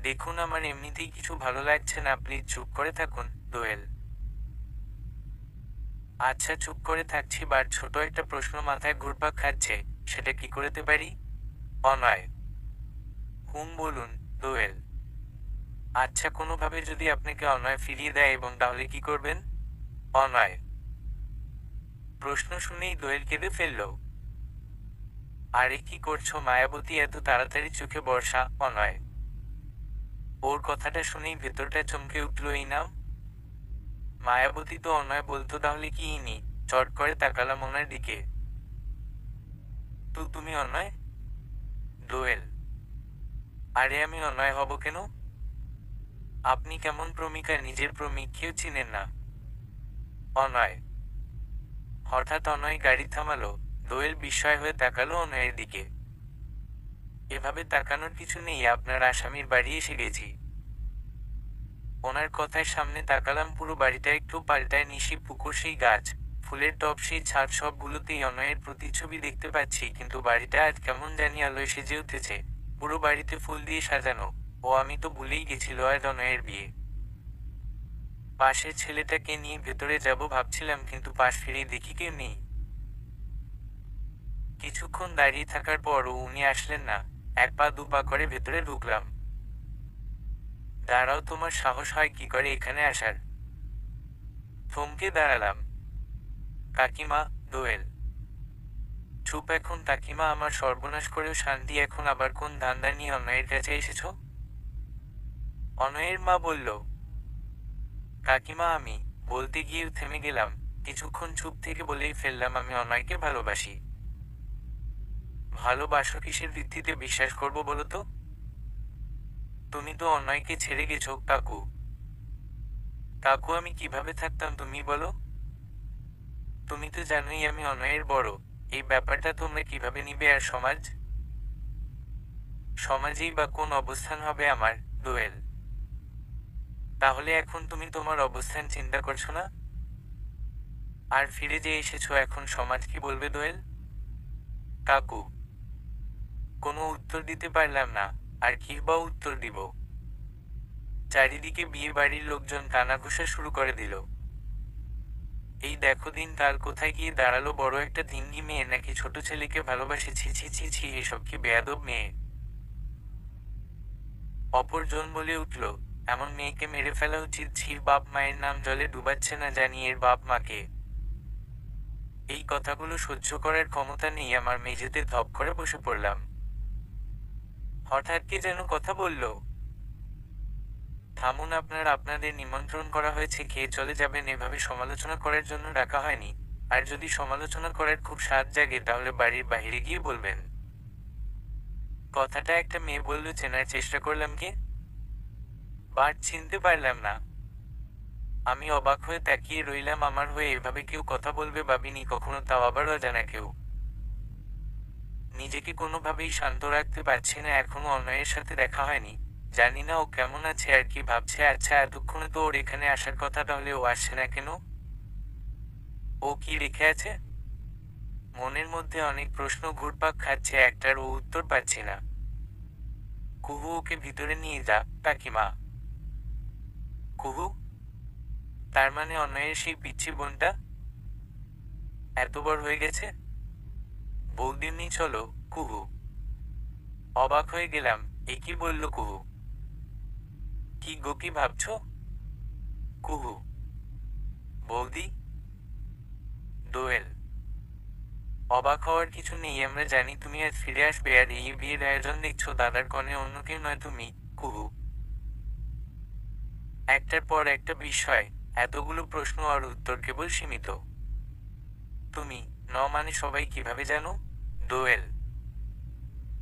দেখুন আমার এমনিতেই কিছু ভালো লাগছে না, প্লিজ চুপ করে থাকুন। দোয়েল, আচ্ছা চুপ করে থাকছি, বাট ছোট একটা প্রশ্ন মাথায় ঘুরপাক খাচ্ছে, সেটা কি করতে পারি? অনয়, হুম বলুন। দোয়েল, আচ্ছা কোনোভাবে যদি আপনাকে অনয় ফিরিয়ে দেয় এবং তাহলে কি করবেন? অনয়, প্রশ্ন শুনেই দোয়েল কেঁদে ফেলল। আরে কি করছো মায়াবতী, এত তাড়াতাড়ি চোখে বর্ষা? অনয়, ওর কথাটা শুনেই ভেতরটা চমকে উঠল, এই নাম মায়াবতী তো অনয় বলতো, তাহলে কি ইনি? চট করে তাকালাম ওনার দিকে। তো তুমি অনয়? দোয়েল, আরে আমি অনয় হব কেন? আপনি কেমন প্রেমিকা, নিজের প্রেমিককেও চিনেন না? অনয়, হঠাৎ অনয় গাড়ি থামালো। দোয়েল বিস্ময় হয়ে তাকালো অনয়ের দিকে। এভাবে তাকানোর কিছু নেই, আপনার আসামির বাড়ি এসে গেছি। ওনার কথায় সামনে তাকালাম, পুরো বাড়িটা একটু পাল্টায়, নিশি পুকুর, সেই গাছ, ফুলের টব, সেই ছাদ, সবগুলোতেই অনয়ের প্রতিচ্ছবি দেখতে পাচ্ছি, কিন্তু বাড়িটা আজ কেমন জানি আলোয় সেজে উঠেছে, পুরো বাড়িতে ফুল দিয়ে সাজানো। ও আমি তো ভুলেই গেছিল আজ অনয়ের বিয়ে। পাশের ছেলেটাকে নিয়ে ভেতরে যাব ভাবছিলাম, কিন্তু পাশ ফিরে দেখি কেউ নেই। কিছুক্ষণ দাঁড়িয়ে থাকার পরও উনি আসলেন না। এক পা দু পা করে ভেতরে ঢুকলাম। দাঁড়াও, তোমার সাহস হয় কি করে এখানে আসার? থমকে দাঁড়ালাম। কাকিমা, দোয়েল। চুপ এখন কাকিমা, আমার সর্বনাশ করেও শান্তি, এখন আবার কোন ধান্দা নিয়ে অনয়ের কাছে এসেছ? অনয়ের মা বলল। কাকিমা, আমি বলতে গিয়ে থেমে গেলাম। কিছুক্ষণ চুপ থেকে বলেই ফেললাম, আমি অনয়কে ভালোবাসি। ভালোবাসো কিসের ভিত্তিতে বিশ্বাস করবো বলো তো? তুমি তো অনয়কে ছেড়ে গেছো কাকু। কাকু, আমি কিভাবে থাকতাম তুমি বলো? তুমি তো জানোই আমি অনয়ের বড়। এই ব্যাপারটা তোমরা কিভাবে নিবে? আর সমাজ? সমাজেই বা কোন অবস্থান হবে আমার, দোয়েল? তাহলে এখন তুমি তোমার অবস্থান চিন্তা করছো না? আর ফিরে যে এসেছো, এখন সমাজ কি বলবে দোয়েল? কাকু। কোনো উত্তর দিতে পারলাম না। আর কি বা উত্তর দিব? চারিদিকে বিয়ে বাড়ির লোকজন কানাঘুষা শুরু করে দিল। এই দেখো, দিন কাল কোথায় গিয়ে দাঁড়ালো, বড় একটা ধিঙ্গি মেয়ে নাকি ছোট ছেলেকে ভালোবাসে। ছি ছি ছি ছি, এসব কি বেয়াদব মেয়ে! অপরজন বলে উঠল, এমন মেয়েকে মেরে ফেলা উচিত। ছির বাপ মায়ের নাম জলে ডুবাচ্ছে না জানি এর বাপ মাকে। এই কথাগুলো সহ্য করার ক্ষমতা নেই আমার, মেঝেতে ধপ করে বসে পড়লাম। হঠাৎ কে যেন কথা বলল, থামুন আপনারা, আপনাদের নিমন্ত্রণ করা হয়েছে, খেয়ে চলে যাবেন। এভাবে সমালোচনা করার জন্য ডাকা হয়নি। আর যদি সমালোচনা করার খুব স্বাদ জাগে তাহলে বাড়ির বাইরে গিয়ে বলবেন। কথাটা একটা মেয়ে বলল, চেনার চেষ্টা করলাম। কে? বাট চিনতে পারলাম না। আমি অবাক হয়ে তাকিয়ে রইলাম। আমার হয়ে এভাবে কেউ কথা বলবে ভাবিনি কখনো, তাও আবার অজানা কেউ। নিজেকে কোনোভাবেই শান্ত রাখতে পারছি না। এখনো অনয়ের সাথে দেখা হয়নি। জানি না ও কেমন আছে আর কি ভাবছে। আচ্ছা, এতক্ষণে তো ওর এখানে আসার কথা, তাহলে ও আসছে না কেন? ও কি রেখে আছে? মনের মধ্যে অনেক প্রশ্ন ঘুরপাক খাচ্ছে, একটার ও উত্তর পাচ্ছি না। কুহু, ওকে ভিতরে নিয়ে যা কাকিমা। কুহু? তার মানে অনয়ের সেই পিচ্ছি বোনটা এত বড় হয়ে গেছে? বৌদিমনি চলো। কুহু। অবাক হয়ে গেলাম। এ কি বলল কুহু? কি গো, কি ভাবছো? কুহু। বৌদি? দোয়েল। অবাক হওয়ার কিছু নেই, আমরা জানি তুমি আজ ফিরে আসবে, আর এই বিয়ের আয়োজন দেখছো দাদার কনে, অন্য কেউ নয় তুমি। কুহু। একটার পর একটা বিষয়, এতগুলো প্রশ্ন আর উত্তর কেবল সীমিত। তুমি মানে সবাই কিভাবে জানো? দোয়েল।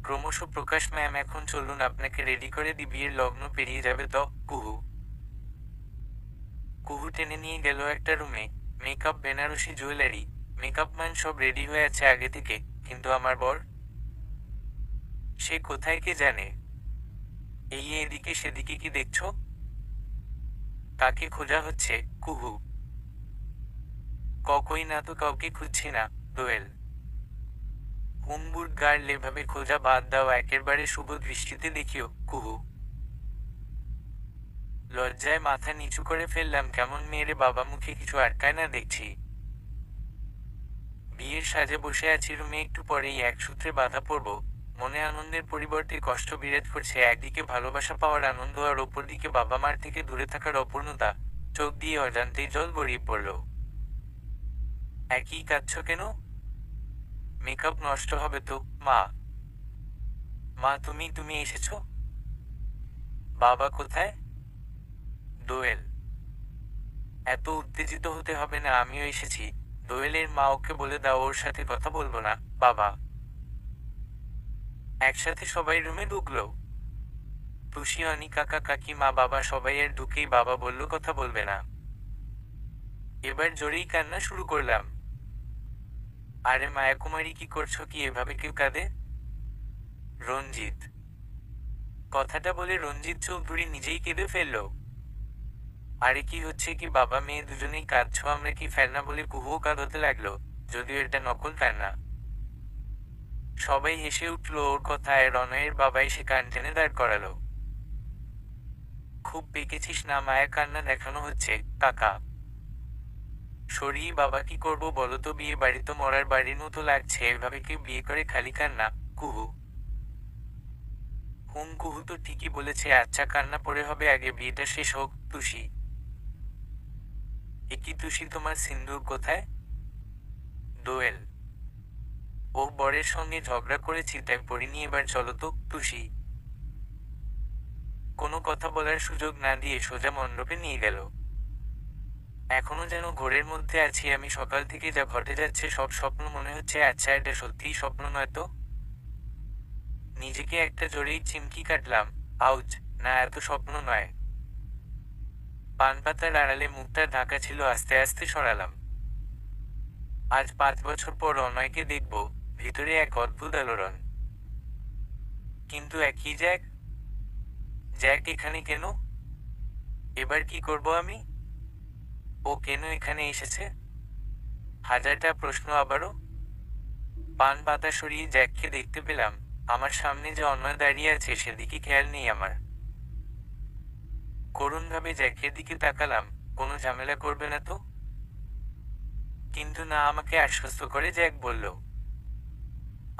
ক্রমশ প্রকাশ, ম্যাম এখন চলুন, আপনাকে রেডি করে দি, বিয়ের লগ্ন পেরিয়ে যাবে তো। কুহু। কুহু টেনে নিয়ে গেল একটা রুমে। Makeup, Benarasi jewellery, makeup man সব রেডি হয়ে আছে আগে থেকে, কিন্তু আমার বর? সে কোথায় কে জানে। এই এদিকে সেদিকে কি দেখছো? কাকে খোঁজা হচ্ছে? কুহু। কই না তো, কাউকে খুঁজছি না। দোয়েল। হুম্বুর গার্ল, এভাবে খোঁজা বাদ দাও, একেবারে শুভ দৃষ্টিতে দেখিও। কুহু। লজ্জায় মাথা নিচু করে ফেললাম। কেমন মেয়েরে বাবা, মুখে কিছু আটকায় না দেখছি। বিয়ের সাজে বসে আছি রুমে, একটু পরেই এক সূত্রে বাধা পড়ব। মনে আনন্দের পরিবর্তে কষ্ট বিরাজ করছে। একদিকে ভালোবাসা পাওয়ার আনন্দ, আর অপরদিকে বাবা মার থেকে দূরে থাকার অপূর্ণতা। চোখ দিয়ে অজান্তেই জল গড়িয়ে পড়ল। একই কাঁদছ কেন? মেকআপ নষ্ট হবে তো। মা। মা, তুমি তুমি এসেছো? বাবা কোথায়? দোয়েল। এত উত্তেজিত হতে হবে না, আমিও এসেছি। দোয়েলের মা, ওকে বলে দাও ওর সাথে কথা বলবো না। বাবা। একসাথে সবাই রুমে ঢুকলো। টুসি, অনি, কাকা, কাকি, মা, বাবা সবাই এর ঢুকেই বাবা বলল কথা বলবে না। এবার জোরেই কান্না শুরু করলাম। আরে মায়াকুমারী, কি করছো? কি এভাবে কেউ কাঁদে? রঞ্জিত। কথাটা বলে রঞ্জিত চৌধুরী নিজেই কেঁদে ফেলল। আরে কি হচ্ছে কি, বাবা মেয়ে দুজনেই কাঁদছো, আমরা কি ফেলনা বলে কুহু কাঁদতে লাগলো, যদিও এটা নকল ফেলনা। সবাই হেসে উঠলো ওর কথায়। রনয়ের বাবা এসে কান টেনে দাঁড় করালো। খুব পেকেছিস না, মায়া কান্না দেখানো হচ্ছে কাকা। সরিয়ে বাবা, কি করবো বলো তো, বিয়ে বাড়ি তো মরার বাড়ির মতো লাগছে, এভাবে কেউ বিয়ে করে খালি কান্না? কুহু কুহু তো ঠিকই বলেছে, আচ্ছা কান্না পড়ে হবে, আগে বিয়েটা শেষ হোক। তুষি, একি তুষি, তোমার সিন্দুর কোথায়? দোয়েল, ও বরের সঙ্গে ঝগড়া করেছি তাই পড়িনি, এবার চলো তো। তুষি কোনো কথা বলার সুযোগ না দিয়ে সোজা মণ্ডপে নিয়ে গেল। এখনো যেন ঘোরের মধ্যে আছি আমি, সকাল থেকে যা ঘটে যাচ্ছে সব স্বপ্ন মনে হচ্ছে। আচ্ছা এটা সত্যিই স্বপ্ন নয় তো? নিজেকে একটা জোরেই চিমকি কাটলাম। আউচ, না এত স্বপ্ন নয়। পান পাতার আড়ালে মুখটা ঢাকা ছিল, আস্তে আস্তে সরালাম। আজ 5 বছর পর অনয়কে দেখব, ভিতরে এক অদ্ভুত আলোড়ন। কিন্তু একই জ্যাক। জ্যাক এখানে কেন? এবার কি করব আমি? ও কেন এখানে এসেছে? হাজারটা প্রশ্ন আবারও। পান পাতা সরিয়ে জ্যাককে দেখতে পেলাম। আমার সামনে যে অনয় দাঁড়িয়ে আছে সেদিকে খেয়াল নেই আমার। করুণভাবে জ্যাকের দিকে তাকালাম। কোনো ঝামেলা করবে না তো? কিন্তু না, আমাকে আশ্বস্ত করে জ্যাক বলল,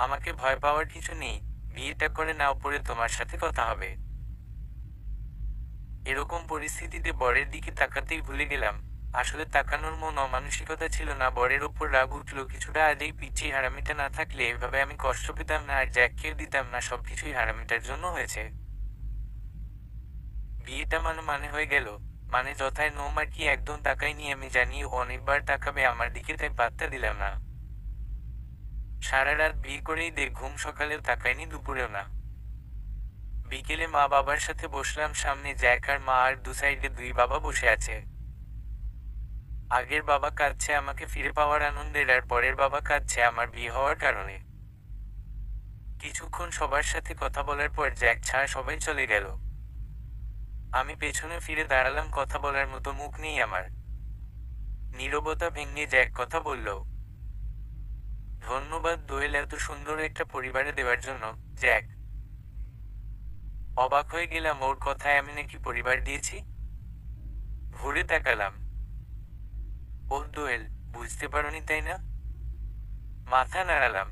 আমাকে ভয় পাওয়ার কিছু নেই, বিয়েটা করে নাও, পরে তোমার সাথে কথা হবে। এরকম পরিস্থিতিতে বরের দিকে তাকাতেই ভুলে গেলাম। আসলে তাকানোর মন অমানসিকতা ছিল না, বরের ওপর রাগ উঠল কিছুটা। আজ এই পিচ্ছি হারামিটা না থাকলে এভাবে আমি কষ্ট পেতাম না, আর জ্যাককেও দিতাম না। সবকিছুই হারামিটার জন্য হয়েছে। বিয়েটা মানে মানে হয়ে গেল। মানে যথায় নো মার্কি, একদম তাকাইনি। আমি জানি ও অনেকবার তাকাবে আমার দিকে, তাই পাত্তা দিলাম না। সারা রাত বিয়ে করেই ঘুম, সকালেও তাকাইনি, দুপুরেও না। বিকেলে মা বাবার সাথে বসলাম সামনে। জ্যাক আর মা, আর দু সাইডে দুই বাবা বসে আছে। আগের বাবা কাঁদছে আমাকে ফিরে পাওয়ার আনন্দের, আর পরের বাবা কাঁদছে আমার বিয়ে হওয়ার কারণে। কিছুক্ষণ সবার সাথে কথা বলার পর জ্যাক ছাড়া সবাই চলে গেল। আমি পেছনে ফিরে দাঁড়ালাম, কথা বলার মতো মুখ নেই আমার। নীরবতা ভেঙে জ্যাক কথা বলল, ধন্যবাদ দোয়েল, এত সুন্দর একটা পরিবারে দেওয়ার জন্য। জ্যাক, অবাক হয়ে গেলাম ওর কথায়, আমি নাকি পরিবার দিয়েছি। ঘুরে তাকালাম। ও দোয়েল, বুঝতে পারোনি তাই না? মাথা নাড়ালাম।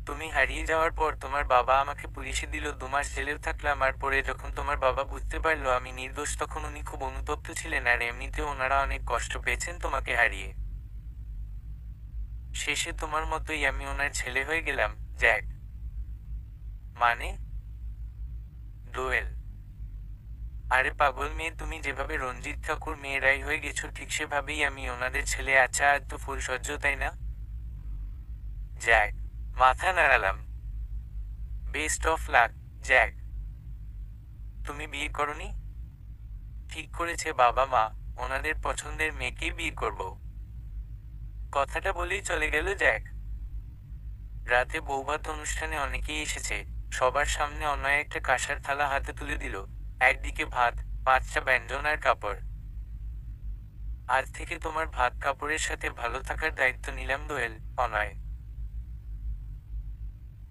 তুমি হারিয়ে যাওয়ার পর তোমার বাবা আমাকে পুলিশে দিল, 2 মাস জেলেও থাকলাম। আর পরে যখন তোমার বাবা বুঝতে পারলো আমি নির্দোষ, তখন উনি খুব অনুতপ্ত ছিলেন, আর এমনিতেও ওনারা অনেক কষ্ট পেয়েছেন তোমাকে হারিয়ে। শেষে তোমার মতোই আমি ওনার ছেলে হয়ে গেলাম। জ্যাক, মানে? দোয়েল, আরে পাগল মেয়ে, তুমি যেভাবে রঞ্জিত ঠাকুর মেয়েরাই হয়ে গেছো ঠিক সেভাবেই আমি ওনাদের ছেলে। আচ্ছা আর তো ফুলসজ্জ, তাই না? জ্যাক, মাথা নাড়ালাম। Best of luck. জ্যাক, তুমি বিয়ে করনি? ঠিক করেছে বাবা মা, ওনাদের পছন্দের মেয়েকেই বিয়ে করব। কথাটা বলেই চলে গেল জ্যাক। রাতে বৌভাত অনুষ্ঠানে অনেকেই এসেছে। সবার সামনে অনয় একটা কাঁসার থালা হাতে তুলে দিল। একদিকে ভাত, 5টা ব্যঞ্জন আর কাপড়। আজ থেকে তোমার ভাত কাপড়ের সাথে ভালো থাকার দায়িত্ব নিলাম দোয়েল। অনয়,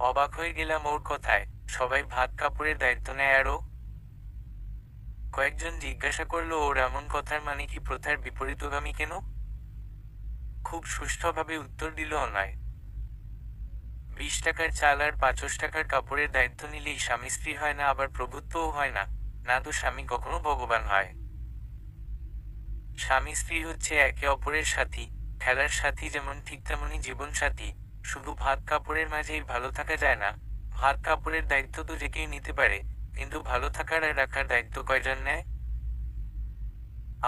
অবাক হয়ে গেলাম ওর কথায়। সবাই ভাত কাপড়ের দায়িত্ব নেয়, আরও কয়েকজন জিজ্ঞাসা করলো ওর এমন কথার মানে কি, প্রথার বিপরীতগামী কেন? খুব সুষ্ঠুভাবে উত্তর দিল অনয়, 20 টাকার চাল আর 5 টাকার কাপড়ের দায়িত্ব নিলেই স্বামী স্ত্রী হয় না, আবার প্রভুত্বও হয় না। না তো স্বামী কখনো ভগবান হয়। স্বামী স্ত্রী হচ্ছে একে অপরের সাথী, খেলার সাথী যেমন, ঠিক তেমনই জীবন সাথী। শুধু ভাত কাপড়ের মাঝেই ভালো থাকা যায় না। ভাত কাপড়ের দায়িত্ব তো যে কেউ নিতে পারে, কিন্তু ভালো থাকার আর রাখার দায়িত্ব কয়জন নেয়?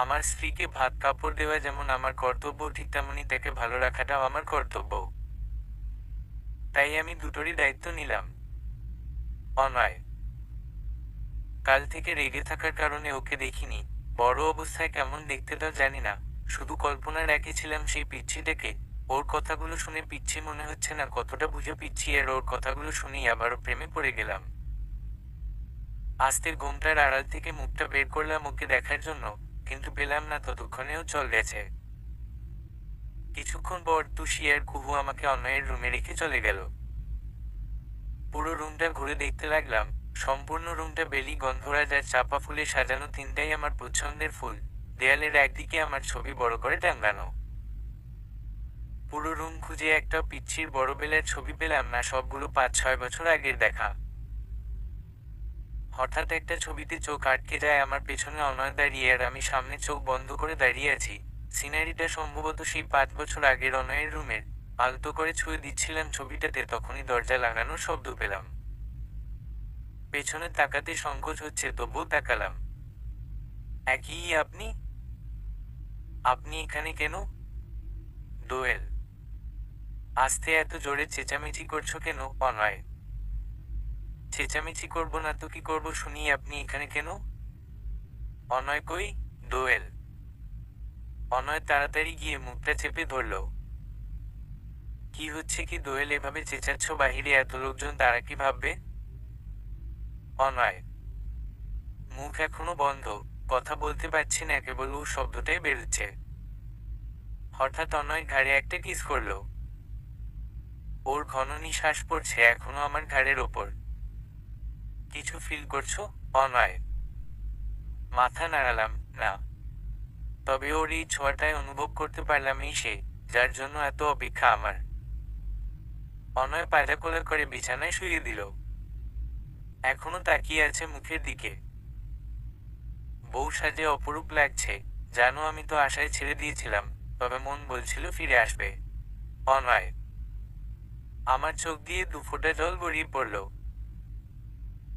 আমার স্ত্রীকে ভাত কাপড় দেওয়া যেমন আমার কর্তব্য, ঠিক তেমনই তাকে ভালো রাখাটাও আমার কর্তব্য। তাই আমি দুটোরই দায়িত্ব নিলাম। অনয়, কাল থেকে রেগে থাকার কারণে ওকে দেখিনি। বড় অবস্থায় কেমন দেখতে তা জানি না, শুধু কল্পনার একে ছিলাম সেই পিচ্ছিটাকে। ওর কথাগুলো শুনে পিচ্ছি মনে হচ্ছে না, কতটা বুঝে পিচ্ছি। আর ওর কথাগুলো শুনেই আবারও প্রেমে পড়ে গেলাম। আস্তে ঘুমটার আড়াল থেকে মুখটা বের করলাম ওকে দেখার জন্য। কিন্তু পেলাম না, ততক্ষণেও চল গেছে। কিছুক্ষণ পর তুষি আর কুহু আমাকে অন্যয়ের রুমে রেখে চলে গেল। পুরো রুমটা ঘুরে দেখতে লাগলাম। সম্পূর্ণ রুমটা বেলি, গন্ধরাজ আর চাপা ফুলে সাজানো, তিনটাই আমার পছন্দের ফুল। দেয়ালের একদিকে আমার ছবি বড় করে টাঙানো। পুরো রুম খুঁজে একটা পিচ্ছির বড় বেলের ছবি পেলাম না, সবগুলো 5-6 বছর আগের দেখা। হঠাৎ একটা ছবিতে চোখ আটকে যায় আমার পেছনে অনয় দাঁড়িয়ে, আর আমি সামনে চোখ বন্ধ করে দাঁড়িয়ে আছি। সিনারিটা সম্ভবত সেই 5 বছর আগের অনয়ের রুমের। আলতো করে ছুঁয়ে দিচ্ছিলাম ছবিটাতে, তখনই দরজা লাগানোর শব্দ পেলাম। পেছনে তাকাতে সংকোচ হচ্ছে, তবুও তাকালাম। একই আপনি? আপনি এখানে কেন? দোয়েল। আস্তে, এত জোরে চেঁচামেচি করছো কেন? অনয়। চেঁচামেচি করবো না তো কি করবো শুনি, আপনি এখানে কেন? অনয় কই? দোয়েল। অনয় তাড়াতাড়ি গিয়ে মুখটা চেপে ধরল। কি হচ্ছে কি দোয়েল, এভাবে চেঁচাচ্ছ বাহিরে এত লোকজন, তারা কি ভাববে? অনয়। মুখ এখনো বন্ধ, কথা বলতে পারছি না, কেবল ও শব্দটাই বেরোচ্ছে। হঠাৎ অনয় ঘাড়ে একটা কিস করল। ওর ঘন নিঃশ্বাস পড়ছে এখনো আমার ঘাড়ের ওপর। কিছু ফিল করছো? অনয়। মাথা নাড়ালাম, না। তবে ওর এই ছোঁয়াটায় অনুভব করতে পারলাম এই সে, যার জন্য এত অপেক্ষা আমার। অনয় পায়রা কোলে করে বিছানায় শুইয়ে দিল। এখনো তাকিয়ে আছে মুখের দিকে। বউ সাজে অপরূপ লাগছে। জানো, আমি তো আশায় ছেড়ে দিয়েছিলাম, তবে মন বলছিল ফিরে আসবে। অনয়। আমার চোখ দিয়ে 2 ফোঁটা জল গড়িয়ে পড়ল।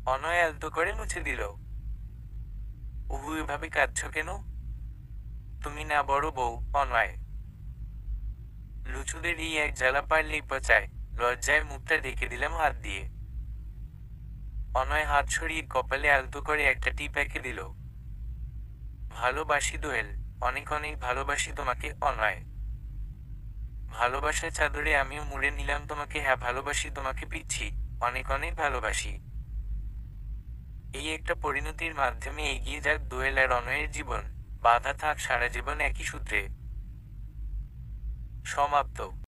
অনয় আলতো করে মুছে দিল। উহু, এভাবে কাঁদছ কেন? তুমি না বড় বউ? অনয়। লুচুদের এই এক জ্বালা পারলেই পচায়। লজ্জায় মুখটা ঢেকে দিলাম হাত দিয়ে। অনয় হাত সরিয়ে কপালে আলতো করে একটা টিপ এঁকে দিল। ভালোবাসি দোয়েল, অনেক অনেক ভালোবাসি তোমাকে। অনয়। ভালোবাসার চাদরে আমিও মুড়ে নিলাম তোমাকে। হ্যাঁ, ভালোবাসি তোমাকে পিচ্ছি, অনেক অনেক ভালোবাসি। এই একটা পরিণতির মাধ্যমে এগিয়ে যাক দোয়েল আর অনয়ের জীবন। বাধা থাক সারা জীবন একই সূত্রে। সমাপ্ত।